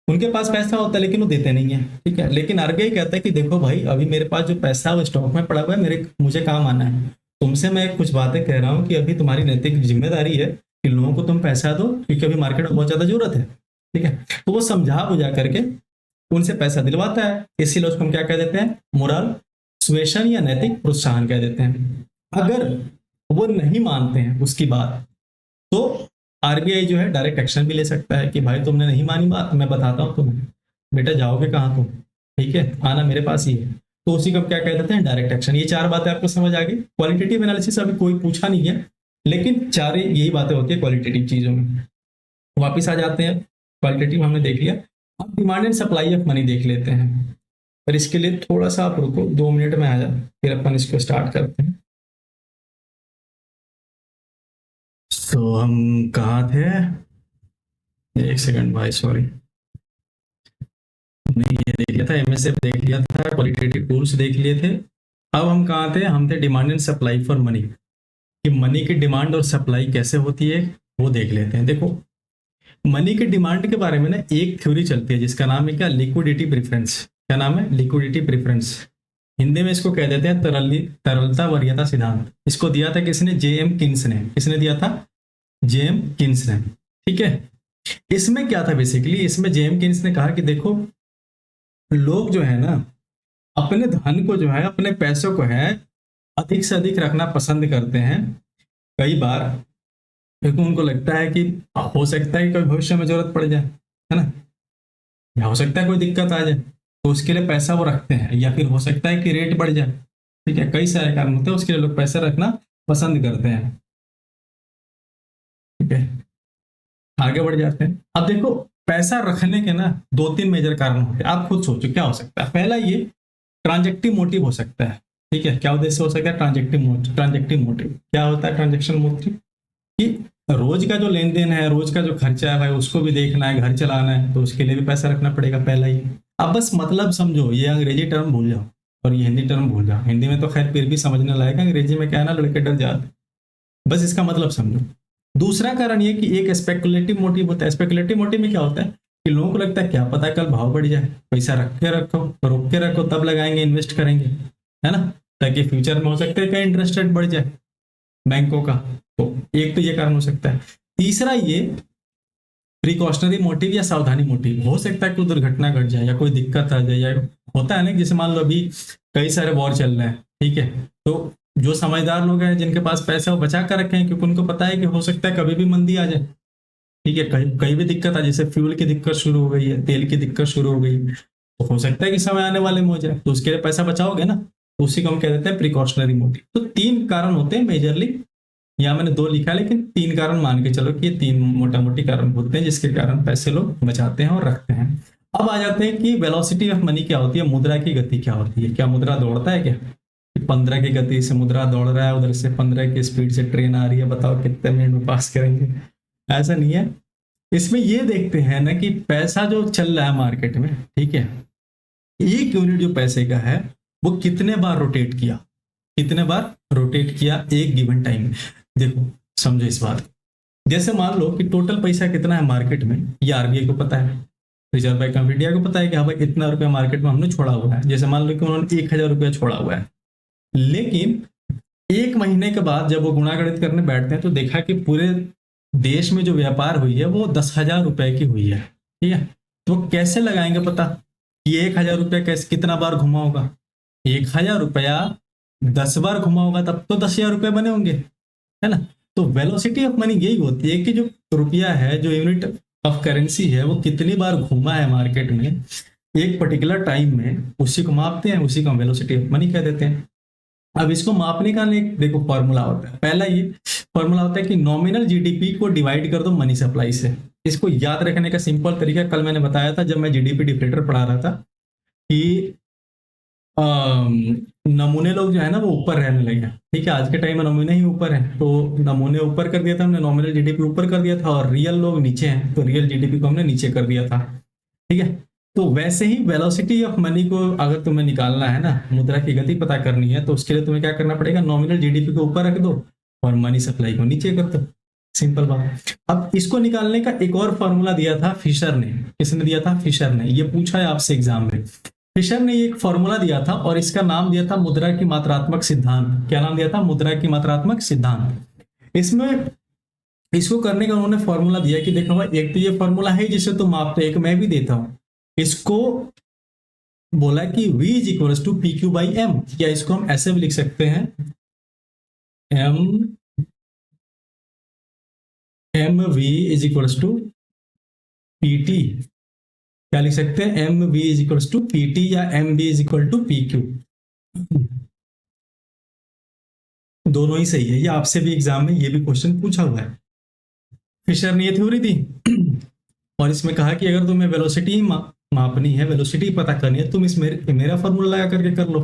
उनके पास पैसा होता है लेकिन वो देते नहीं है। ठीक है, लेकिन आरबीआई कहता है कि देखो भाई अभी मेरे पास जो पैसा है वो स्टॉक में पड़ा हुआ है, मेरे मुझे काम आना है। तुमसे मैं कुछ बातें कह रहा हूँ कि अभी तुम्हारी नैतिक जिम्मेदारी है कि लोगों को तुम पैसा दो, क्योंकि अभी मार्केट में बहुत ज्यादा जरूरत है। ठीक है, तो वो समझा बुझा करके उनसे पैसा दिलवाता है। इसीलिए उसको हम क्या कह देते हैं, मोरल सुएशन या नैतिक प्रोत्साहन कह देते हैं। अगर वो नहीं मानते हैं उसकी बात, तो आरबीआई जो है डायरेक्ट एक्शन भी ले सकता है कि भाई तुमने नहीं मानी बात, मैं बताता हूँ तुम्हें, बेटा जाओगे कहाँ तुम, ठीक है, आना मेरे पास ही है। तो उसी को क्या कह देते हैं, डायरेक्ट एक्शन। ये चार बातें आपको समझ आ गई। क्वालिटेटिव एनालिसिस अभी कोई पूछा नहीं है, लेकिन चार यही बातें होती है क्वालिटेटिव चीजों में। वापिस आ जाते हैं, क्वालिटेटिव हमने देख लिया। अब demand and supply of money देख लेते हैं। पर इसके लिए थोड़ा सा आप रुको, 2 मिनट में आ जाओ, फिर अपन इसको स्टार्ट करते हैं। तो हम कहाँ थे? एक सेकंड भाई, सॉरी, नहीं ये देख लिया था, एमएसएफ देख लिया था, क्वालिटेटिव टूल्स देख लिए थे। अब हम कहाँ थे? हम थे demand and supply for money, कि मनी की डिमांड और सप्लाई कैसे होती है वो देख लेते हैं। देखो, मनी की डिमांड के बारे में ना एक थ्योरी चलती है जिसका नाम है क्या? Liquidity preference. क्या नाम है? Liquidity preference. हिंदी में इसको कह देते हैं तरलता वरीयता सिद्धांत। इसको दिया था किसने? जेएम किन्स ने। किसने दिया था? जेएम किन्स ने। ठीक है। इसमें क्या था बेसिकली? इसमें जेएम किन्स ने कहा कि देखो, लोग जो है ना अपने धन को जो है, अपने पैसों को है, अधिक से अधिक रखना पसंद करते हैं कई बार, क्योंकि उनको लगता है कि हो सकता है कि कभी भविष्य में जरूरत पड़ जाए, है ना, या हो सकता है कोई दिक्कत आ जाए, तो उसके लिए पैसा वो रखते हैं, या फिर हो सकता है कि रेट बढ़ जाए। ठीक है, कई सारे कारण होते हैं, उसके लिए लोग पैसा रखना पसंद करते हैं। ठीक है, आगे बढ़ जाते हैं। अब देखो, पैसा रखने के ना दो तीन मेजर कारण होते हैं। आप खुद सोचो क्या हो सकता है। पहला, ये ट्रांजेक्टिव मोटिव हो सकता है। ठीक है, क्या उद्देश्य हो सकता है? ट्रांजेक्टिव मोटिव। ट्रांजेक्टिव मोटिव क्या होता है? ट्रांजेक्शन मोटिव कि रोज का जो लेन देन है, रोज का जो खर्चा है भाई, उसको भी देखना है, घर चलाना है, तो उसके लिए भी पैसा रखना पड़ेगा। पहला ही, अब बस मतलब समझो, ये अंग्रेजी टर्म भूल जाओ और ये हिंदी टर्म भूल जाओ। हिंदी में तो खैर फिर भी समझने लायक है, अंग्रेजी में क्या है ना, लड़के डर जाते। बस इसका मतलब समझो। दूसरा कारण ये कि एक स्पेकुलेटिव मोटिव होता है। स्पेकुलेटिव मोटिव में क्या होता है कि लोगों को लगता है क्या पता कल भाव बढ़ जाए, पैसा रख के रखो, रोक के रखो, तब लगाएंगे, इन्वेस्ट करेंगे, है ना, ताकि फ्यूचर में हो सकता है कि इंटरेस्ट रेट बढ़ जाए बैंकों का। तो एक तो ये कारण हो सकता है। तीसरा, ये प्रिकॉशनरी मोटिव या सावधानी मोटिव हो सकता है। कोई दुर्घटना घट जाए या कोई दिक्कत आ जाए, या होता है ना, जैसे मान लो अभी कई सारे वॉर चल रहे हैं। ठीक है, तो जो समझदार लोग हैं जिनके पास पैसा वो बचा कर रखे हैं, क्योंकि उनको पता है कि हो सकता है कभी भी मंदी आ जाए। ठीक है, कहीं कहीं भी दिक्कत आ, जैसे फ्यूल की दिक्कत शुरू हो गई है, तेल की दिक्कत शुरू हो गई है, तो हो सकता है कि समय आने वाले में हो जाए, तो उसके लिए पैसा बचाओगे ना, तो उसी को हम कह देते हैं प्रिकॉशनरी मोटिव। तो तीन कारण होते हैं मेजरली। यहाँ मैंने दो लिखा है, लेकिन तीन कारण मान के चलो कि ये तीन मोटा मोटी कारण होते हैं जिसके कारण पैसे लोग बचाते हैं और रखते हैं। अब आ जाते हैं कि वेलोसिटी ऑफ मनी क्या होती है, मुद्रा की गति क्या होती है। क्या मुद्रा दौड़ता है क्या? 15 की गति से मुद्रा दौड़ रहा है, उधर से 15 की स्पीड से ट्रेन आ रही है, बताओ कितने मिनट में पास करेंगे? ऐसा नहीं है। इसमें ये देखते हैं ना कि पैसा जो चल रहा है मार्केट में, ठीक है, एक यूनिट जो पैसे का है वो कितने बार रोटेट किया, कितने बार रोटेट किया एक गिवन टाइम में। देखो, समझो इस बात को। जैसे मान लो कि टोटल पैसा कितना है मार्केट में, ये आरबीआई को पता है, रिजर्व बैंक ऑफ इंडिया को पता है कि हाँ भाई इतना रुपया मार्केट में हमने छोड़ा हुआ है। जैसे मान लो कि उन्होंने 1,000 रुपया छोड़ा हुआ है, लेकिन एक महीने के बाद जब वो गुणागणित करने बैठते हैं तो देखा कि पूरे देश में जो व्यापार हुई है वो 10,000 रुपए की हुई है। ठीक है, तो कैसे लगाएंगे पता कि 1,000 रुपया कैसे कितना बार घुमा होगा? 1,000 रुपया 10 बार घुमा होगा तब तो 10,000 रुपये बने होंगे, है ना। तो वेलोसिटी ऑफ मनी यही होती है कि जो रुपया है, जो यूनिट ऑफ करेंसी है, वो कितनी बार घूमा है मार्केट में एक पर्टिकुलर टाइम में, उसी को मापते हैं, उसी को हम वेलोसिटी ऑफ मनी कह देते हैं। अब इसको मापने का एक देखो फॉर्मूला होता है। पहला ये फॉर्मूला होता है कि नॉमिनल जीडीपी को डिवाइड कर दो मनी सप्लाई से। इसको याद रखने का सिंपल तरीका कल मैंने बताया था जब मैं जीडीपी डिफरेटर पढ़ा रहा था, कि नमूने लोग जो है ना वो ऊपर रहने लगे। ठीक है, आज के टाइम में नमूने ही ऊपर हैं, तो नमूने ऊपर कर दिया था हमने, नॉमिनल जीडीपी ऊपर कर दिया था, और रियल लोग नीचे हैं तो रियल जीडीपी को हमने नीचे कर दिया था। ठीक है, तो वैसे ही वेलोसिटी ऑफ मनी को अगर तुम्हें निकालना है ना, मुद्रा की गति पता करनी है, तो उसके लिए तुम्हें क्या करना पड़ेगा? नॉमिनल जीडीपी को ऊपर रख दो और मनी सप्लाई को नीचे कर दो। सिंपल बात। अब इसको निकालने का एक और फॉर्मूला दिया था फिशर ने। किसने दिया था? फिशर ने। ये पूछा है आपसे एग्जाम में। फिशर ने एक फॉर्मूला दिया था और इसका नाम दिया था मुद्रा की मात्रात्मक सिद्धांत। क्या नाम दिया था? मुद्रा की मात्रात्मक सिद्धांत। इसमें इसको करने का उन्होंने फॉर्मूला दिया कि देखो भाई, एक तो ये फॉर्मूला है जिसे तुम मापते, एक मैं भी देता हूं। इसको बोला कि V is equal to P Q by M, या इसको हम ऐसे भी लिख सकते हैं, M V is equal to P T. क्या लिख सकते हैं? M V is equal to P T या M B is equal to P Q. दोनों ही सही है, ये आपसे भी एग्जाम में ये भी क्वेश्चन पूछा हुआ है। फिशर ने ये थ्योरी दी और इसमें कहा कि अगर तुम्हें वेलोसिटी मापनी है, वेलोसिटी पता करनी है, तुम इस मेरा फॉर्मूला लगा करके कर लो,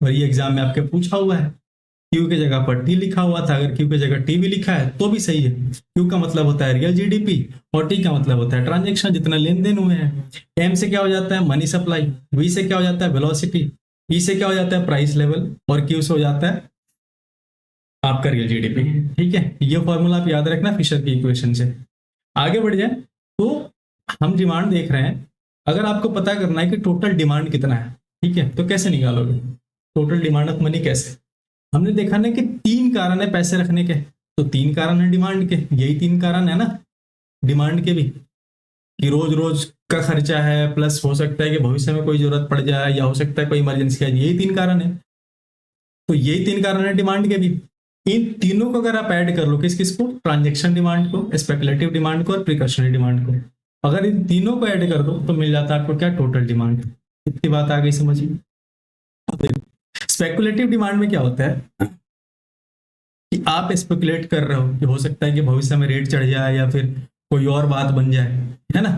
और ये एग्जाम में आपके पूछा हुआ है। क्यू की जगह पर टी लिखा हुआ था, अगर क्यू की जगह टी भी लिखा है तो भी सही है। क्यू का मतलब होता है रियल जीडीपी और टी का मतलब होता है ट्रांजेक्शन, जितना लेन देन हुए हैं। एम से क्या हो जाता है मनी सप्लाई, वी से क्या हो जाता है वेलोसिटी, ई से क्या हो जाता है प्राइस लेवल, और क्यू से हो जाता है आपका रियल जीडीपी। ठीक है, ये फॉर्मूला आप याद रखना फिशर की इक्वेशन से। आगे बढ़ जाए तो हम डिमांड देख रहे हैं। अगर आपको पता करना है कि टोटल डिमांड कितना है, ठीक है, तो कैसे निकालोगे टोटल डिमांड ऑफ मनी? कैसे? हमने देखा ना कि तीन कारण है पैसे रखने के, तो तीन कारण है डिमांड के, यही तीन कारण है ना डिमांड के भी, कि रोज रोज का खर्चा है, प्लस हो सकता है कि भविष्य में कोई जरूरत पड़ जाए, या हो सकता है कोई इमरजेंसी है, यही तीन कारण है। तो यही तीन कारण है डिमांड के भी। इन तीनों को अगर आप ऐड कर लो, किस किस को, ट्रांजेक्शन डिमांड को, स्पेकुलेटिव डिमांड को और प्रिकॉशनरी डिमांड को, अगर इन तीनों को ऐड कर दो तो मिल जाता है आपको क्या, टोटल डिमांड। इतनी बात आ गई समझ में? स्पेकुलेटिव डिमांड में क्या होता है कि आप स्पेकुलेट कर रहे हो कि हो सकता है कि भविष्य में रेट चढ़ जाए या फिर कोई और बात बन जाए, है ना।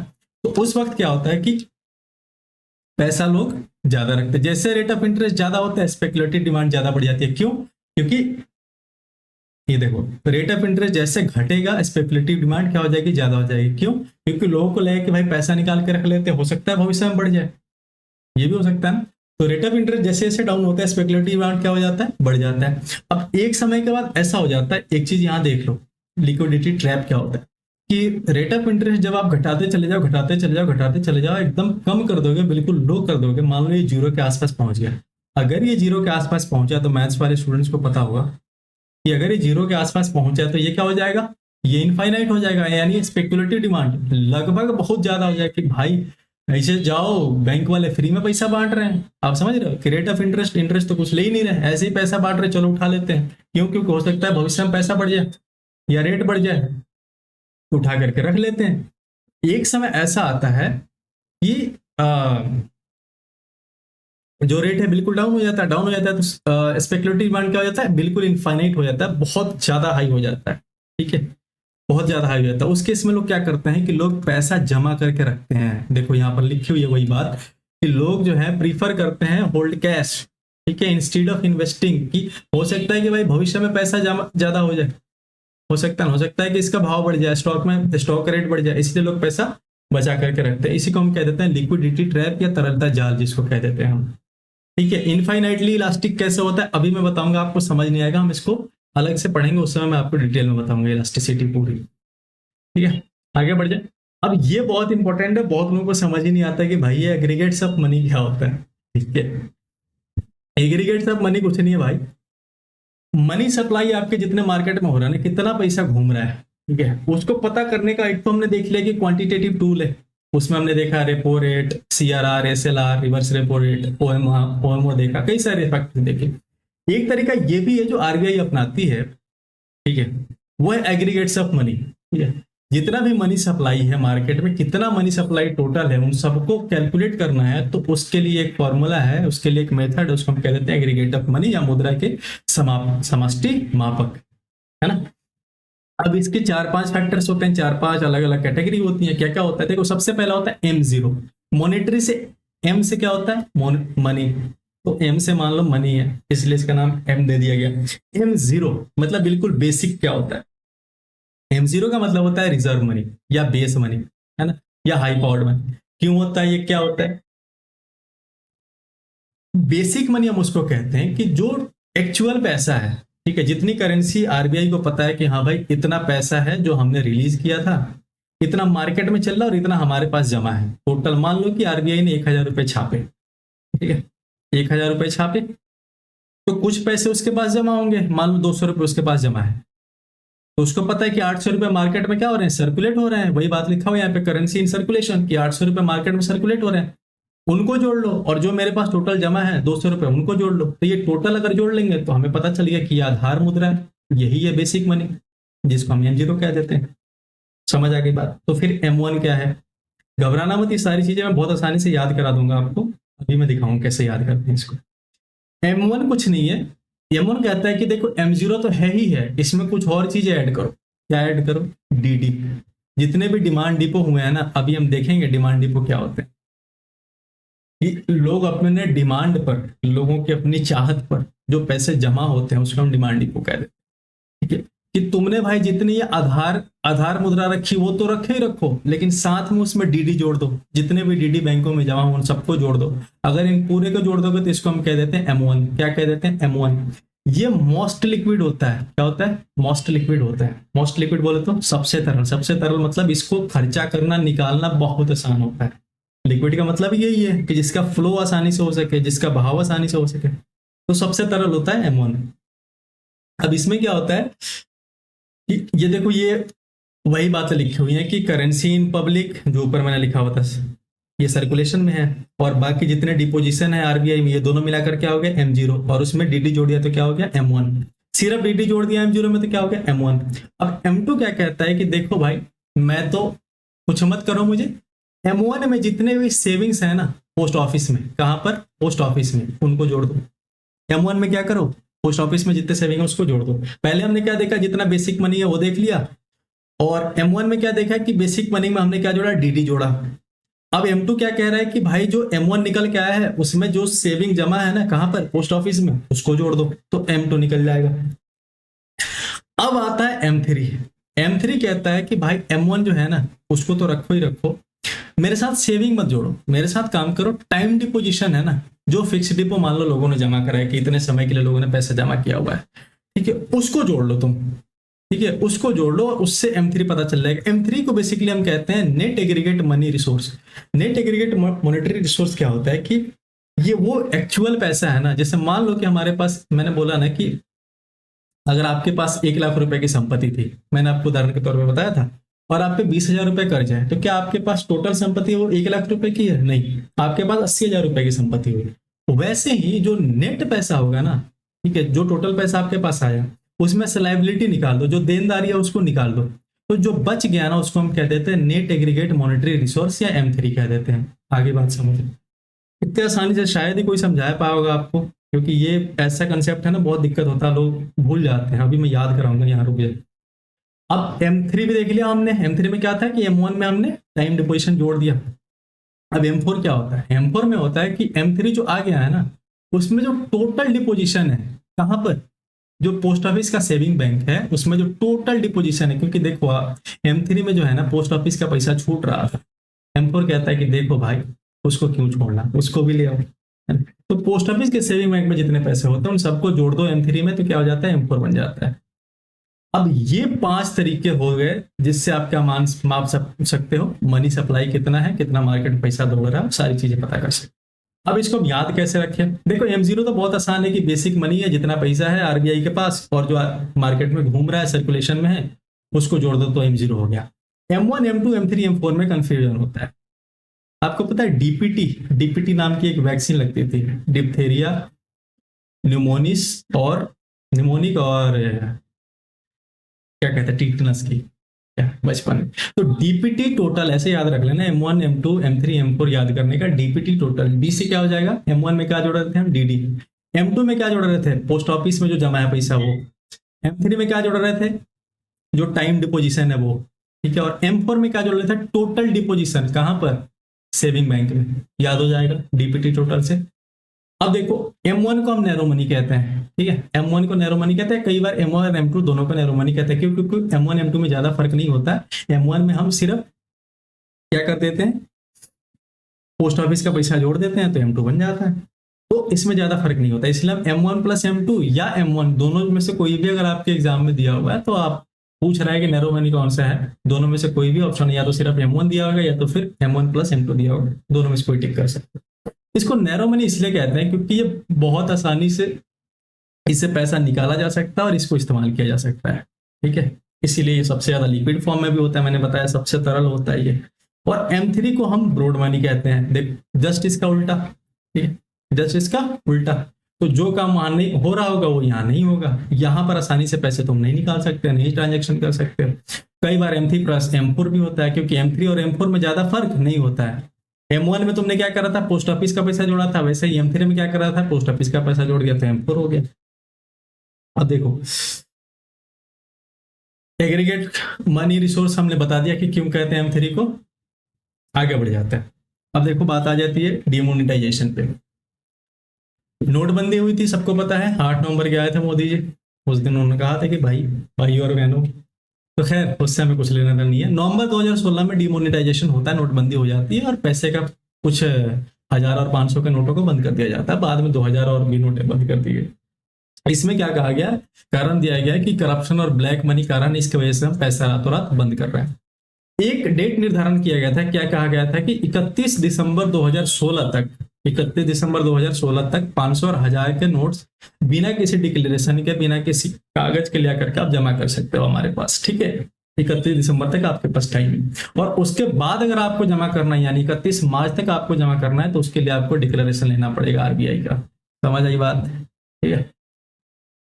तो उस वक्त क्या होता है कि पैसा लोग ज्यादा रखते हैं, जैसे रेट ऑफ इंटरेस्ट ज्यादा होता है स्पेकुलेटिव डिमांड ज्यादा बढ़ जाती है। क्यों? क्योंकि ये देखो, रेट ऑफ इंटरेस्ट जैसे घटेगा स्पेकुलेटिव डिमांड क्या हो जाएगी, ज्यादा हो जाएगी। क्यों? क्योंकि लोगों को लगे कि भाई पैसा निकाल के रख लेते हैं, हो सकता है भविष्य में बढ़ जाए, ये भी हो सकता है ना। तो रेट ऑफ इंटरेस्ट जैसे जैसे डाउन होता है स्पेकुलेटिव डिमांड क्या हो जाता है, बढ़ जाता है। अब एक समय के बाद ऐसा हो जाता है, एक चीज यहाँ देख लो, लिक्विडिटी ट्रैप क्या होता है कि रेट ऑफ इंटरेस्ट जब आप घटाते चले जाओ, घटाते चले जाओ, घटाते चले जाओ, एकदम कम कर दोगे, बिल्कुल लो कर दोगे, मान लो ये जीरो के आसपास पहुंच गया। अगर ये जीरो के आसपास पहुंचा तो मैथ्स वाले स्टूडेंट्स को पता होगा कि अगर ये जीरो के आसपास पहुंचा तो ये क्या हो जाएगा, ये इनफाइनाइट हो जाएगा, यानी स्पेकुलेटिव डिमांड लगभग बहुत ज्यादा हो जाएगा कि भाई ऐसे जाओ, बैंक वाले फ्री में पैसा बांट रहे हैं, आप समझ रहे हो कि रेट ऑफ इंटरेस्ट, इंटरेस्ट तो कुछ ले ही नहीं रहे, ऐसे ही पैसा बांट रहे, चलो उठा लेते हैं। क्यों? क्योंकि हो सकता है भविष्य में पैसा बढ़ जाए या रेट बढ़ जाए, तो उठा करके रख लेते हैं। एक समय ऐसा आता है कि जो रेट है बिल्कुल डाउन हो जाता है, डाउन हो जाता है तो स्पेकुलेटिव डिमांड क्या हो जाता है, बिल्कुल इनफाइनाइट हो जाता है, बहुत ज्यादा हाई हो जाता है। ठीक है, बहुत ज्यादा हाई हो जाता है। उस केस में लोग क्या करते हैं कि लोग पैसा जमा करके रखते हैं। देखो यहाँ पर लिखी हुई है वही बात कि लोग जो है प्रीफर करते हैं होल्ड कैश, ठीक है, इंस्टीड ऑफ इन्वेस्टिंग, कि हो सकता है कि भाई भविष्य में पैसा जमा ज्यादा हो जाए, हो सकता है कि इसका भाव बढ़ जाए, स्टॉक में स्टॉक रेट बढ़ जाए, इसलिए लोग पैसा बचा करके रखते हैं। इसी को हम कह देते हैं लिक्विडिटी ट्रैप या तरलता जाल, जिसको कह देते हैं हम। ठीक है, इनफाइनाइटली इलास्टिक कैसे होता है अभी मैं बताऊंगा, आपको समझ नहीं आएगा, हम इसको अलग से पढ़ेंगे, उस समय मैं आपको डिटेल में बताऊंगा इलास्टिसिटी पूरी। ठीक है, आगे बढ़ जाए। अब ये बहुत इंपॉर्टेंट है, बहुत लोगों को समझ ही नहीं आता कि भाई ये एग्रीगेट्स ऑफ मनी क्या होता है। ठीक है, एग्रीगेट्स ऑफ मनी कुछ नहीं है भाई, मनी सप्लाई आपके जितने मार्केट में हो रहा है ना, कितना पैसा घूम रहा है, ठीक है, उसको पता करने का एक तो हमने देख लिया कि क्वांटिटेटिव टूल है, उसमें हमने देखा repo rate, CRR, SLR, reverse repo rate, OMO देखा, कई सारे फैक्टर देखे। एक तरीका ये भी है जो आरबीआई अपनाती है, ठीक है, वो है एग्रीगेट्स ऑफ मनी। ठीक है, जितना भी मनी सप्लाई है मार्केट में, कितना मनी सप्लाई टोटल है, उन सबको कैलकुलेट करना है, तो उसके लिए एक फॉर्मूला है, उसके लिए एक मेथड है, उसको हम कह देते हैं एग्रीगेट ऑफ मनी या मुद्रा के समष्टि मापक, है ना। अब इसके चार पांच फैक्टर्स होते हैं, चार पांच अलग अलग कैटेगरी होती है। क्या क्या होता है देखो, सबसे पहला होता है M0, मॉनेटरी से, एम से क्या होता है मनी, तो एम से मान लो मनी है, इसलिए इसका नाम एम दे दिया गया। M0 मतलब बिल्कुल बेसिक क्या होता है, M0 का मतलब होता है रिजर्व मनी या बेस मनी, है ना, या हाई पावर्ड मनी। क्यों होता है, ये क्या होता है, बेसिक मनी हम उसको कहते हैं कि जो एक्चुअल पैसा है, ठीक है, जितनी करेंसी आरबीआई को पता है कि हाँ भाई इतना पैसा है जो हमने रिलीज किया था, इतना मार्केट में चल रहा है और इतना हमारे पास जमा है टोटल। मान लो कि आरबीआई ने 1,000 रुपए छापे, ठीक है, 1,000 रुपए छापे, तो कुछ पैसे उसके पास जमा होंगे, मान लो 200 रुपए उसके पास जमा है, तो उसको पता है कि 800 रुपए मार्केट में क्या हो रहे हैं, सर्कुलेट हो रहे हैं, वही बात लिखा हुआ है यहाँ पे, करेंसी इन सर्कुलेशन, कि 800 रुपए मार्केट में सर्कुलेट हो रहे हैं, उनको जोड़ लो, और जो मेरे पास टोटल जमा है 200 रुपए, उनको जोड़ लो, तो ये टोटल अगर जोड़ लेंगे तो हमें पता चल गया कि ये आधार मुद्रा है, यही है बेसिक मनी, जिसको हम M0 कह देते हैं। समझ आ गई बात? तो फिर M1 क्या है, घबराना मत, ये सारी चीजें मैं बहुत आसानी से याद करा दूंगा आपको, अभी मैं दिखाऊंगा कैसे याद करते हैं इसको। M1 कुछ नहीं है, M1 कहता है कि देखो M0 तो है ही है, इसमें कुछ और चीजें ऐड करो। क्या ऐड करो, DD, जितने भी डिमांड डिपो हुए हैं ना, अभी हम देखेंगे डिमांड डिपो क्या होते हैं। कि लोग अपने डिमांड पर, लोगों की अपनी चाहत पर जो पैसे जमा होते हैं उसको हम डिमांड डिपो कह देते हैं। ठीक है, कि तुमने भाई जितनी ये आधार आधार मुद्रा रखी वो तो रखे ही रखो, लेकिन साथ में उसमें डीडी जोड़ दो, जितने भी डीडी बैंकों में जमा हो उन सबको जोड़ दो। अगर इन पूरे को जोड़ दोगे तो इसको हम कह देते हैं M1। क्या कह देते हैं? M1। ये मोस्ट लिक्विड होता है। क्या होता है? मोस्ट लिक्विड होता है। मोस्ट लिक्विड बोले तो सबसे तरल। सबसे तरल मतलब इसको खर्चा करना, निकालना बहुत आसान होता है। लिक्विड का मतलब यही है कि जिसका फ्लो आसानी से हो सके, जिसका बहाव आसानी से हो सके, तो सबसे तरल होता है M1। अब इसमें क्या होता है कि ये देखो, ये वही बातें लिखी हुई हैं कि करेंसी इन पब्लिक, जो ऊपर मैंने लिखा हुआ था, ये सर्कुलेशन में है। और बाकी जितने डिपोजिशन है आरबीआई में, ये दोनों मिलाकर क्या हो गया? M0। और उसमें डीडी जोड़ दिया तो क्या हो गया? M1। सिर्फ डीडी जोड़ दिया M0 में तो क्या हो गया? M1। अब M2 क्या कहता है कि देखो भाई, मैं तो कुछ मत करो मुझे, M1 में जितने भी सेविंग्स है ना पोस्ट ऑफिस में, कहां पर? पोस्ट ऑफिस में, उनको जोड़ दो। M1 में क्या करो? पोस्ट ऑफिस में जितने सेविंग है उसको जोड़ दो। पहले हमने क्या देखा? जितना बेसिक मनी है वो देख लिया। और M1 में क्या देखा कि बेसिक मनी में हमने क्या जोड़ा? डीडी जोड़ा। अब M2 क्या कह रहा है कि भाई जो M1 निकल के आया है उसमें जो सेविंग जमा है ना, कहां पर? पोस्ट ऑफिस में, उसको जोड़ दो तो M2 निकल जाएगा। अब आता है M3। M3 कहता है कि भाई M1 जो है ना उसको तो रखो ही रखो, मेरे साथ सेविंग मत जोड़ो, मेरे साथ काम करो। टाइम डिपोजिशन है ना, जो फिक्स डिपो मान लो लोगों ने जमा करा है कि इतने समय के लिए लोगों ने पैसा जमा किया हुआ है, ठीक है, उसको जोड़ लो तुम। ठीक है, उसको जोड़ लो और उससे M3 पता चल जाएगा। M3 को बेसिकली हम कहते हैं net aggregate money resource. Net aggregate monetary resource क्या होता है कि ये वो एक्चुअल पैसा है ना, जैसे मान लो कि हमारे पास, मैंने बोला ना कि अगर आपके पास 1 लाख रुपए की संपत्ति थी, मैंने आपको उदाहरण के तौर पर बताया था, और आप पे 20,000 रुपए कर्ज है, तो क्या आपके पास टोटल संपत्ति वो 1 लाख रुपए की है? नहीं, आपके पास 80,000 रुपए की संपत्ति हुई। तो वैसे ही जो नेट पैसा होगा ना, ठीक है, जो टोटल पैसा आपके पास आया उसमें से लाइबिलिटी निकाल दो, जो देनदारी है उसको निकाल दो, तो जो बच गया ना उसको हम कह देते हैं नेट एग्रीगेट मॉनेटरी रिसोर्स या M3 कह देते हैं। आगे बात समझ, इतने आसानी से शायद ही कोई समझा पाया होगा आपको, क्योंकि ये ऐसा कंसेप्ट है ना, बहुत दिक्कत होता है, लोग भूल जाते हैं। अभी मैं याद कराऊंगा, यहाँ रुक जाए। अब M3 भी देख लिया हमने। M3 में क्या था कि M1 में हमने टाइम डिपोजिशन जोड़ दिया। अब M4 क्या होता है? M4 में होता है कि M3 जो आ गया है ना, उसमें जो टोटल डिपोजिशन है, कहां पर? जो पोस्ट ऑफिस का सेविंग बैंक है उसमें जो टोटल डिपोजिशन है, क्योंकि देखो M3 में जो है ना पोस्ट ऑफिस का पैसा छूट रहा था, M4 कहता है कि देखो भाई, उसको क्यों छोड़ना, उसको भी ले आओ। है ना? तो पोस्ट ऑफिस के सेविंग बैंक में जितने पैसे होते हैं उन सबको जोड़ दो M3 में, तो क्या हो जाता है? M4 बन जाता है। अब ये 5 तरीके हो गए जिससे आप क्या माप सकते हो, मनी सप्लाई कितना है, कितना मार्केट पैसा दौड़ रहा है, सारी चीजें पता कर सकते हो। अब इसको हम याद कैसे रखें? देखो M0 तो बहुत आसान है कि बेसिक मनी है, जितना पैसा है आरबीआई के पास और जो मार्केट में घूम रहा है, सर्कुलेशन में है, उसको जोड़ दो तो M0 हो गया। M1 M2 M3 M4 में कंफ्यूजन होता है। आपको पता है डीपीटी, डीपीटी नाम की एक वैक्सीन लगती थी, डिप्थेरिया, न्यूमोनिस और निमोनिक, और क्या कहते हैं, टीटनस की, क्या बचपन में। तो डीपीटी टोटल ऐसे याद रख लेना, M1 M2 M3 M4 याद करने का। डीपीटी टोटल डी से क्या हो जाएगा? M1 में क्या जोड़ रहे थे हम? डीडी। M2 में क्या जोड़ रहे थे? पोस्ट ऑफिस में जो जमा है पैसा वो। M3 में क्या जोड़ रहे थे? जो टाइम डिपोजिशन है वो। ठीक है, और M4 में क्या जोड़ रहे थे? टोटल डिपोजिशन, कहां पर? सेविंग बैंक में। याद हो जाएगा डीपीटी टोटल से। अब देखो, M1 को हम नैरो मनी कहते हैं। ठीक है, M1 को नैरो मनी कहते हैं, कई बार M1 और M2 दोनों को नैरो मनी कहते हैं, क्योंकि M1 M2 में ज्यादा फर्क नहीं होता। M1 में हम सिर्फ क्या कर देते हैं, पोस्ट ऑफिस का पैसा जोड़ देते हैं तो M2 बन जाता है। तो इसमें ज्यादा फर्क नहीं होता, इसलिए हम M1 प्लस M2 या M1 दोनों में से कोई भी अगर आपके एग्जाम में दिया हुआ है, तो आप पूछ रहा है कि नैरो मनी कौन सा है, दोनों में से कोई भी ऑप्शन, या तो सिर्फ M1 दिया होगा या तो फिर M1 प्लस M2 दिया होगा, दोनों में से कोई टिक कर सकते हैं। इसको नैरो मनी इसलिए कहते हैं क्योंकि ये बहुत आसानी से इससे पैसा निकाला जा सकता है और इसको इस्तेमाल किया जा सकता है। ठीक है, इसीलिए ये सबसे ज्यादा लिक्विड फॉर्म में भी होता है, मैंने बताया सबसे तरल होता है ये। और M3 को हम ब्रॉड मनी कहते हैं। देख, जस्ट इसका उल्टा। ठीक है, जस्ट इसका उल्टा। तो जो काम वहां नहीं हो रहा होगा वो यहाँ नहीं होगा, यहाँ पर आसानी से पैसे तुम नहीं निकाल सकते, नहीं ट्रांजेक्शन कर सकते। कई बार M3 प्लस M4 भी होता है, क्योंकि M3 और M4 में ज्यादा फर्क नहीं होता है। M1 में तुमने क्या करा था? पोस्ट ऑफिस का पैसा जोड़ा था, वैसे ही M3 में क्या करा था? पोस्ट ऑफिस का पैसा जोड़ दिया तो M4 हो गया। अब देखो, एग्रीगेट मनी रिसोर्स हमने बता दिया कि क्यों कहते हैं M3 को। आगे बढ़ जाते हैं। अब देखो बात आ जाती है डिमोनेटाइजेशन पे। नोटबंदी हुई थी, सबको पता है, 8 नवंबर के आए थे मोदी जी। उस दिन उन्होंने कहा था कि भाई और बहनों, तो खैर उससे हमें कुछ लेना देना नहीं है। नवंबर 2016 में डिमोनेटाइजेशन होता है, नोटबंदी हो जाती है और पैसे का कुछ 1000 और 500 के नोटों को बंद कर दिया जाता है। बाद में 2000 और भी नोटें बंद कर दिए। इसमें क्या कहा गया, कारण दिया गया है कि करप्शन और ब्लैक मनी कारण इसकी वजह से हम पैसा रातों रात बंद कर रहे हैं। एक डेट निर्धारण किया गया था, क्या कहा गया था कि 31 दिसंबर 2016 तक, 31 दिसंबर 2016 तक 500 और 1000 के नोट्स बिना किसी डिक्लेरेशन के, बिना किसी कागज के लिया करके आप जमा कर सकते हो हमारे पास, ठीक है। 31 दिसंबर तक आपके पास टाइम है। और उसके बाद अगर आपको जमा करना है, यानी 31 मार्च तक आपको जमा करना है, तो उसके लिए आपको डिक्लेरेशन लेना पड़ेगा आरबीआई का। समझ आई बात, ठीक है।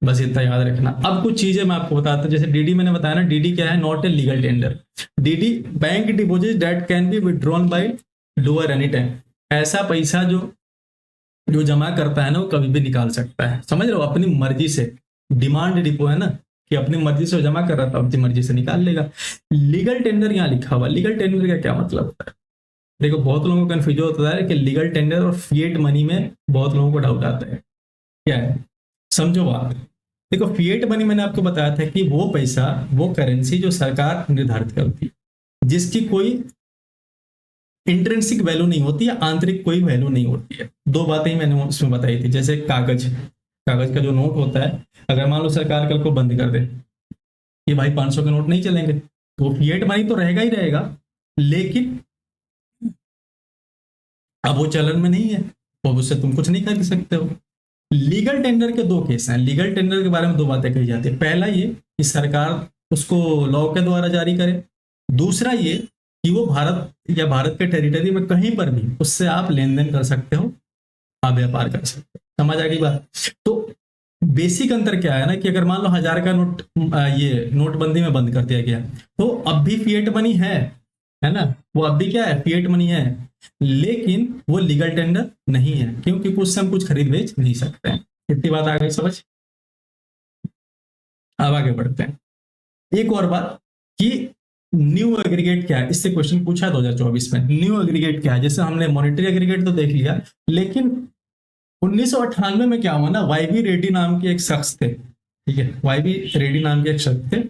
बस इतना याद रखना। अब कुछ चीजें मैं आपको बताता हूँ, जैसे डीडी मैंने बताया ना, डीडी क्या है, not a legal tender. DD bank deposit that can be withdrawn by lower any time. ऐसा पैसा जो जो जमा करता है ना, वो कभी भी निकाल सकता है, समझ रहे हो, अपनी मर्जी से। डिमांड डिपो है ना, कि अपनी मर्जी से जमा कर रहा था, अपनी मर्जी से निकाल लेगा। लीगल टेंडर यहाँ लिखा हुआ, लीगल टेंडर का क्या मतलब होता है? देखो बहुत लोगों को कंफ्यूजन होता है कि लीगल टेंडर और फिएट मनी में बहुत लोगों को डाउट आता है। क्या है, समझो बात। देखो फिएट मनी मैंने आपको बताया था कि वो पैसा, वो करेंसी जो सरकार निर्धारित करती है, जिसकी कोई इंट्रिंसिक वैल्यू नहीं होती है, आंतरिक कोई वैल्यू नहीं होती है। दो बातें ही मैंने उसमें बताई थी। जैसे कागज, कागज का जो नोट होता है, अगर मान लो सरकार कल को बंद कर दे कि भाई 500 के नोट नहीं चलेंगे, तो फिएट मनी तो रहेगा ही रहेगा, लेकिन अब वो चलन में नहीं है, तो उससे तुम कुछ नहीं कर सकते हो। लीगल टेंडर के दो केस हैं। लीगल टेंडर के बारे में दो बातें कही जाती है। पहला ये कि सरकार उसको लॉ के द्वारा जारी करे। दूसरा ये कि वो भारत या भारत के टेरिटरी में कहीं पर भी उससे आप लेन देन कर सकते हो, आप व्यापार कर सकते हो। समझ आ गई बात? तो बेसिक अंतर क्या है ना, कि अगर मान लो 1000 का नोट ये नोटबंदी में बंद कर दिया गया, तो अब भी फिएट मनी है ना, वो अब भी क्या है, फिएट मनी है, लेकिन वो लीगल टेंडर नहीं है, क्योंकि उससे हम कुछ खरीद बेच नहीं सकते हैं। इतनी बात आ गई समझ? अब आगे बढ़ते हैं। एक और बात कि न्यू एग्रीगेट क्या है, इससे क्वेश्चन पूछा 2024 में। न्यू एग्रीगेट क्या है? जैसे हमने मॉनेटरी एग्रीगेट तो देख लिया, लेकिन 1998 में क्या हुआ ना, वाईबी रेड्डी नाम के एक शख्स थे, ठीक है, वाईबी रेड्डी नाम के एक शख्स थे।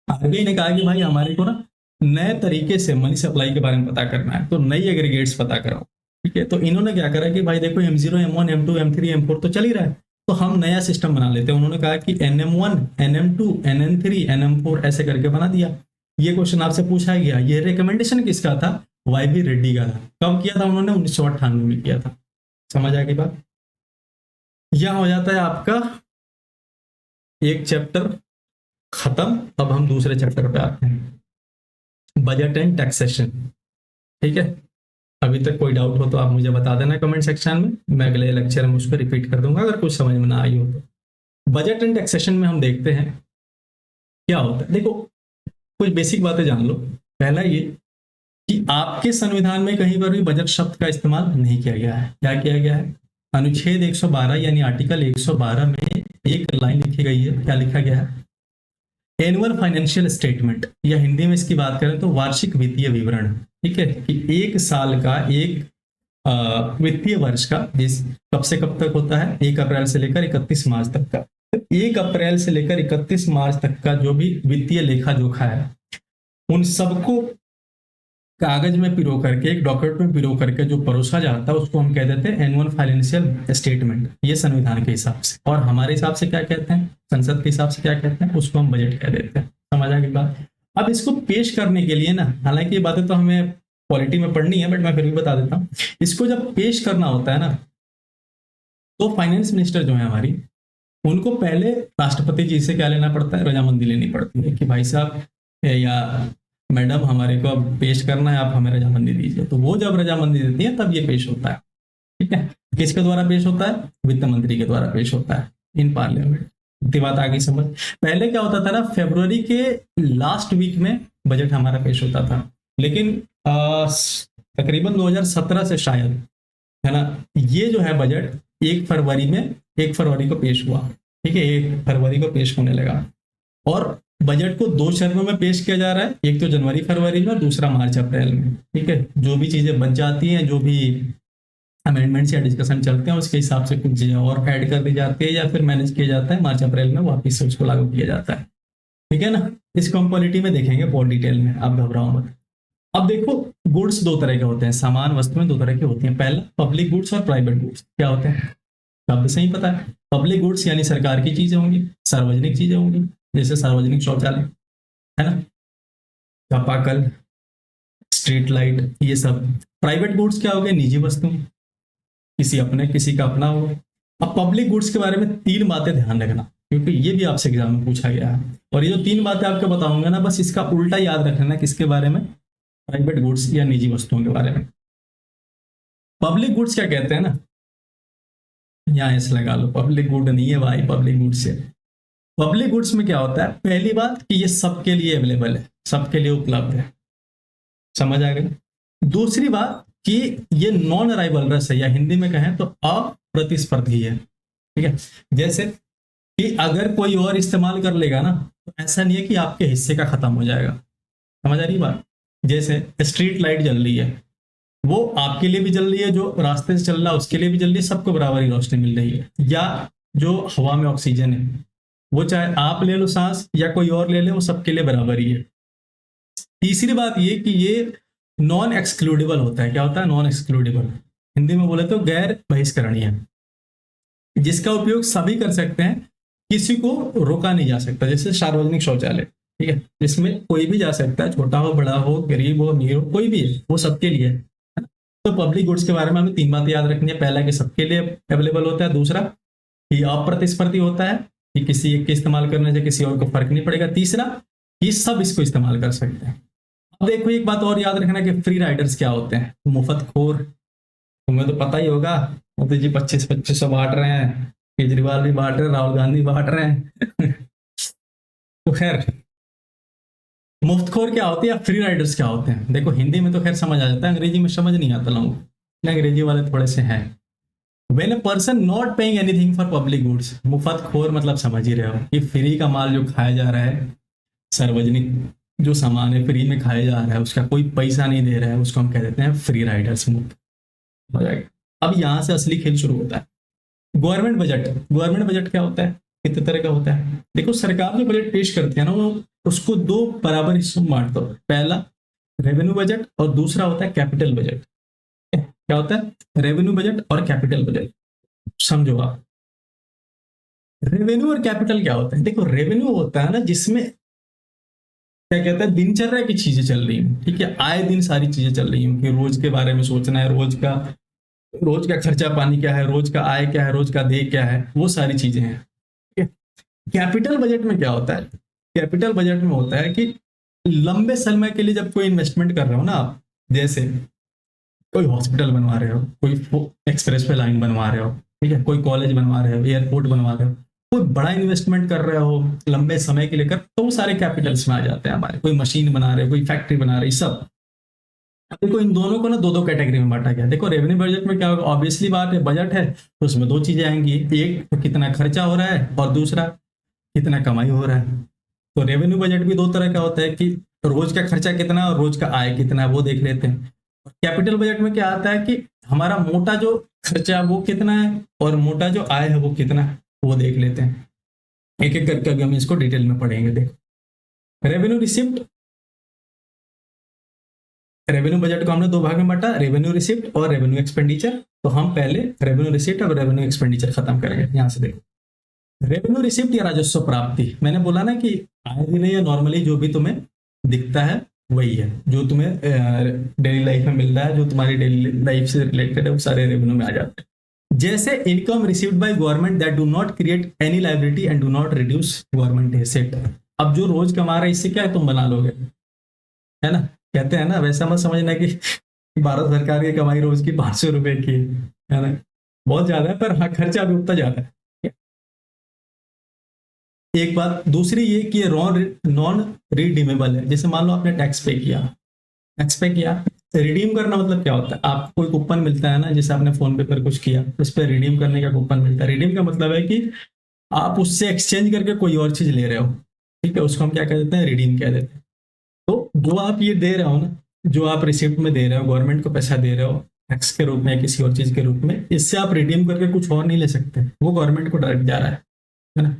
आरबीआई ने कहा कि भाई हमारे को ना नए तरीके से मनी सप्लाई के बारे में पता करना है, तो नई एग्रीगेट्स पता कराओ, ठीक है। तो इन्होंने क्या करा कि भाई देखो M0 M1 M2 M3 M4 तो चल ही रहा है, तो हम नया सिस्टम बना लेते हैं। उन्होंने कहा कि NM1 NM2 NM3 NM4 ऐसे करके बना दिया। ये क्वेश्चन आपसे पूछा गया, ये रिकमेंडेशन किसका था? वाईबी रेड्डी का था। कब किया था उन्होंने? 1998 में किया था। समझ आ गई बात? यह हो जाता है आपका एक चैप्टर खत्म। अब हम दूसरे चैप्टर पे आते हैं, बजट एंड टैक्सेशन, ठीक है। अभी तक कोई डाउट हो तो आप मुझे बता देना कमेंट सेक्शन में, मैं अगले लेक्चर में उसको रिपीट कर दूंगा अगर कुछ समझ में ना आई हो तो। बजट एंड टैक्सेशन में हम देखते हैं क्या होता है। देखो कुछ बेसिक बातें जान लो। पहला ये कि आपके संविधान में कहीं पर भी बजट शब्द का इस्तेमाल नहीं किया गया है। क्या किया गया है? अनुच्छेद 112 यानी आर्टिकल 112 में एक लाइन लिखी गई है। क्या लिखा गया है? एनुअल फाइनेंशियल स्टेटमेंट, या हिंदी में इसकी बात करें तो वार्षिक वित्तीय विवरण, ठीक है। कि एक साल का, एक वित्तीय वर्ष का, जिस कब से कब तक होता है, 1 अप्रैल से लेकर 31 मार्च तक का। तो 1 अप्रैल से लेकर 31 मार्च तक का जो भी वित्तीय लेखा जोखा है, उन सबको कागज में पिरो करके, एक डॉक्यूमेंट में पिरो करके जो परोसा जाता है, उसको हम कह देते हैं एनुअल फाइनेंशियल स्टेटमेंट। ये संविधान के हिसाब से। और हमारे हिसाब से क्या कहते हैं, संसद के हिसाब से क्या कहते हैं, उसको हम बजट कह देते हैं। समझ आ गई बात? अब इसको पेश करने के लिए ना, हालांकि ये बातें तो हमें पॉलिटी में पढ़नी है, बट मैं फिर भी बता देता हूँ। इसको जब पेश करना होता है ना, तो फाइनेंस मिनिस्टर जो है हमारी, उनको पहले राष्ट्रपति जी से क्या लेना पड़ता है, रजामंदी लेनी पड़ती है कि भाई साहब या मैडम हमारे को अब पेश करना है, आप हमें रजामंदी दीजिए। तो वो जब रजामंदी देती है तब ये पेश होता है, ठीक है। किसके द्वारा पेश होता है? वित्त मंत्री के द्वारा पेश होता है इन पार्लियामेंट। इतनी बात आ गई समझ? पहले क्या होता था ना, फरवरी के लास्ट वीक में बजट हमारा पेश होता था, लेकिन तकरीबन 2017 से शायद, है ना, ये जो है बजट 1 फरवरी को पेश हुआ, ठीक है, 1 फरवरी को पेश होने लगा। और बजट को दो चरणों में पेश किया जा रहा है, एक तो जनवरी फरवरी में और दूसरा मार्च अप्रैल में। ठीक है, जो भी चीजें बच जाती हैं, जो भी अमेंडमेंट्स या डिस्कशन चलते हैं, उसके हिसाब से कुछ चीजें और ऐड कर दी जाती है या फिर मैनेज किया जाता है, मार्च अप्रैल में वापिस से उसको लागू किया जाता है। ठीक है ना, इसको हम पॉलिटी में देखेंगे बहुत डिटेल में, आप घबराओ मत। अब देखो, गुड्स दो तरह के होते हैं, सामान वस्तुएं दो तरह की होती हैं। पहला पब्लिक गुड्स और प्राइवेट गुड्स। क्या होते हैं, शब्द से ही पता है। पब्लिक गुड्स यानी सरकार की चीजें होंगी, सार्वजनिक चीजें होंगी, जैसे सार्वजनिक शौचालय, है ना, चापाकल, स्ट्रीट लाइट, ये सब। प्राइवेट गुड्स क्या हो गए, निजी वस्तु, किसी अपने किसी का अपना हो। अब पब्लिक गुड्स के बारे में तीन बातें ध्यान रखना, क्योंकि ये भी आपसे एग्जाम में पूछा गया है। और ये जो तीन बातें आपको बताऊंगा ना, बस इसका उल्टा याद रखना, किसके बारे में, प्राइवेट गुड्स या निजी वस्तुओं के बारे में। पब्लिक गुड्स क्या कहते हैं ना, यहाँ ऐसे लगा लो, पब्लिक गुड नहीं है भाई, पब्लिक गुड्स है। पब्लिक गुड्स में क्या होता है, पहली बात कि ये सबके लिए अवेलेबल है, सबके लिए उपलब्ध है, समझ आ गई। दूसरी बात कि ये नॉन राइवलरस है, या हिंदी में कहें तो अप्रतिस्पर्धी है। ठीक है, जैसे कि अगर कोई और इस्तेमाल कर लेगा ना, तो ऐसा नहीं है कि आपके हिस्से का खत्म हो जाएगा। समझ आ रही बात। जैसे स्ट्रीट लाइट जल रही है, वो आपके लिए भी जल रही है, जो रास्ते से चल रहा है उसके लिए भी जल रही है, सबको बराबर ही रोशनी मिल रही है। या जो हवा में ऑक्सीजन है, वो चाहे आप ले लो सांस या कोई और ले ले, वो सबके लिए बराबर ही है। तीसरी बात ये कि ये नॉन एक्सक्लूडेबल होता है। क्या होता है, नॉन एक्सक्लूडेबल, हिंदी में बोले तो गैर बहिष्करणीय, जिसका उपयोग सभी कर सकते हैं, किसी को रोका नहीं जा सकता। जैसे सार्वजनिक शौचालय, ठीक है, जिसमें कोई भी जा सकता है, छोटा हो बड़ा हो गरीब हो अमीर हो, कोई भी है, वो सबके लिए है। तो पब्लिक गुड्स के बारे में हमें तीन बातें याद रखनी है। पहला कि सबके लिए अवेलेबल होता है, दूसरा कि अप्रतिस्पर्धी होता है, कि किसी एक के इस्तेमाल करने से किसी और को फर्क नहीं पड़ेगा, तीसरा कि सब इसको इस्तेमाल कर सकते हैं। अब देखो, एक बात और याद रखना कि फ्री राइडर्स क्या होते हैं, मुफ्तखोर। तुम्हें तो पता ही होगा, मोदी जी 25-25 बांट रहे हैं, केजरीवाल भी बांट रहे हैं, राहुल गांधी बांट रहे हैं। तो खैर, मुफ्तखोर क्या होते हैं या फ्री राइडर्स क्या होते हैं, देखो हिंदी में तो खैर समझ आ जाता है, अंग्रेजी में समझ नहीं आता लोगों को, अंग्रेजी वाले थोड़े से हैं। When a person not paying anything for public goods, मुफ्तखोर मतलब समझ ही रहे हो कि फ्री का माल जो खाया जा रहा है, सार्वजनिक जो सामान है फ्री में खाया जा रहा है, उसका कोई पैसा नहीं दे रहा है, उसको हम कह देते हैं फ्री राइडर्स, मुफ्त हो जाएगा। अब यहाँ से असली खेल शुरू होता है। गवर्नमेंट बजट, गवर्नमेंट बजट क्या होता है, कितने तरह का होता है। देखो, सरकार जो बजट पेश करती है ना, वो उसको दो बराबर हिस्सों में बांट दो। पहला रेवेन्यू बजट और दूसरा होता है कैपिटल बजट। क्या होता है, रेवेन्यू बजट और कैपिटल बजट, समझो आप। रेवेन्यू और कैपिटल क्या होता है, देखो रेवेन्यू होता है ना जिसमें क्या कहते हैं, दिनचर्या की चीजें चल रही हैं, ठीक है, आए दिन सारी चीजें चल रही हैं, कि रोज के बारे में सोचना है, रोज का खर्चा पानी क्या है, रोज का आय क्या है, रोज का देय क्या है, वो सारी चीजें हैं। ठीक है। कैपिटल बजट में क्या होता है, कैपिटल बजट में होता है कि लंबे समय के लिए जब कोई इन्वेस्टमेंट कर रहे हो ना आप, जैसे कोई हॉस्पिटल बनवा रहे हो, कोई एक्सप्रेस वे लाइन बनवा रहे हो, ठीक है, कोई कॉलेज बनवा रहे हो, एयरपोर्ट बनवा रहे हो, कोई बड़ा इन्वेस्टमेंट कर रहे हो लंबे समय के लिए कर, तो वो सारे कैपिटल्स में आ जाते हैं हमारे। कोई मशीन बना रहे हो, कोई फैक्ट्री बना रही, सब। अब देखो, इन दोनों को ना दो दो कैटेगरी में बांटा गया। देखो रेवेन्यू बजट में क्या होगा, ऑब्वियसली बात है, बजट है तो उसमें दो चीजें आएंगी, एक तो कितना खर्चा हो रहा है और दूसरा कितना कमाई हो रहा है। तो रेवेन्यू बजट भी दो तरह का होता है, कि रोज का खर्चा कितना है और रोज का आय कितना है, वो देख लेते हैं। और कैपिटल बजट में क्या आता है कि हमारा मोटा जो खर्चा है वो कितना है और मोटा जो आय है वो कितना है, वो देख लेते हैं। एक एक करके अभी हम इसको डिटेल में पढ़ेंगे। देखो, रेवेन्यू रिसिप्ट, रेवेन्यू बजट को हमने दो भाग में बांटा, रेवेन्यू रिसिप्ट और रेवेन्यू एक्सपेंडिचर। तो हम पहले रेवेन्यू रिसिप्ट और रेवेन्यू एक्सपेंडिचर खत्म करेंगे। यहां से देखो, रेवेन्यू रिसिप्ट या राजस्व प्राप्ति, मैंने बोला ना कि आए दिन या नॉर्मली जो भी तुम्हें दिखता है वही है, जो तुम्हें डेली लाइफ में मिल रहा है, जो तुम्हारी डेली लाइफ से रिलेटेड है, वो सारे रेवेन्यू में आ जाते हैं। जैसे income received by government that do not create any liability and do not reduce government asset. अब जो रोज कमा रहा है इससे क्या है, तुम बना लोगे, है ना, कहते हैं ना, वैसा मत समझना कि भारत सरकार की कमाई रोज की 500 रुपए की है ना, बहुत ज्यादा है, पर हाँ खर्चा भी उतना ज्यादा है। एक बात, दूसरी ये कि नॉन रिडीमेबल है। जैसे मान लो आपने टैक्स पे किया, रिडीम करना मतलब क्या होता है, आपको कोई कूपन मिलता है ना, जैसे आपने फोन पे पर कुछ किया, उस पर रिडीम करने का कूपन मिलता है। रिडीम का मतलब है कि आप उससे एक्सचेंज करके कोई और चीज ले रहे हो, ठीक है, उसको हम क्या कह देते हैं, रिडीम कह देते हैं। तो जो आप ये दे रहे हो ना, जो आप रिसिप्ट में दे रहे हो, गवर्नमेंट को पैसा दे रहे हो टैक्स के रूप में या किसी और चीज के रूप में, इससे आप रिडीम करके कुछ और नहीं ले सकते, वो गवर्नमेंट को डायरेक्ट जा रहा है ना।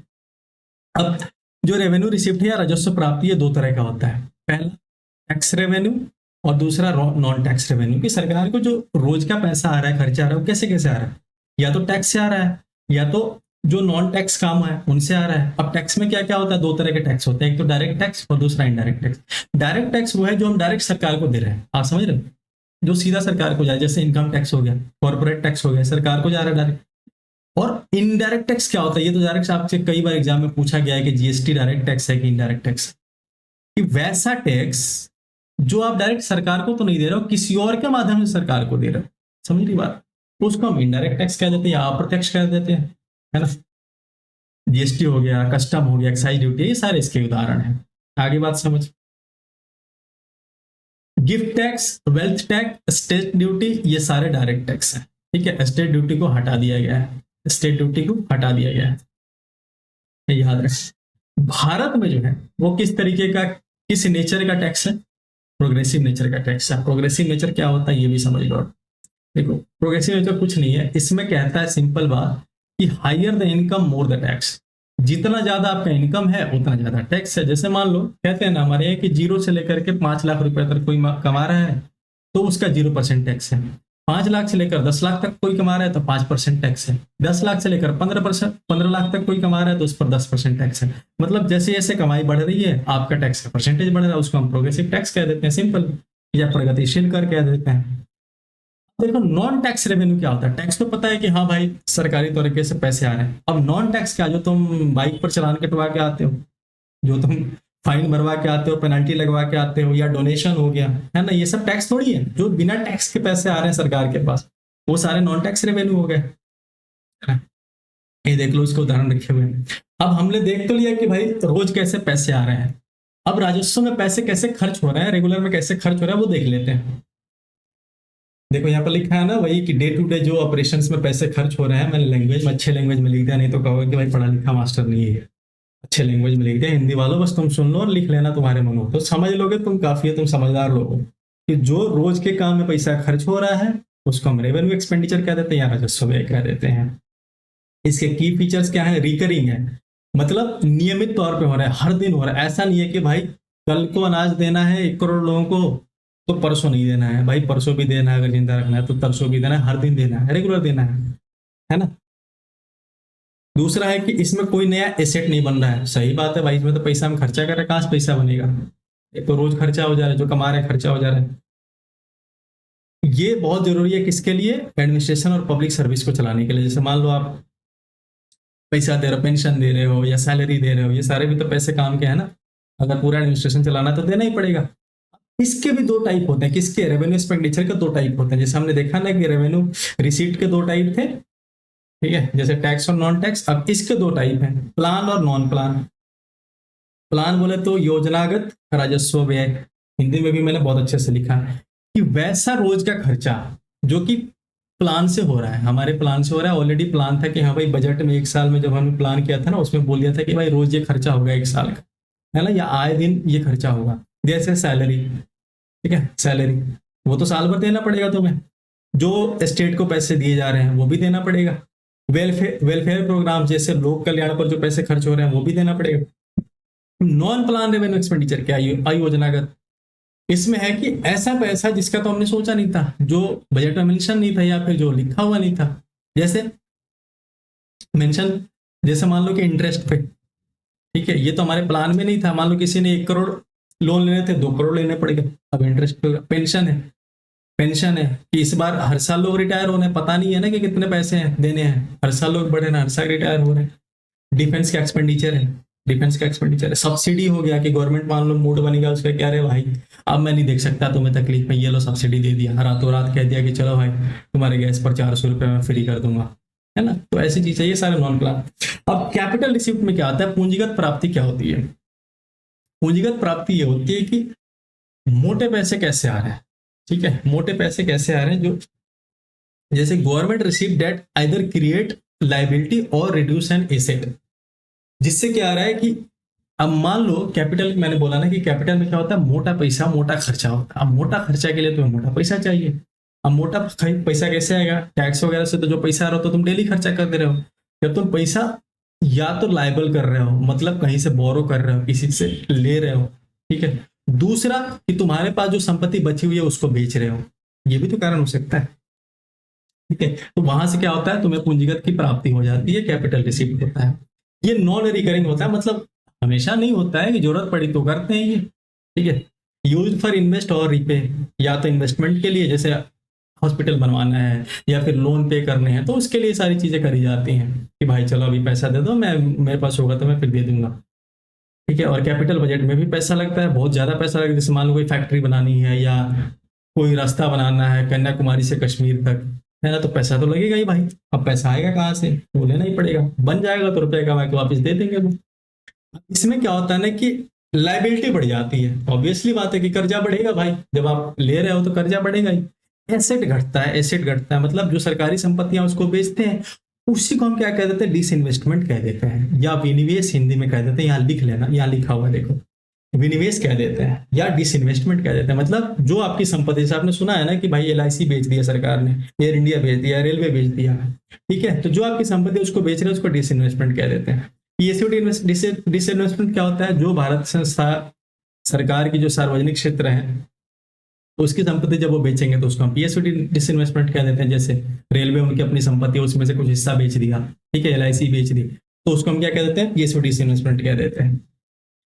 अब जो रेवेन्यू रिसिप्ट या राजस्व प्राप्ति ये दो तरह का होता है। पहला टैक्स रेवेन्यू और दूसरा नॉन टैक्स रेवेन्यू, कि सरकार को जो रोज का पैसा आ रहा है, खर्चा आ रहा है, वो कैसे कैसे आ रहा है, या तो टैक्स से आ रहा है या तो जो नॉन टैक्स काम है उनसे आ रहा है। अब टैक्स में क्या क्या होता है, दो तरह के टैक्स होते हैं, एक तो डायरेक्ट टैक्स और दूसरा इनडायरेक्ट टैक्स। डायरेक्ट टैक्स वो है जो हम डायरेक्ट सरकार को दे रहे हैं, आप समझ रहे हो, जो सीधा सरकार को जाए, जैसे इनकम टैक्स हो गया, कॉर्पोरेट टैक्स हो गया, सरकार को जा रहा है डायरेक्ट। और इनडायरेक्ट टैक्स क्या होता है, ये तो डायरेक्ट आपसे कई बार एग्जाम में पूछा गया है कि जीएसटी डायरेक्ट टैक्स है कि इनडायरेक्ट टैक्स, कि वैसा टैक्स जो आप डायरेक्ट सरकार को तो नहीं दे रहे हो, किसी और के माध्यम से सरकार को दे रहे हो, समझ रही बात, उसको हम इनडायरेक्ट टैक्स कह देते हैं या अप्रत्यक्ष कह देते हैं, है ना। जीएसटी हो गया, कस्टम हो गया, एक्साइज ड्यूटी, ये सारे इसके उदाहरण हैं। आगे बात समझ। Gift tax, wealth tax, state duty, ये सारे डायरेक्ट टैक्स हैं। ठीक है, स्टेट ड्यूटी को हटा दिया गया है, स्टेट ड्यूटी को हटा दिया गया है, ये याद रखें। भारत में जो है वो किस तरीके का, किस नेचर का टैक्स है, प्रोग्रेसिव नेचर का टैक्स है। प्रोग्रेसिव नेचर क्या होता है ये भी समझ लो। देखो प्रोग्रेसिव नेचर कुछ नहीं है, इसमें कहता है सिंपल बात कि higher the income more the tax, जितना ज्यादा आपका इनकम है उतना ज्यादा टैक्स है। जैसे मान लो कहते हैं ना हमारे यहाँ कि 0 से लेकर के 5 लाख रुपए तक कोई कमा रहा है तो उसका 0% टैक्स है। 5 लाख से लेकर 10 लाख तक कोई कमा रहा है तो 5% टैक्स है। 10 लाख से लेकर 15 लाख तक कोई कमा रहा है तो उस पर 10% टैक्स है। मतलब जैसे जैसे कमाई बढ़ रही है आपका टैक्स का परसेंटेज बढ़ रहा है, उसको हम प्रोग्रेसिव टैक्स कह देते हैं, सिंपल, या प्रगतिशील कर कह देते हैं। देखो नॉन टैक्स रेवेन्यू क्या होता है, टैक्स तो पता है कि हाँ भाई सरकारी तरीके से पैसे आ रहे हैं। अब नॉन टैक्स क्या, जो तुम बाइक पर चलान कटवा के आते हो, जो तुम फाइन भरवा के आते हो, पेनल्टी लगवा के आते हो, या डोनेशन हो गया, है ना, ये सब टैक्स थोड़ी है। जो बिना टैक्स के पैसे आ रहे हैं सरकार के पास वो सारे नॉन टैक्स रेवेन्यू हो गए, है ना? ये देख लो, इसको उदाहरण रखे हुए हैं। अब हमने देख तो लिया कि भाई रोज कैसे पैसे आ रहे हैं, अब राजस्व में पैसे कैसे खर्च हो रहे हैं, रेगुलर में कैसे खर्च हो रहा है वो देख लेते हैं। देखो यहाँ पर लिखा है ना वही कि डे टू डे जो ऑपरेशंस में पैसे खर्च हो रहे हैं, मैंने लैंग्वेज में अच्छे लैंग्वेज में लिख दिया, नहीं तो कहोगे कि भाई पढ़ा लिखा मास्टर नहीं है। अच्छे लैंग्वेज में लिख दिया, हिंदी वालों बस तुम सुन लो और लिख लेना, तुम्हारे मन हो तो समझ लोगे, तुम काफी है, तुम समझदार लोग हो। कि जो रोज के काम में पैसा खर्च हो रहा है उसको हम रेवेन्यू एक्सपेंडिचर कह देते हैं या राजस्व व्यय कह देते हैं। इसके की फीचर्स क्या है, रिकरिंग है, मतलब नियमित तौर पे हो रहा है, हर दिन हो रहा है। ऐसा नहीं है कि भाई कल को अनाज देना है 1 करोड़ लोगों को तो परसों नहीं देना है, भाई परसों भी देना है, अगर जिंदा रखना है तो तरसों भी देना है, हर दिन देना है, रेगुलर देना है ना। दूसरा है कि इसमें कोई नया एसेट नहीं बन रहा है, सही बात है भाई, इसमें तो पैसा हम खर्चा कर रहे हैं, कहाँ से पैसा बनेगा, एक तो रोज खर्चा हो जा रहा है, जो कमा रहे हैं खर्चा हो जा रहा है। ये बहुत जरूरी है किसके लिए, एडमिनिस्ट्रेशन और पब्लिक सर्विस को चलाने के लिए। जैसे मान लो आप पैसा दे रहे हो, पेंशन दे रहे हो या सैलरी दे रहे हो, ये सारे भी तो पैसे काम के हैं ना, अगर पूरा एडमिनिस्ट्रेशन चलाना तो देना ही पड़ेगा। इसके भी दो टाइप होते हैं, किसके, रेवेन्यू एक्सपेंडिचर के दो टाइप होते हैं। जैसे हमने देखा ना कि रेवेन्यू रिसीट के दो टाइप थे, ठीक है, जैसे टैक्स और नॉन टैक्स। अब इसके दो टाइप हैं, प्लान और नॉन प्लान। प्लान बोले तो योजनागत राजस्व व्यय, हिंदी में भी मैंने बहुत अच्छे से लिखा है कि वैसा रोज का खर्चा जो कि प्लान से हो रहा है, हमारे प्लान से हो रहा है, ऑलरेडी प्लान था कि हाँ भाई बजट में 1 साल में जब हमने प्लान किया था ना उसमें बोल दिया था कि भाई रोज ये खर्चा होगा 1 साल का, है ना, या आए दिन ये खर्चा होगा। जैसे सैलरी, ठीक है, सैलरी वो तो साल भर देना पड़ेगा तुम्हें, जो स्टेट को पैसे दिए जा रहे हैं वो भी देना पड़ेगा, वेलफेयर वेलफेयर प्रोग्राम जैसे लोक कल्याण पर जो पैसे खर्च हो रहे हैं वो भी देना पड़ेगा। नॉन प्लान रेवेन्यू एक्सपेंडिचर क्या, अयोजनागत, इसमें है कि ऐसा पैसा जिसका तो हमने सोचा नहीं था, जो बजट में मेंशन नहीं था या फिर जो लिखा हुआ नहीं था। जैसे मेंशन, जैसे मान लो कि इंटरेस्ट पे, ठीक है, ये तो हमारे प्लान में नहीं था, मान लो किसी ने 1 करोड़ लोन लेने थे, 2 करोड़ लेने पड़ेगा, अब इंटरेस्ट पे। पेंशन है, पेंशन है कि इस बार हर साल लोग रिटायर होने, पता नहीं है ना कि कितने पैसे हैं देने हैं, हर साल लोग बढ़े ना, हर साल रिटायर हो रहे हैं। डिफेंस का एक्सपेंडिचर है, डिफेंस का एक्सपेंडिचर है। सब्सिडी हो गया कि गवर्नमेंट मान लो मूड बनेगा उसका, क्या रे भाई अब मैं नहीं देख सकता तुम्हें तकलीफ में, ये लो सब्सिडी दे दिया, रातों रात कह दिया कि चलो भाई तुम्हारे गैस पर 400 रुपये मैं फ्री कर दूंगा, है ना। तो ऐसी चीज है, ये सारे नॉन प्लान। अब कैपिटल रिसिप्ट में क्या आता है, पूंजीगत प्राप्ति क्या होती है। पूंजीगत प्राप्ति ये होती है कि मोटे पैसे कैसे आ रहे हैं, ठीक है, मोटे पैसे कैसे आ रहे हैं, जो जैसे government receive that either create liability और रिड्यूस एन एसेट, जिससे क्या आ रहा है कि अब मान लो कैपिटल, मैंने बोला ना कि कैपिटल में क्या होता है, मोटा पैसा मोटा खर्चा होता है। अब मोटा खर्चा के लिए तुम्हें मोटा पैसा चाहिए। अब मोटा पैसा कैसे आएगा, टैक्स वगैरह से तो जो पैसा आ रहा हो तो तुम डेली खर्चा कर दे रहे हो। जब तुम पैसा या तो लाइबल कर रहे हो, मतलब कहीं से बोरो कर रहे हो, किसी से ले रहे हो, ठीक है। दूसरा कि तुम्हारे पास जो संपत्ति बची हुई है उसको बेच रहे हो, ये भी तो कारण हो सकता है, ठीक है। तो वहां से क्या होता है, तुम्हें पूंजीगत की प्राप्ति हो जाती है, कैपिटल रिसीव्ड होता है। ये नॉन रिकरिंग होता है, मतलब हमेशा नहीं होता है, कि जरूरत पड़ी तो करते हैं ये, ठीक है। यूज फॉर इन्वेस्ट और रिपे, या तो इन्वेस्टमेंट के लिए जैसे हॉस्पिटल बनवाना है, या फिर लोन पे करने हैं, तो उसके लिए सारी चीजें करी जाती हैं कि भाई चलो अभी पैसा दे दो, मैं मेरे पास होगा तो मैं फिर दे दूंगा, ठीक है। और कैपिटल बजट में भी पैसा लगता है, बहुत ज्यादा पैसा लगता है। जैसे मान लो कोई फैक्ट्री बनानी है, या कोई रास्ता बनाना है कन्याकुमारी से कश्मीर तक, है ना, तो पैसा तो लगेगा ही भाई। अब पैसा आएगा कहाँ से, वो लेना ही पड़ेगा। बन जाएगा तो रुपए कमा के वापस दे देंगे वो। इसमें क्या होता है ना कि लाइबिलिटी बढ़ जाती है। ऑब्वियसली बात है कि कर्जा बढ़ेगा भाई, जब आप ले रहे हो तो कर्जा बढ़ेगा ही। एसेट घटता है, एसेट घटता है, मतलब जो सरकारी संपत्तियां उसको बेचते हैं, उसी को हम क्या कह देते हैं, डिसइन्वेस्टमेंट कह देते हैं, या विनिवेश हिंदी में कह देते हैं। यहाँ लिख लेना, यहाँ लिखा हुआ है देखो, विनिवेश कह देते हैं या डिसइन्वेस्टमेंट कह देते हैं। मतलब जो आपकी संपत्ति, जैसे आपने सुना है ना कि भाई एलआईसी बेच दिया सरकार ने, एयर इंडिया बेच दिया, रेलवे बेच दिया, ठीक है। तो जो आपकी संपत्ति उसको बेच रहे हैं उसको डिसइन्वेस्टमेंट कह देते हैं। पीएसयू डिसइन्वेस्टमेंट क्या होता है, जो भारत संस्था सरकार की जो सार्वजनिक क्षेत्र है उसकी संपत्ति जब वो बेचेंगे तो उसको हम पीएसयू डिसइन्वेस्टमेंट कह देते हैं। जैसे रेलवे उनकी अपनी संपत्ति उसमें से कुछ हिस्सा बेच दिया, ठीक है, एलआईसी बेच दी, तो उसको हम क्या कह देते हैं, पीएसयू डिसइन्वेस्टमेंट कह देते हैं।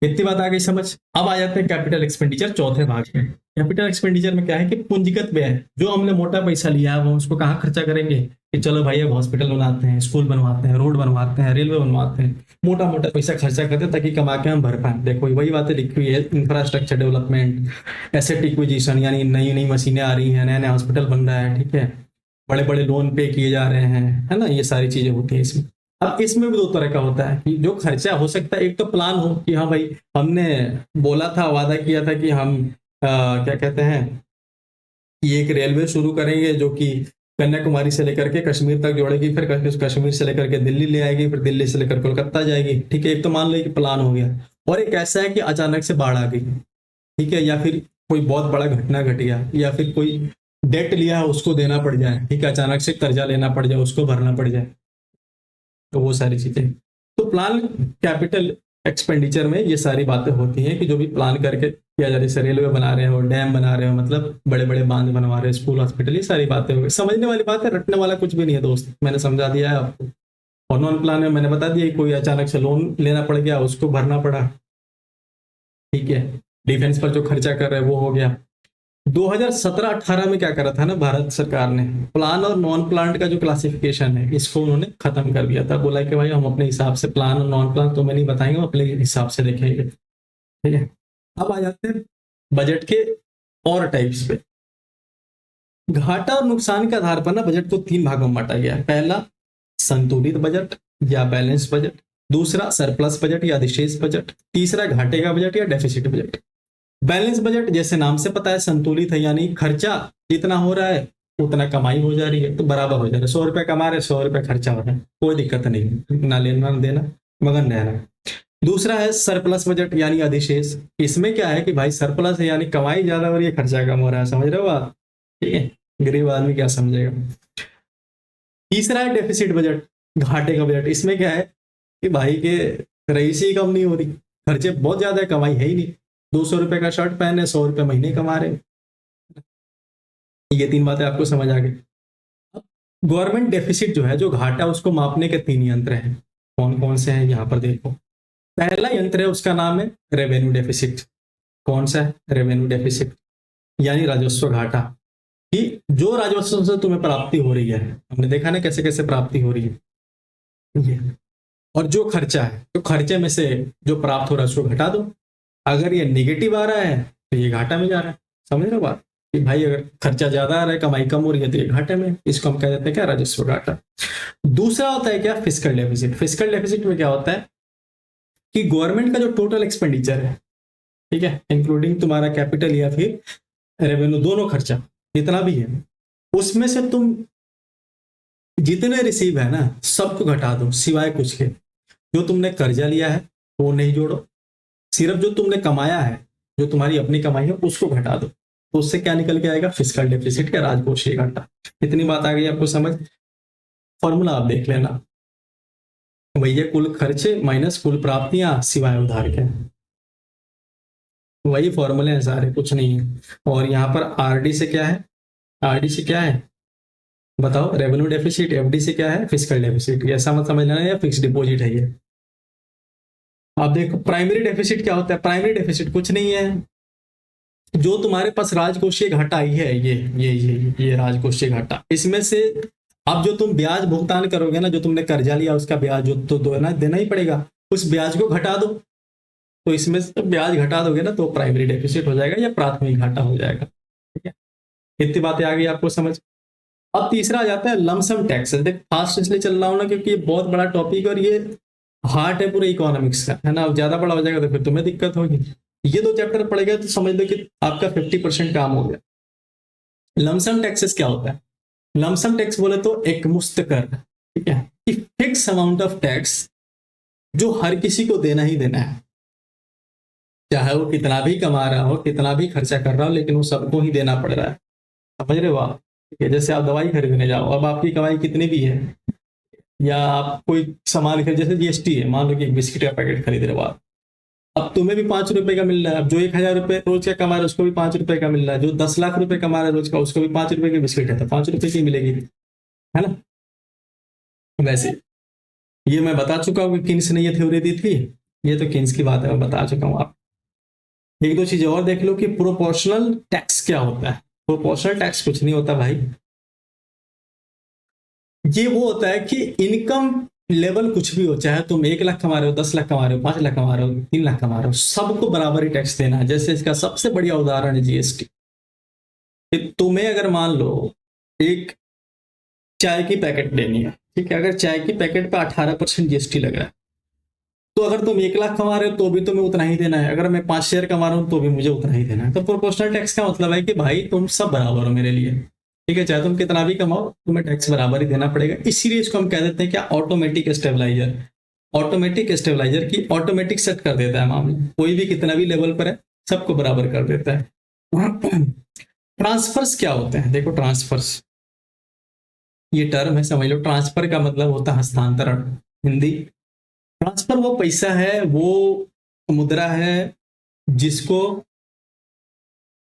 इतनी बात आ गई समझ। अब आ जाते हैं कैपिटल एक्सपेंडिचर चौथे भाग में। कैपिटल एक्सपेंडिचर में क्या है कि पूंजीगत व्यय है, जो हमने मोटा पैसा लिया है वो उसको कहाँ खर्चा करेंगे, कि चलो भाई अब हॉस्पिटल बनाते हैं, स्कूल बनवाते हैं, रोड बनवाते हैं, रेलवे बनवाते हैं, मोटा मोटा पैसा खर्चा करते हैं ताकि कमा के हम भर पाए। देखो वही बातें लिखी हुई है, इंफ्रास्ट्रक्चर डेवलपमेंट, एसेट इक्विजिशन, यानी नई नई मशीनें आ रही हैं, नया नया हॉस्पिटल बन रहा है, ठीक है, बड़े बड़े लोन पे किए जा रहे हैं, है ना, ये सारी चीजें होती है इसमें। अब इसमें भी दो तरह का होता है कि जो खर्चा हो सकता है, एक तो प्लान हो कि हाँ भाई हमने बोला था, वादा किया था कि हम क्या कहते हैं, कि एक रेलवे शुरू करेंगे जो कि कन्याकुमारी से लेकर के कश्मीर तक जोड़ेगी, फिर कश्मीर से लेकर के दिल्ली ले आएगी, फिर दिल्ली से लेकर कोलकाता जाएगी, ठीक है। एक तो मान लो कि प्लान हो गया, और एक ऐसा है कि अचानक से बाढ़ आ गई, ठीक है, या फिर कोई बहुत बड़ा घटना घट गया, या फिर कोई डेट लिया है उसको देना पड़ जाए, ठीक है, अचानक से कर्जा लेना पड़ जाए, उसको भरना पड़ जाए, तो वो सारी चीजें। तो प्लान कैपिटल एक्सपेंडिचर में ये सारी बातें होती हैं कि जो भी प्लान करके किया जा रहा है, जैसे रेलवे बना रहे हो, डैम बना रहे हो, मतलब बड़े बड़े बांध बनवा रहे हो, स्कूल हॉस्पिटल, ये सारी बातें हो गई। समझने वाली बात है, रटने वाला कुछ भी नहीं है दोस्त, मैंने समझा दिया है आपको। और नॉन प्लान में मैंने बता दिया कि कोई अचानक से लोन लेना पड़ गया, उसको भरना पड़ा, ठीक है। डिफेंस पर जो खर्चा कर रहे हैं वो हो गया। 2017-18 में क्या करा था ना भारत सरकार ने, प्लान और नॉन प्लान का जो क्लासिफिकेशन है इसको उन्होंने खत्म कर दिया था। बोला कि भाई हम अपने हिसाब से प्लान और नॉन प्लान तुम्हें नहीं बताएंगे, हम अपने हिसाब से देखेंगे, ठीक है। अब आ जाते हैं बजट के और टाइप्स पे। घाटा और नुकसान के आधार पर ना बजट को तीन भागों में बांटा गया है। पहला संतुलित बजट या बैलेंस बजट, दूसरा सरप्लस बजट या अधिशेष बजट, तीसरा घाटे का बजट या डेफिसिट बजट। बैलेंस बजट जैसे नाम से पता है संतुलित है, यानी खर्चा जितना हो रहा है उतना कमाई हो जा रही है, तो बराबर हो जा रहा है। 100 रुपए कमा रहे, 100 रुपए खर्चा हो रहा है, कोई दिक्कत नहीं, ना लेना ना देना, मगन रहना। दूसरा है सरप्लस बजट यानी अधिशेष। इसमें क्या है कि भाई सरप्लस है यानी कमाई ज्यादा हो रही है, खर्चा कम हो रहा है, समझ रहे हो आप, ठीक है। गरीब आदमी क्या समझेगा। तीसरा है डेफिसिट बजट, घाटे का बजट। इसमें क्या है कि भाई के रईसी कम नहीं हो रही, खर्चे बहुत ज्यादा है, कमाई है ही नहीं। 200 रुपए का शर्ट पहने, 100 रुपए महीने कमा रहे। ये तीन बातें आपको समझ आ गई। गवर्नमेंट डेफिसिट जो है, जो घाटा, उसको मापने के तीन यंत्र हैं। कौन कौन से हैं यहाँ पर देखो। पहला यंत्र है उसका नाम है रेवेन्यू डेफिसिट। कौन सा है, रेवेन्यू डेफिसिट, यानी राजस्व घाटा, कि जो राजस्व से तुम्हें प्राप्ति हो रही है, हमने देखा ना कैसे कैसे प्राप्ति हो रही है ये। और जो खर्चा है, तो खर्चे में से जो प्राप्त हो रहा है उसको घटा दो। अगर ये निगेटिव आ रहा है तो ये घाटा में जा रहा है। समझ रहे हो बात, कि भाई अगर खर्चा ज्यादा आ रहा है, कमाई कम हो रही है, तो ये घाटे में, इसको हम कह देते हैं क्या, राजस्व घाटा। दूसरा होता है क्या, फिस्कल डेफिसिट। फिस्कल डेफिसिट में क्या होता है कि गवर्नमेंट का जो टोटल एक्सपेंडिचर है, ठीक है, इंक्लूडिंग तुम्हारा कैपिटल या फिर रेवेन्यू, दोनों खर्चा जितना भी है, उसमें से तुम जितने रिसीव है ना सबको घटा दो, सिवाय कुछ के। जो तुमने कर्जा लिया है वो नहीं जोड़ो, सिर्फ जो तुमने कमाया है, जो तुम्हारी अपनी कमाई है, उसको घटा दो, तो उससे क्या निकल के आएगा? फिस्कल डेफिसिट का राजकोषीय घाटा। इतनी बात आ गई आपको समझ? फॉर्मूला आप देख लेना, भैया कुल खर्चे माइनस कुल प्राप्तियां सिवाय उधार के, वही फॉर्मूले हैं सारे, कुछ नहीं है। और यहाँ पर आरडी से क्या है? आरडी से क्या है बताओ? Revenue deficit. एफडी से क्या है? Fiscal deficit. ऐसा मत समझ लेना या फिक्स डिपॉजिट है ये। आप देखो प्राइमरी डेफिसिट क्या होता है? प्राइमरी डेफिसिट कुछ नहीं है, जो तुम्हारे पास राजकोषीय घाटा आई है, ये राजकोषीय घाटा, इसमें से अब जो तुम ब्याज भुगतान करोगे ना, जो तुमने कर्जा लिया उसका ब्याज जो तो देना ही पड़ेगा, उस ब्याज को घटा दो। तो इसमें से ब्याज घटा दोगे ना तो प्राइमरी डेफिसिट हो जाएगा या प्राथमिक घाटा हो जाएगा। ठीक है, इतनी बातें आ गई आपको समझ? अब तीसरा आ जाता है लमसम टैक्स। देख फास्ट इसलिए चल रहा हूं ना क्योंकि ये बहुत बड़ा टॉपिक और ये हार्ट है पूरे इकोनॉमिक्स का, है ना। अब ज्यादा बड़ा हो जाएगा तो फिर तुम्हें दिक्कत होगी। ये दो चैप्टर पढ़ेगा तो समझ लो कि आपका 50% काम हो गया। लमसम टैक्सेस क्या होता है? लमसम टैक्स बोले तो एक मुश्त कर, ठीक है, कि फिक्स अमाउंट ऑफ टैक्स जो हर किसी को देना ही देना है, चाहे वो कितना भी कमा रहा हो, कितना भी खर्चा कर रहा हो, लेकिन वो सबको ही देना पड़ रहा है। समझ रहे हो आप? ठीक है, जैसे आप दवाई खरीदने जाओ, अब आपकी कमाई कितनी भी है, या आप कोई सामान खरीद, जैसे जीएसटी है, मान लो कि एक बिस्किट का पैकेट खरीद रहे हो आप, अब तुम्हें भी 5 रुपए का मिल रहा है। अब जो 1,000 रुपए रोज का कमा रहा है उसको भी 5 रुपए का मिल रहा है, जो 10 लाख रुपए कमा रहा है रोज का उसको भी 5 रुपए की बिस्किट है तो 5 रुपए की मिलेगी, है ना। वैसे ये मैं बता चुका हूँ कि किन्स ने ये थ्योरी दी थी, ये तो किन्स की बात है, मैं बता चुका हूँ। आप एक दो चीजें और देख लो कि प्रोपोर्शनल टैक्स क्या होता है। प्रोपोर्शनल टैक्स कुछ नहीं होता भाई, ये वो होता है कि इनकम लेवल कुछ भी हो, चाहे तुम 1 लाख कमा रहे हो, 10 लाख कमा रहे हो, 5 लाख कमा रहे हो, 3 लाख कमा रहे हो, सबको बराबर ही टैक्स देना है। जैसे इसका सबसे बढ़िया उदाहरण है जीएसटी। तुम्हें अगर मान लो एक चाय की पैकेट लेनी है, ठीक है, अगर चाय की पैकेट पे 18% जीएसटी लग रहा है, तो अगर तुम 1 लाख कमा रहे हो तो भी तुम्हें उतना ही देना है, अगर मैं 5 शेयर कमा रहा हूं तो भी मुझे उतना ही देना है। तो प्रोपोर्शनल टैक्स का मतलब है कि भाई तुम सब बराबर हो मेरे लिए, ठीक है, चाहे तुम कितना भी कमाओ तुम्हें टैक्स बराबर ही देना पड़ेगा। इसीलिए इसको हम कह देते हैं क्या? Automatic stabiliser. ऑटोमेटिक स्टेबलाइजर की ऑटोमेटिक सेट कर देता है मामला, कोई भी कितना भी लेवल पर है सबको बराबर कर देता है। ट्रांसफर्स क्या होते हैं? देखो ट्रांसफर्स ये टर्म है, समझ लो। ट्रांसफर का मतलब होता है हस्तांतरण, हिंदी। ट्रांसफर वो पैसा है, वो मुद्रा है जिसको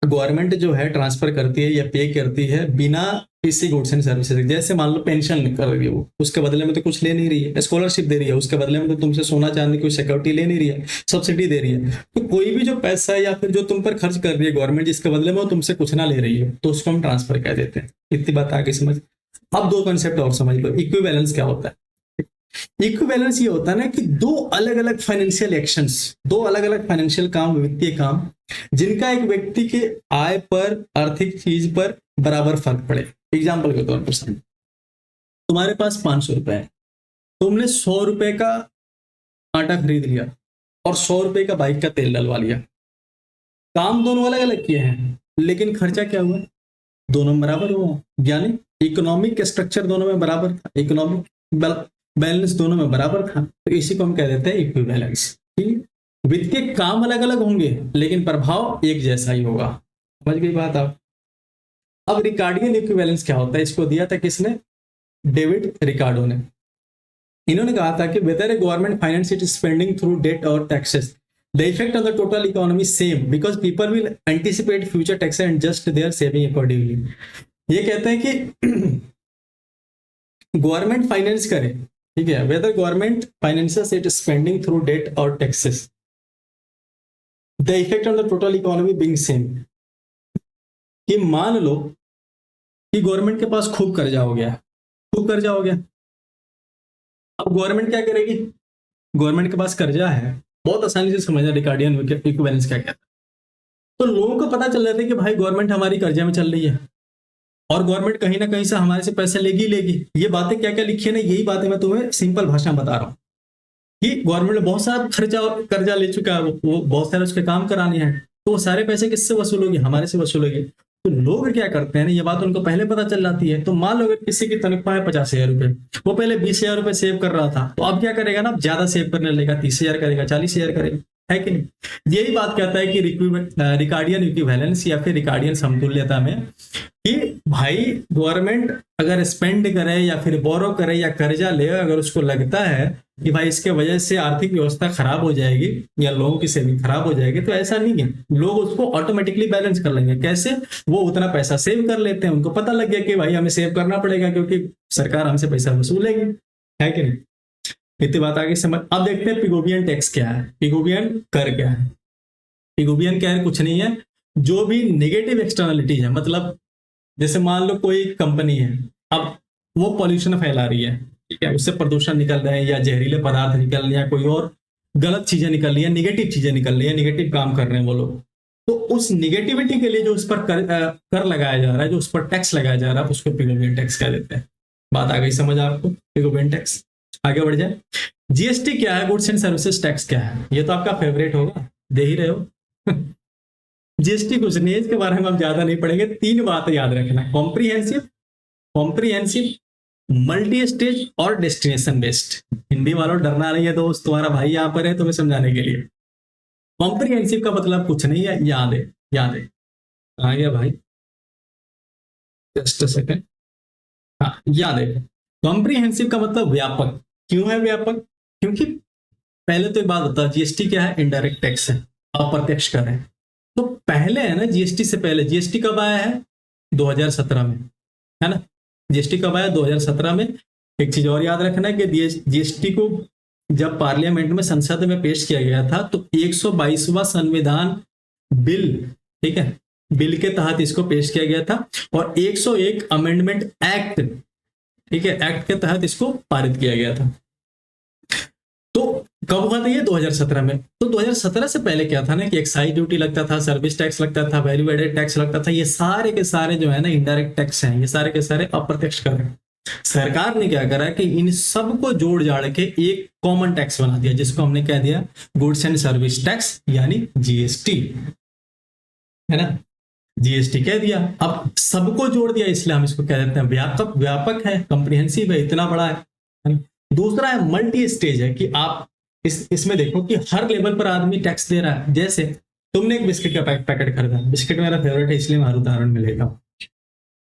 गवर्नमेंट जो है ट्रांसफर करती है या पे करती है बिना किसी गुड्स एंड सर्विसेज। जैसे मान लो पेंशन कर रही है वो, उसके बदले में तो कुछ ले नहीं रही है। स्कॉलरशिप दे रही है, उसके बदले में तो तुमसे सोना चांदी कोई सिक्योरिटी ले नहीं रही है, सब्सिडी दे रही है। तो कोई भी जो पैसा है या फिर जो तुम पर खर्च कर रही है गवर्नमेंट, जिसके बदले में वो तुमसे कुछ ना ले रही है, तो उसको हम ट्रांसफर कह देते हैं। इतनी बात आगे समझ। अब दो कंसेप्ट और समझ लो। इक्विवेलेंस क्या होता है? इक्विवेलेंस ये होता है ना कि दो अलग अलग फाइनेंशियल एक्शंस, दो अलग अलग फाइनेंशियल काम, वित्तीय काम, जिनका एक व्यक्ति के आय पर, आर्थिक चीज पर बराबर फर्क पड़े। एग्जाम्पल के तौर पर समझो, तुम्हारे पास 500 रुपए है, तुमने 100 रुपए का आटा खरीद लिया और 100 रुपए का बाइक का तेल डलवा लिया। काम दोनों अलग अलग किए हैं, लेकिन खर्चा क्या हुआ? दोनों बराबर हुआ, यानी इकोनॉमिक स्ट्रक्चर दोनों में बराबर था, इकोनॉमिक बैलेंस दोनों में बराबर था। तो इसी को हम कह देते हैं इक्विवेलेंस। ठीक है, वित्तीय काम अलग अलग होंगे लेकिन प्रभाव एक जैसा ही होगा। समझ गई बात आप? अब रिकार्डियन इक्विवेलेंस क्या होता है? इसको दिया था किसने? डेविड रिकार्डो ने। इन्होंने कहा था कि whether a government finance it spending through debt और taxes, the effect on the total economy same because people will anticipate future tax and just their saving accordingly. ये कहते हैं कि गवर्नमेंट फाइनेंस करे, ठीक है, whether government finances it spending through debt और taxes, the effect on the total economy being same. कि मान लो कि गवर्नमेंट के पास खूब कर्जा हो गया, खूब कर्जा हो गया। अब गवर्नमेंट क्या करेगी? गवर्नमेंट के पास कर्जा है, बहुत आसानी से समझना रिकार्डियन इक्विवेलेंस क्या कहता है। तो लोगों को पता चल जाता है कि भाई गवर्नमेंट हमारी कर्जा में चल रही है और गवर्नमेंट कहीं ना कहीं से हमारे से पैसे लेगी लेगी। ये बातें क्या क्या लिखी है ना, यही बातें मैं तुम्हें सिंपल भाषा में बता रहा हूँ कि गवर्नमेंट बहुत सारा खर्चा कर्जा ले चुका है, वो बहुत सारे उसके काम कराने हैं, तो वो सारे पैसे किससे वसूलोगी? हमारे से वसूलोगी। तो लोग क्या करते हैं ना, ये बात उनको पहले पता चल जाती है। तो मान लो अगर किसी की तनख्वाह है 50,000 रुपए, वो पहले 20,000 रुपए सेव कर रहा था, तो अब क्या करेगा ना, ज्यादा सेव करने लगेगा, 30,000 करेगा, 40,000 करेगा। है कि नहीं? यही बात कहता है कि रिकार्डियन इक्विवेलेंस या फिर रिकार्डियन समतुल्यता में कि भाई गवर्नमेंट अगर स्पेंड करे या फिर बोरो करे या कर्जा ले, अगर उसको लगता है कि भाई इसके वजह से आर्थिक व्यवस्था खराब हो जाएगी या लोगों की सेविंग खराब हो जाएगी, तो ऐसा नहीं है, लोग उसको ऑटोमेटिकली बैलेंस कर लेंगे। कैसे? वो उतना पैसा सेव कर लेते हैं, उनको पता लग गया कि भाई हमें सेव करना पड़ेगा क्योंकि सरकार हमसे पैसा वसूलेगी, है कि नहीं? इतनी बात आगे समझ। अब देखते हैं पिगोबियन टैक्स क्या है, पिगोबियन कर क्या है। पिगोबियन क्या है? कुछ नहीं है, जो भी नेगेटिव एक्सटर्नलिटीज है, मतलब जैसे मान लो कोई कंपनी है, अब वो पॉल्यूशन फैला रही है, ठीक है, उससे प्रदूषण निकल रहे हैं या जहरीले पदार्थ निकल रहे हैं या कोई और गलत चीजें निकल रही है, निगेटिव चीजें निकल रही है, निगेटिव काम कर रहे हैं वो लोग, तो उस निगेटिविटी के लिए जो उस पर कर लगाया जा रहा है, जो उस पर टैक्स लगाया जा रहा है, उसको पिगोबियन टैक्स कह देते हैं। बात आ गई समझ आपको? पिगोबियन टैक्स। आगे बढ़ जाए। जीएसटी क्या है? गुड्स एंड सर्विसेज टैक्स क्या है? ये तो आपका फेवरेट होगा, दे ही रहे हो। जीएसटी कुछ नहीं है, इसके बारे में हम ज्यादा नहीं पढ़ेंगे। तीन बातें याद रखना, कॉम्प्रीहेंसिव, कॉम्प्रीहेंसिव, मल्टी स्टेज और डेस्टिनेशन बेस्ड। हिंदी वालों डरना नहीं है दोस्त, तुम्हारा भाई यहाँ पर है तुम्हें समझाने के लिए। कॉम्प्रीहेंसिव का मतलब कुछ नहीं है, याद है, याद है। आ गया भाई, जस्ट सेकंड। हाँ याद है, कॉम्प्रीहेंसिव का मतलब व्यापक। क्यों है व्यापक? क्योंकि पहले तो एक बात बता, जीएसटी क्या है? इनडायरेक्ट टैक्स है, अप्रत्यक्ष कर है। तो पहले है ना, जीएसटी से पहले, जीएसटी कब आया है? 2017 में, है ना? जीएसटी कब आया? 2017 में। एक चीज और याद रखना है कि जीएसटी को जब पार्लियामेंट में, संसद में पेश किया गया था, तो 122वां संविधान बिल, ठीक है, बिल के तहत इसको पेश किया गया था, और 101 अमेंडमेंट एक्ट, ठीक है, एक्ट के तहत इसको पारित किया गया था। तो कब हुआ था ये? 2017 में। तो 2017 से पहले क्या था ना कि एक्साइज ड्यूटी लगता था, सर्विस टैक्स लगता था, वैल्यू एडेड टैक्स लगता था, ये सारे के सारे जो है ना इनडायरेक्ट टैक्स हैं, ये सारे के सारे अप्रत्यक्ष कर हैं। सरकार ने क्या करा कि इन सबको जोड़ जाड़ के एक कॉमन टैक्स बना दिया, जिसको हमने कह दिया गुड्स एंड सर्विस टैक्स, यानी जीएसटी, है ना? जीएसटी कह दिया। अब सबको जोड़ दिया, इसलिए हम इसको कह देते हैं व्यापक, व्यापक है, कॉम्प्रिहेंसिव है, इतना बड़ा है। दूसरा है मल्टी स्टेज, है कि आप इसमें देखो कि हर लेवल पर आदमी टैक्स दे रहा है। जैसे तुमने एक बिस्किट का पैकेट खरीदा, बिस्किट मेरा फेवरेट है इसलिए मैं हर उदाहरण में लेता हूँ।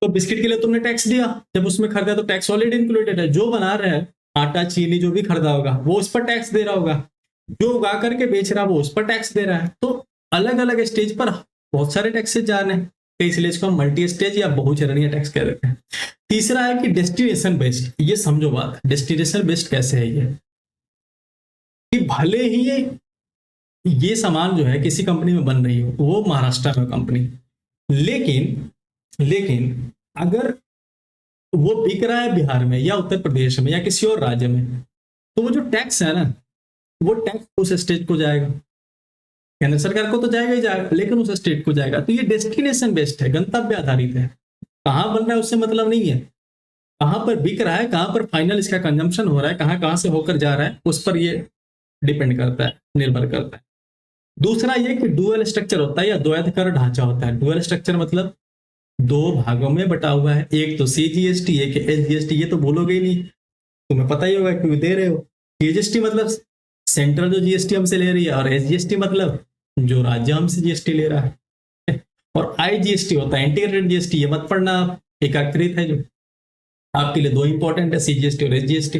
तो बिस्किट के लिए तुमने टैक्स दिया, जब उसमें खरीदा तो टैक्स ऑलरेडी इंक्लूडेड है। जो बना रहा है, आटा चीनी जो भी खरीदा होगा वो उस पर टैक्स दे रहा होगा, जो उगा करके बेच रहा है वो उस पर टैक्स दे रहा है। तो अलग अलग स्टेज पर बहुत सारे टैक्सेस जा रहे हैं, तो इसलिए इसको हम मल्टी स्टेज या बहुचरणीय टैक्स कह देते हैं। तीसरा है कि डेस्टिनेशन बेस्ड। ये समझो बात, डेस्टिनेशन बेस्ड कैसे है ये, कि भले ही ये सामान जो है किसी कंपनी में बन रही हो, वो महाराष्ट्र में कंपनी, लेकिन लेकिन अगर वो बिक रहा है बिहार में या उत्तर प्रदेश में या किसी और राज्य में, तो वो जो टैक्स है ना, वो टैक्स उस स्टेट को जाएगा, केंद्र सरकार को तो जाएगा ही जाएगा, लेकिन उस स्टेट को जाएगा। तो ये डेस्टिनेशन बेस्ड है, गंतव्य आधारित है। कहां बन रहा है उससे मतलब नहीं है, कहां पर बिक रहा है, कहां पर फाइनल इसका कंजम्पशन हो रहा है, कहां कहां से होकर जा रहा है, उस पर ये डिपेंड करता है, निर्भर करता है। दूसरा ये कि डुअल स्ट्रक्चर होता है या द्वैध कर ढांचा होता है। डुअल स्ट्रक्चर मतलब दो भागों में बटा हुआ है, एक तो सीजीएसटी, एक एसजीएसटी। ये तो बोलोगे ही नहीं, तुम्हें पता ही होगा क्यों दे रहे हो। सीजीएसटी मतलब सेंट्रल जो जीएसटी हमसे ले रही है, और एसजीएसटी मतलब जो राज्य हमसे जीएसटी ले रहा है। और आईजीएसटी होता है इंटीग्रेटेड जीएसटी, ये मत पढ़ना आप, एकीकृत है जो आपके लिए। दो इंपॉर्टेंट है, सीजीएसटी और एसजीएसटी।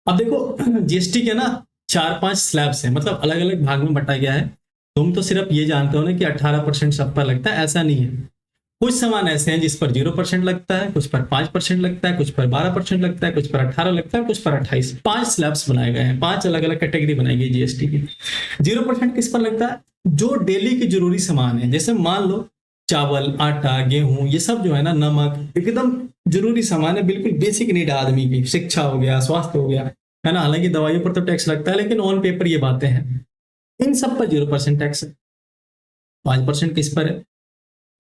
अब देखो जीएसटी के ना 4-5 स्लैब्स हैं, मतलब अलग अलग भाग में बटा गया है। तुम तो सिर्फ ये जानते हो ना कि 18% सब पर लगता है, ऐसा नहीं है। कुछ सामान ऐसे हैं जिस पर 0% लगता है, कुछ पर 5% लगता है, कुछ पर 12% लगता है, कुछ पर 18 लगता है, कुछ पर 28। 5 स्लैब्स बनाए गए हैं, 5 अलग अलग कैटेगरी बनाई गई जीएसटी की। 0% किस पर लगता है? जो डेली की जरूरी सामान है, जैसे मान लो चावल, आटा, गेहूं, ये सब जो है ना, नमक, एकदम जरूरी सामान है, बिल्कुल बेसिक नीड आदमी की। शिक्षा हो गया, स्वास्थ्य हो गया, है ना। हालांकि दवाइयों पर तो टैक्स लगता है, लेकिन ऑन पेपर ये बातें हैं। इन सब पर 0% टैक्स है। 5% किस पर है?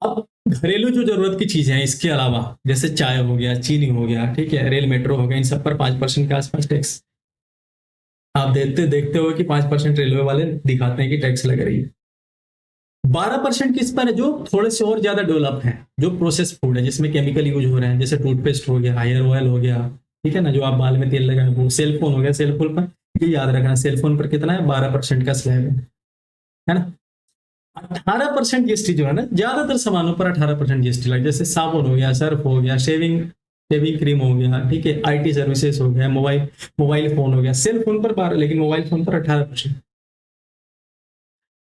अब घरेलू जो जरूरत की चीजें हैं इसके अलावा, जैसे चाय हो गया, चीनी हो गया, ठीक है, रेल मेट्रो हो गया, इन सब पर 5% के आसपास टैक्स। आप देखते देखते हो कि 5% रेलवे वाले दिखाते हैं कि टैक्स लग रही है। 12% किस पर है? जो थोड़े से और ज्यादा डेवलप है, जो प्रोसेस फूड है, जिसमें केमिकल यूज हो रहे हैं, जैसे टूथपेस्ट हो गया, हेयर ऑयल हो गया, ठीक है ना, जो आप बाल में तेल लगाए, वो सेलफोन हो गया। सेलफोन पर ये याद रखना, सेलफोन पर कितना है? 12% का स्लैब है। है ना। 18% जीएसटी जो है ना, ज्यादातर सामानों पर 18% जीएसटी लग, जैसे साबुन हो गया, सर्फ हो गया, शेविंग शेविंग क्रीम हो गया, ठीक है, आईटी सर्विसेज हो गया, मोबाइल मोबाइल फोन हो गया, सेल फोन पर 12, लेकिन मोबाइल फोन पर 18%।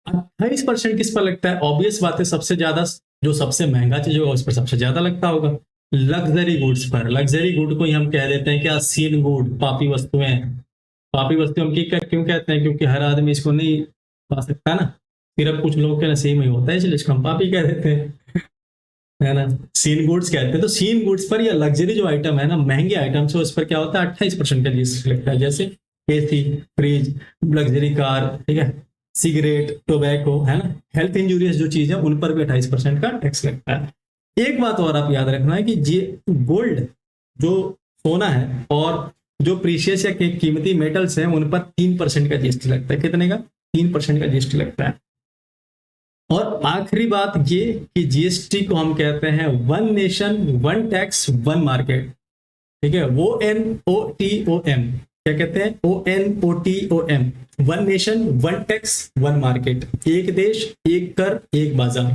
28% किस पर लगता है? ऑब्वियस बात है, सबसे ज्यादा जो सबसे महंगा चीज होगा उस पर सबसे ज्यादा लगता होगा, लग्जरी गुड्स पर। लग्जरी गुड को ही हम कह देते हैं क्या, सीन गुड, पापी वस्तुएं। पापी वस्तु हम क्यों कहते हैं? क्योंकि हर आदमी इसको नहीं पा सकता ना, सिर्फ कुछ लोगों के नसीब में होता है, इसलिए इसको हम पापी कह देते हैं, है ना। सीन गुड्स कहते हैं। तो सीन गुड्स पर या लग्जरी जो आइटम है ना, महंगे आइटम से, उस पर क्या होता है, 28% का जीएसटी लगता है। जैसे एसी, फ्रिज, लग्जरी कार, ठीक है, सिगरेट, टोबैको, है ना, हेल्थ इंजूरियस जो चीज है उन पर भी 28% का टैक्स लगता है। एक बात और आप याद रखना है कि जे गोल्ड, जो सोना है, और जो प्रीशियस या कीमती मेटल्स हैं उन पर 3% का जीएसटी लगता है। कितने का? 3% का जीएसटी लगता है। और आखिरी बात ये कि जीएसटी को हम कहते हैं one nation one tax one market, ठीक है, ONOTOM। क्या कहते हैं? ONOTOM, one nation one tax one market, एक देश एक कर एक बाजार,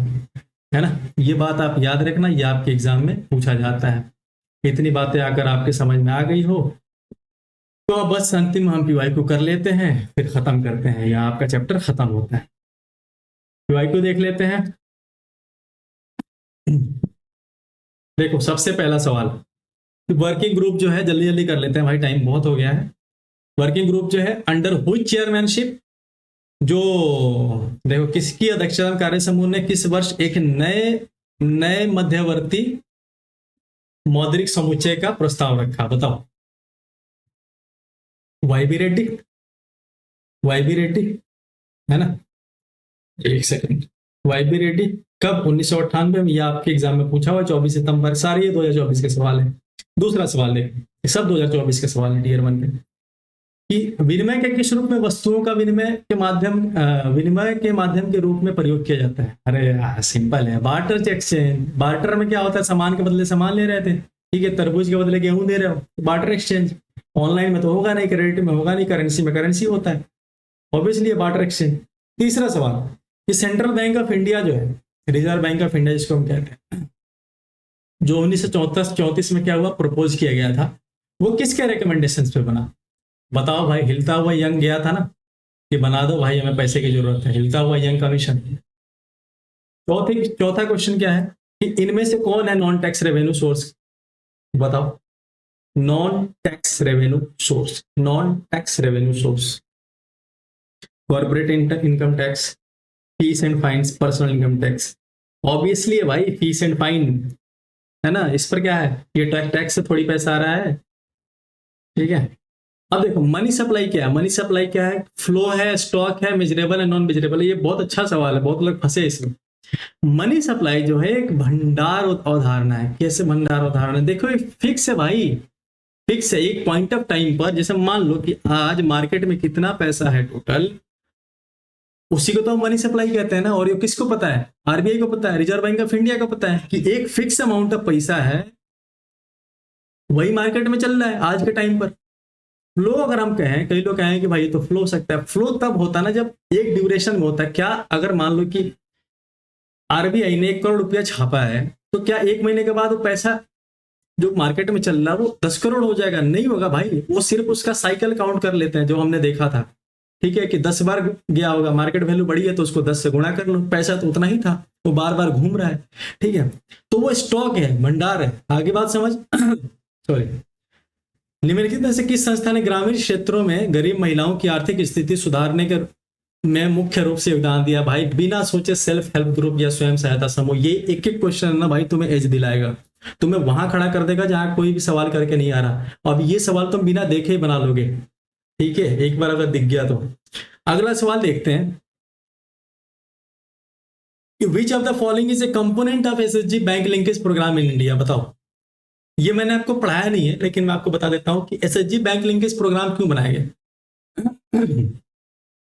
है ना। ये बात आप याद रखना, ये आपके एग्जाम में पूछा जाता है। इतनी बातें अगर आपके समझ में आ गई हो तो अब बस अंतिम हम पीवाई को कर लेते हैं, फिर खत्म करते हैं, या आपका चैप्टर खत्म होता है। पीवाई को देख लेते हैं। देखो, सबसे पहला सवाल, वर्किंग ग्रुप जो है, जल्दी जल्दी कर लेते हैं भाई, टाइम बहुत हो गया है। वर्किंग ग्रुप जो है अंडर हुई चेयरमैनशिप, जो देखो किसकी अध्यक्षता में कार्य समूह ने किस वर्ष एक नए नए मध्यवर्ती मौद्रिक समुच्चय का प्रस्ताव रखा? बताओ। वाईबी रेड्डी, वाईबी रेड्डी, है ना। एक सेकंड, वाईबी रेड्डी कब? 1998 में। यह आपके एग्जाम में पूछा हुआ 24 सितंबर। सारे ये 2024 के सवाल है। दूसरा सवाल देखिए, सब 2024 के सवाल है टीयर 1 के, कि विनिमय के किस रूप में वस्तुओं का विनिमय के माध्यम के रूप में प्रयोग किया जाता है? अरे यार सिंपल है, बार्टर एक्सचेंज। बार्टर में क्या होता है? सामान के बदले सामान ले रहे थे, ठीक है, तरबूज के बदले गेहूं दे रहे हो, बार्टर एक्सचेंज। ऑनलाइन में तो होगा नहीं, क्रेडिट में होगा नहीं, करेंसी में करेंसी होता है, ऑब्वियसली बार्टर एक्सचेंज। तीसरा सवाल, कि सेंट्रल बैंक ऑफ इंडिया जो है, रिजर्व बैंक ऑफ इंडिया जिसको हम कहते हैं, जो 1934 में क्या हुआ, प्रपोज किया गया था, वो किसके रिकमेंडेशन पे बना? बताओ भाई। हिलता हुआ यंग गया था ना कि बना दो भाई, हमें पैसे की जरूरत है, हिलता हुआ यंग कमीशन। चौथा क्वेश्चन क्या है, कि इनमें से कौन है नॉन टैक्स रेवेन्यू सोर्स? बताओ। Non tax revenue source, non tax revenue source, corporate income tax, fees and fines, personal income tax. Obviously है भाई, फीस एंड फाइन, है ना। इस पर क्या है, ये टैक्स से थोड़ी पैसा आ रहा है, ठीक है। अब देखो, मनी सप्लाई क्या है? मनी सप्लाई क्या है? फ्लो है, स्टॉक है, मेजरेबल है, नॉन मेजरेबल है। ये बहुत अच्छा सवाल है, बहुत लोग फंसे इसमें। मनी सप्लाई जो है एक भंडार अवधारणा है। कैसे भंडार अवधारणा? देखो, एक फिक्स है भाई, फिक्स है। एक पॉइंट ऑफ टाइम पर, जैसे मान लो कि आज मार्केट में कितना पैसा है टोटल, उसी को तो हम मनी सप्लाई कहते हैं ना। और ये किसको पता है? आरबीआई को पता है, रिजर्व बैंक ऑफ इंडिया को पता है, कि एक फिक्स अमाउंट ऑफ पैसा है, वही मार्केट में चल रहा है आज के टाइम पर। फ्लो अगर हम कहें, कई लोग कहें कि भाई तो फ्लो हो सकता है, फ्लो तब होता है ना जब एक ड्यूरेशन में होता है। क्या अगर मान लो कि आरबीआई ने 1 करोड़ रुपया छापा है, तो क्या 1 महीने के बाद वो पैसा जो मार्केट में चल रहा है वो 10 करोड़ हो जाएगा? नहीं होगा भाई, वो सिर्फ उसका साइकिल काउंट कर लेते हैं, जो हमने देखा था, ठीक है, कि 10 बार गया होगा, मार्केट वैल्यू बढ़ी है तो उसको 10 से गुणा कर लो, पैसा तो उतना ही था, वो बार बार घूम रहा है, ठीक है। तो वो स्टॉक है, भंडार है। आगे बात समझ सॉरी। निम्नलिखित में से किस संस्था ने ग्रामीण क्षेत्रों में गरीब महिलाओं की आर्थिक स्थिति सुधारने के में मुख्य रूप से योगदान दिया? भाई बिना सोचे सेल्फ हेल्प ग्रुप या स्वयं सहायता समूह। ये एक एक क्वेश्चन है ना भाई, तुम्हें एज दिलाएगा, तुम्हें वहां खड़ा कर देगा जहां कोई भी सवाल करके नहीं आ रहा। अब ये सवाल तुम बिना देखे ही बना लोगे, ठीक है, एक बार अगर दिख गया तो। अगला सवाल देखते हैं, which of the following is a component of SHG bank linkage programme in India? बताओ। ये मैंने आपको पढ़ाया नहीं है, लेकिन मैं आपको बता देता हूं कि एसएचजी बैंक लिंकेज प्रोग्राम क्यों बनाया गया।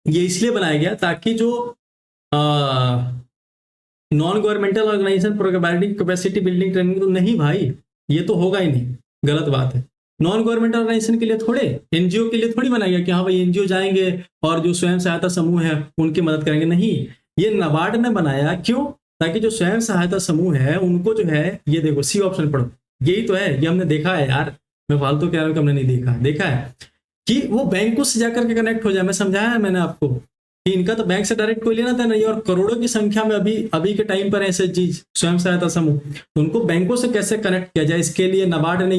ये इसलिए बनाया गया ताकि जो non governmental organisation providing capacity building training, तो नहीं भाई, ये तो होगा ही नहीं, गलत बात है। नॉन गवर्नमेंट ऑर्गेनाइजेशन के लिए थोड़े, एनजीओ के लिए थोड़ी बनाया गया कि हाँ भाई एनजीओ जाएंगे और जो स्वयं सहायता समूह है उनकी मदद करेंगे। नहीं, ये नाबार्ड ने बनाया, क्यों? ताकि जो स्वयं सहायता समूह है उनको जो है, ये देखो सी ऑप्शन पढ़ो, यही तो है, ये हमने देखा है यार, मैं फालतू कह रहा हूँ कि हमने नहीं देखा, देखा है कि वो बैंकों से जाकर के कनेक्ट हो जाए। मैं समझाया है मैंने आपको कि इनका तो बैंक से डायरेक्ट कोई लेना था नहीं, और करोड़ों की संख्या में अभी अभी के टाइम पर ऐसे चीज स्वयं सहायता समूह, तो उनको बैंकों से कैसे कनेक्ट किया जाए, इसके लिए नाबार्ड ने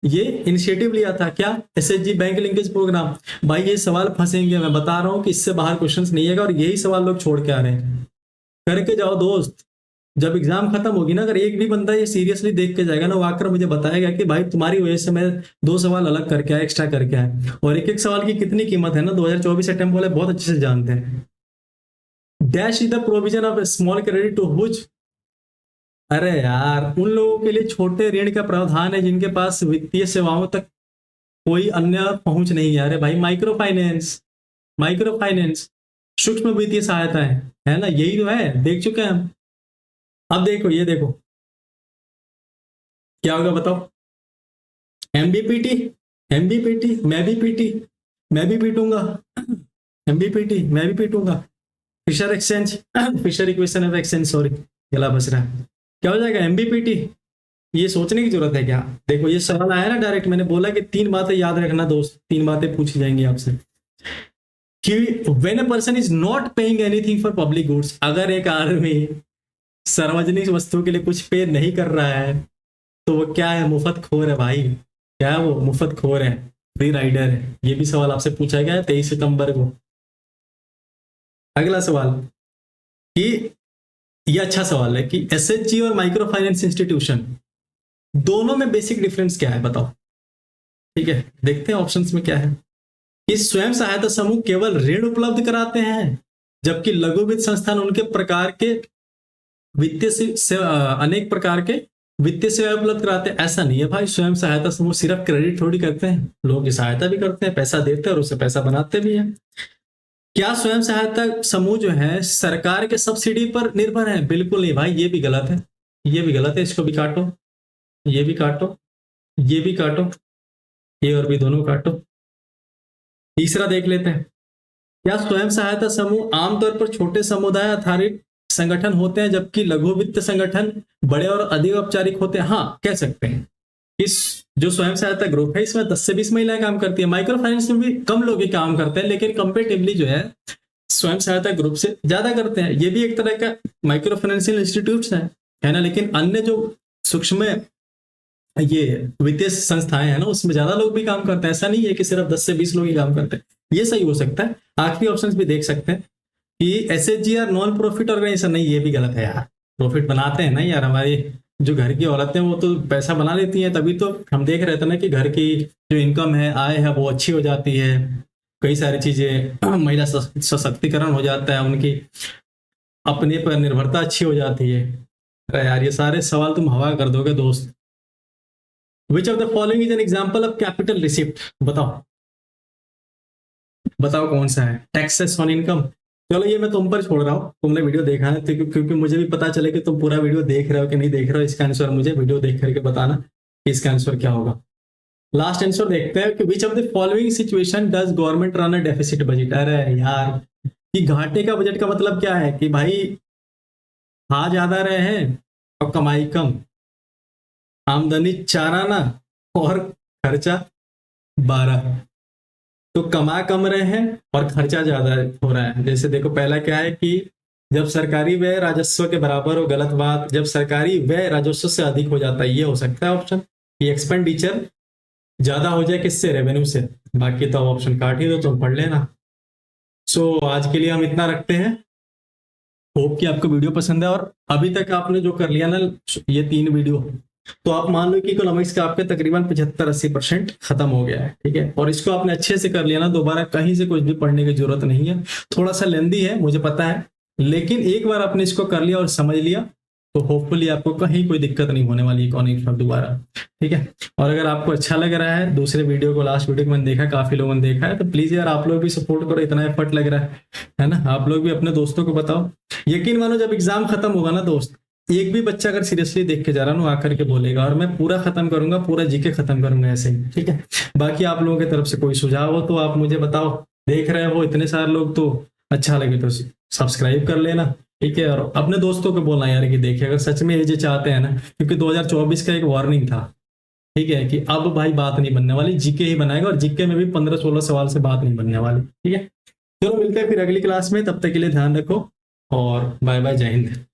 ये इनिशिएटिव लिया था। क्या? SHG bank linkage programme. भाई ये सवाल फंसेंगे, मैं बता रहा हूँ कि इससे बाहर क्वेश्चंस नहीं आएगा, और यही सवाल लोग छोड़ के आ रहे हैं। करके जाओ दोस्त, जब एग्जाम खत्म होगी ना, अगर एक भी बंदा ये सीरियसली देख के जाएगा ना, वो आकर मुझे बताएगा कि भाई तुम्हारी वजह से मैं 2 सवाल अलग करके आया, एक्स्ट्रा करके आया, और एक एक सवाल की कितनी कीमत है ना, 2024 अटेम्प्ट वाले बहुत अच्छे से जानते हैं। Dash is the provision of small credit to whose, अरे यार उन लोगों के लिए छोटे ऋण का प्रावधान है जिनके पास वित्तीय सेवाओं तक कोई अन्य पहुंच नहीं है। अरे भाई माइक्रो फाइनेंस, माइक्रो फाइनेंस, सूक्ष्म वित्तीय सहायता है ना, यही तो है, देख चुके हैं हम। अब देखो, ये देखो क्या होगा बताओ। एमबीपीटी, एमबीपीटी, मैं भी पीटी, मैं भी पीटूंगा, एमबीपीटी मैं भी पीटूंगा, Fisher exchange, Fisher equation of exchange, sorry गला बस रहा है, क्या हो जाएगा एमबीपीटी। ये सोचने की जरूरत है क्या? देखो ये सवाल आया ना डायरेक्ट, मैंने बोला कि 3 बातें याद रखना दोस्त, 3 बातें पूछी जाएंगी आपसे कि when a person is not paying anything for public goods, अगर एक आदमी सार्वजनिक वस्तुओं के लिए कुछ पे नहीं कर रहा है तो वो क्या है? मुफ्त खोर है भाई, क्या है वो? मुफ्त खोर है, फ्री राइडर है। ये भी सवाल आपसे पूछा गया है 23 सितंबर को। अगला सवाल कि ये अच्छा सवाल है कि एसएचजी और माइक्रो फाइनेंस इंस्टीट्यूशन दोनों में बेसिक डिफरेंस क्या है बताओ। ठीक है, देखते हैं ऑप्शंस में क्या है कि स्वयं सहायता समूह केवल ऋण उपलब्ध कराते हैं, जबकि लघु वित्त संस्थान उनके प्रकार के वित्तीय से अनेक प्रकार के वित्तीय सेवा उपलब्ध कराते हैं। ऐसा नहीं है भाई, स्वयं सहायता समूह सिर्फ क्रेडिट थोड़ी करते हैं, लोगों की सहायता भी करते हैं, पैसा देते हैं और उससे पैसा बनाते भी हैं। क्या स्वयं सहायता समूह जो है सरकार के सब्सिडी पर निर्भर है? बिल्कुल नहीं भाई, ये भी गलत है, ये भी गलत है, इसको भी काटो, ये भी काटो, ये भी काटो, ये और भी दोनों काटो। तीसरा देख लेते हैं, क्या स्वयं सहायता समूह आमतौर पर छोटे समुदाय आधारित संगठन होते हैं, जबकि लघु वित्त संगठन बड़े और अधिक औपचारिक होते हैं? हाँ, कह सकते हैं। इस जो स्वयं सहायता ग्रुप है इसमें 10 से 20 महिलाएं काम करती है, माइक्रो फाइनेंस में भी कम लोग ही काम करते हैं, लेकिन कंपेरेटिवली जो है स्वयं सहायता ग्रुप से ज्यादा करते हैं। ये भी एक तरह का माइक्रो फाइनेंशियल इंस्टीट्यूट है ना, लेकिन अन्य जो सूक्ष्म ये वित्तीय संस्थाएं हैं ना, उसमें ज्यादा लोग भी काम करते हैं। ऐसा नहीं है कि सिर्फ 10 से 20 लोग ही काम करते हैं, ये सही हो सकता है। आखिरी ऑप्शन भी देख सकते हैं कि SHG are non profit organisation, नहीं ये भी गलत है यार, प्रॉफिट बनाते हैं ना यार, हमारी जो घर की औरतें वो तो पैसा बना लेती हैं, तभी तो हम देख रहे थे ना कि घर की जो इनकम है, आय है, वो अच्छी हो जाती है, कई सारी चीजें महिला सशक्तिकरण हो जाता है, उनकी अपने पर निर्भरता अच्छी हो जाती है। अरे यार ये सारे सवाल तुम हवा कर दोगे दोस्त। विच of the following is an example of capital receipt, बताओ बताओ कौन सा है? Taxes on income. चलो ये मैं तुम पर छोड़ रहा हूँ, तुमने वीडियो देखा है तो क्योंकि मुझे भी पता चले कि तुम पूरा वीडियो देख रहे हो कि नहीं देख रहे हो, इसका आंसर मुझे वीडियो देख करके बताना कि इसका आंसर क्या होगा। लास्ट आंसर देखते हैं कि विच of the following situation does government run a deficit budget. अरे यार, कि घाटे का बजट का मतलब क्या है कि भाई खा ज्यादा रहे हैं और कमाई कम, आमदनी 4 आना और खर्चा 12, तो कमा कम रहे हैं और खर्चा ज्यादा हो रहा है। जैसे देखो पहला क्या है कि जब सरकारी व्यय राजस्व के बराबर हो, गलत बात, जब सरकारी व्यय राजस्व से अधिक हो जाता है, ये हो सकता है ऑप्शन कि एक्सपेंडिचर ज्यादा हो जाए, किससे? रेवेन्यू से। बाकी तो ऑप्शन काट ही दो, तुम पढ़ लेना। सो आज के लिए हम इतना रखते हैं, होप कि आपको वीडियो पसंद है, और अभी तक आपने जो कर लिया ना ये 3 वीडियो, तो आप मान लो कि इकोनॉमिक्स का आपके तकरीबन 75-80% खत्म हो गया है। ठीक है, और इसको आपने अच्छे से कर लिया ना, दोबारा कहीं से कुछ भी पढ़ने की जरूरत नहीं है। थोड़ा सा लेंदी है मुझे पता है, लेकिन एक बार आपने इसको कर लिया और समझ लिया तो होपफुली आपको कहीं कोई दिक्कत नहीं होने वाली इकोनॉमिक्स में दोबारा। ठीक है, और अगर आपको अच्छा लग रहा है, दूसरे वीडियो को, लास्ट वीडियो को मैंने देखा काफी लोगों ने देखा है, तो प्लीज यार आप लोग भी सपोर्ट करो, इतना एफर्ट लग रहा है ना, आप लोग भी अपने दोस्तों को बताओ। यकीन मानो जब एग्जाम खत्म होगा ना दोस्त, एक भी बच्चा अगर सीरियसली देख के जा रहा है ना, आकर के बोलेगा, और मैं पूरा खत्म करूंगा, पूरा जीके खत्म करूंगा ऐसे ही, ठीक है। बाकी आप लोगों की तरफ से कोई सुझाव हो तो आप मुझे बताओ, देख रहे हो इतने सारे लोग तो अच्छा लगे तो सब्सक्राइब कर लेना, ठीक है। और अपने दोस्तों को बोलना यार कि देखिए अगर सच में ये जो चाहते हैं ना, क्योंकि 2024 का एक वार्निंग था, ठीक है, कि अब भाई बात नहीं बनने वाली, जीके ही बनाएगा, और जीके में भी 15-16 सवाल से बात नहीं बनने वाली, ठीक है। चलो मिलते हैं फिर अगली क्लास में, तब तक के लिए ध्यान रखो और बाय बाय, जय हिंद।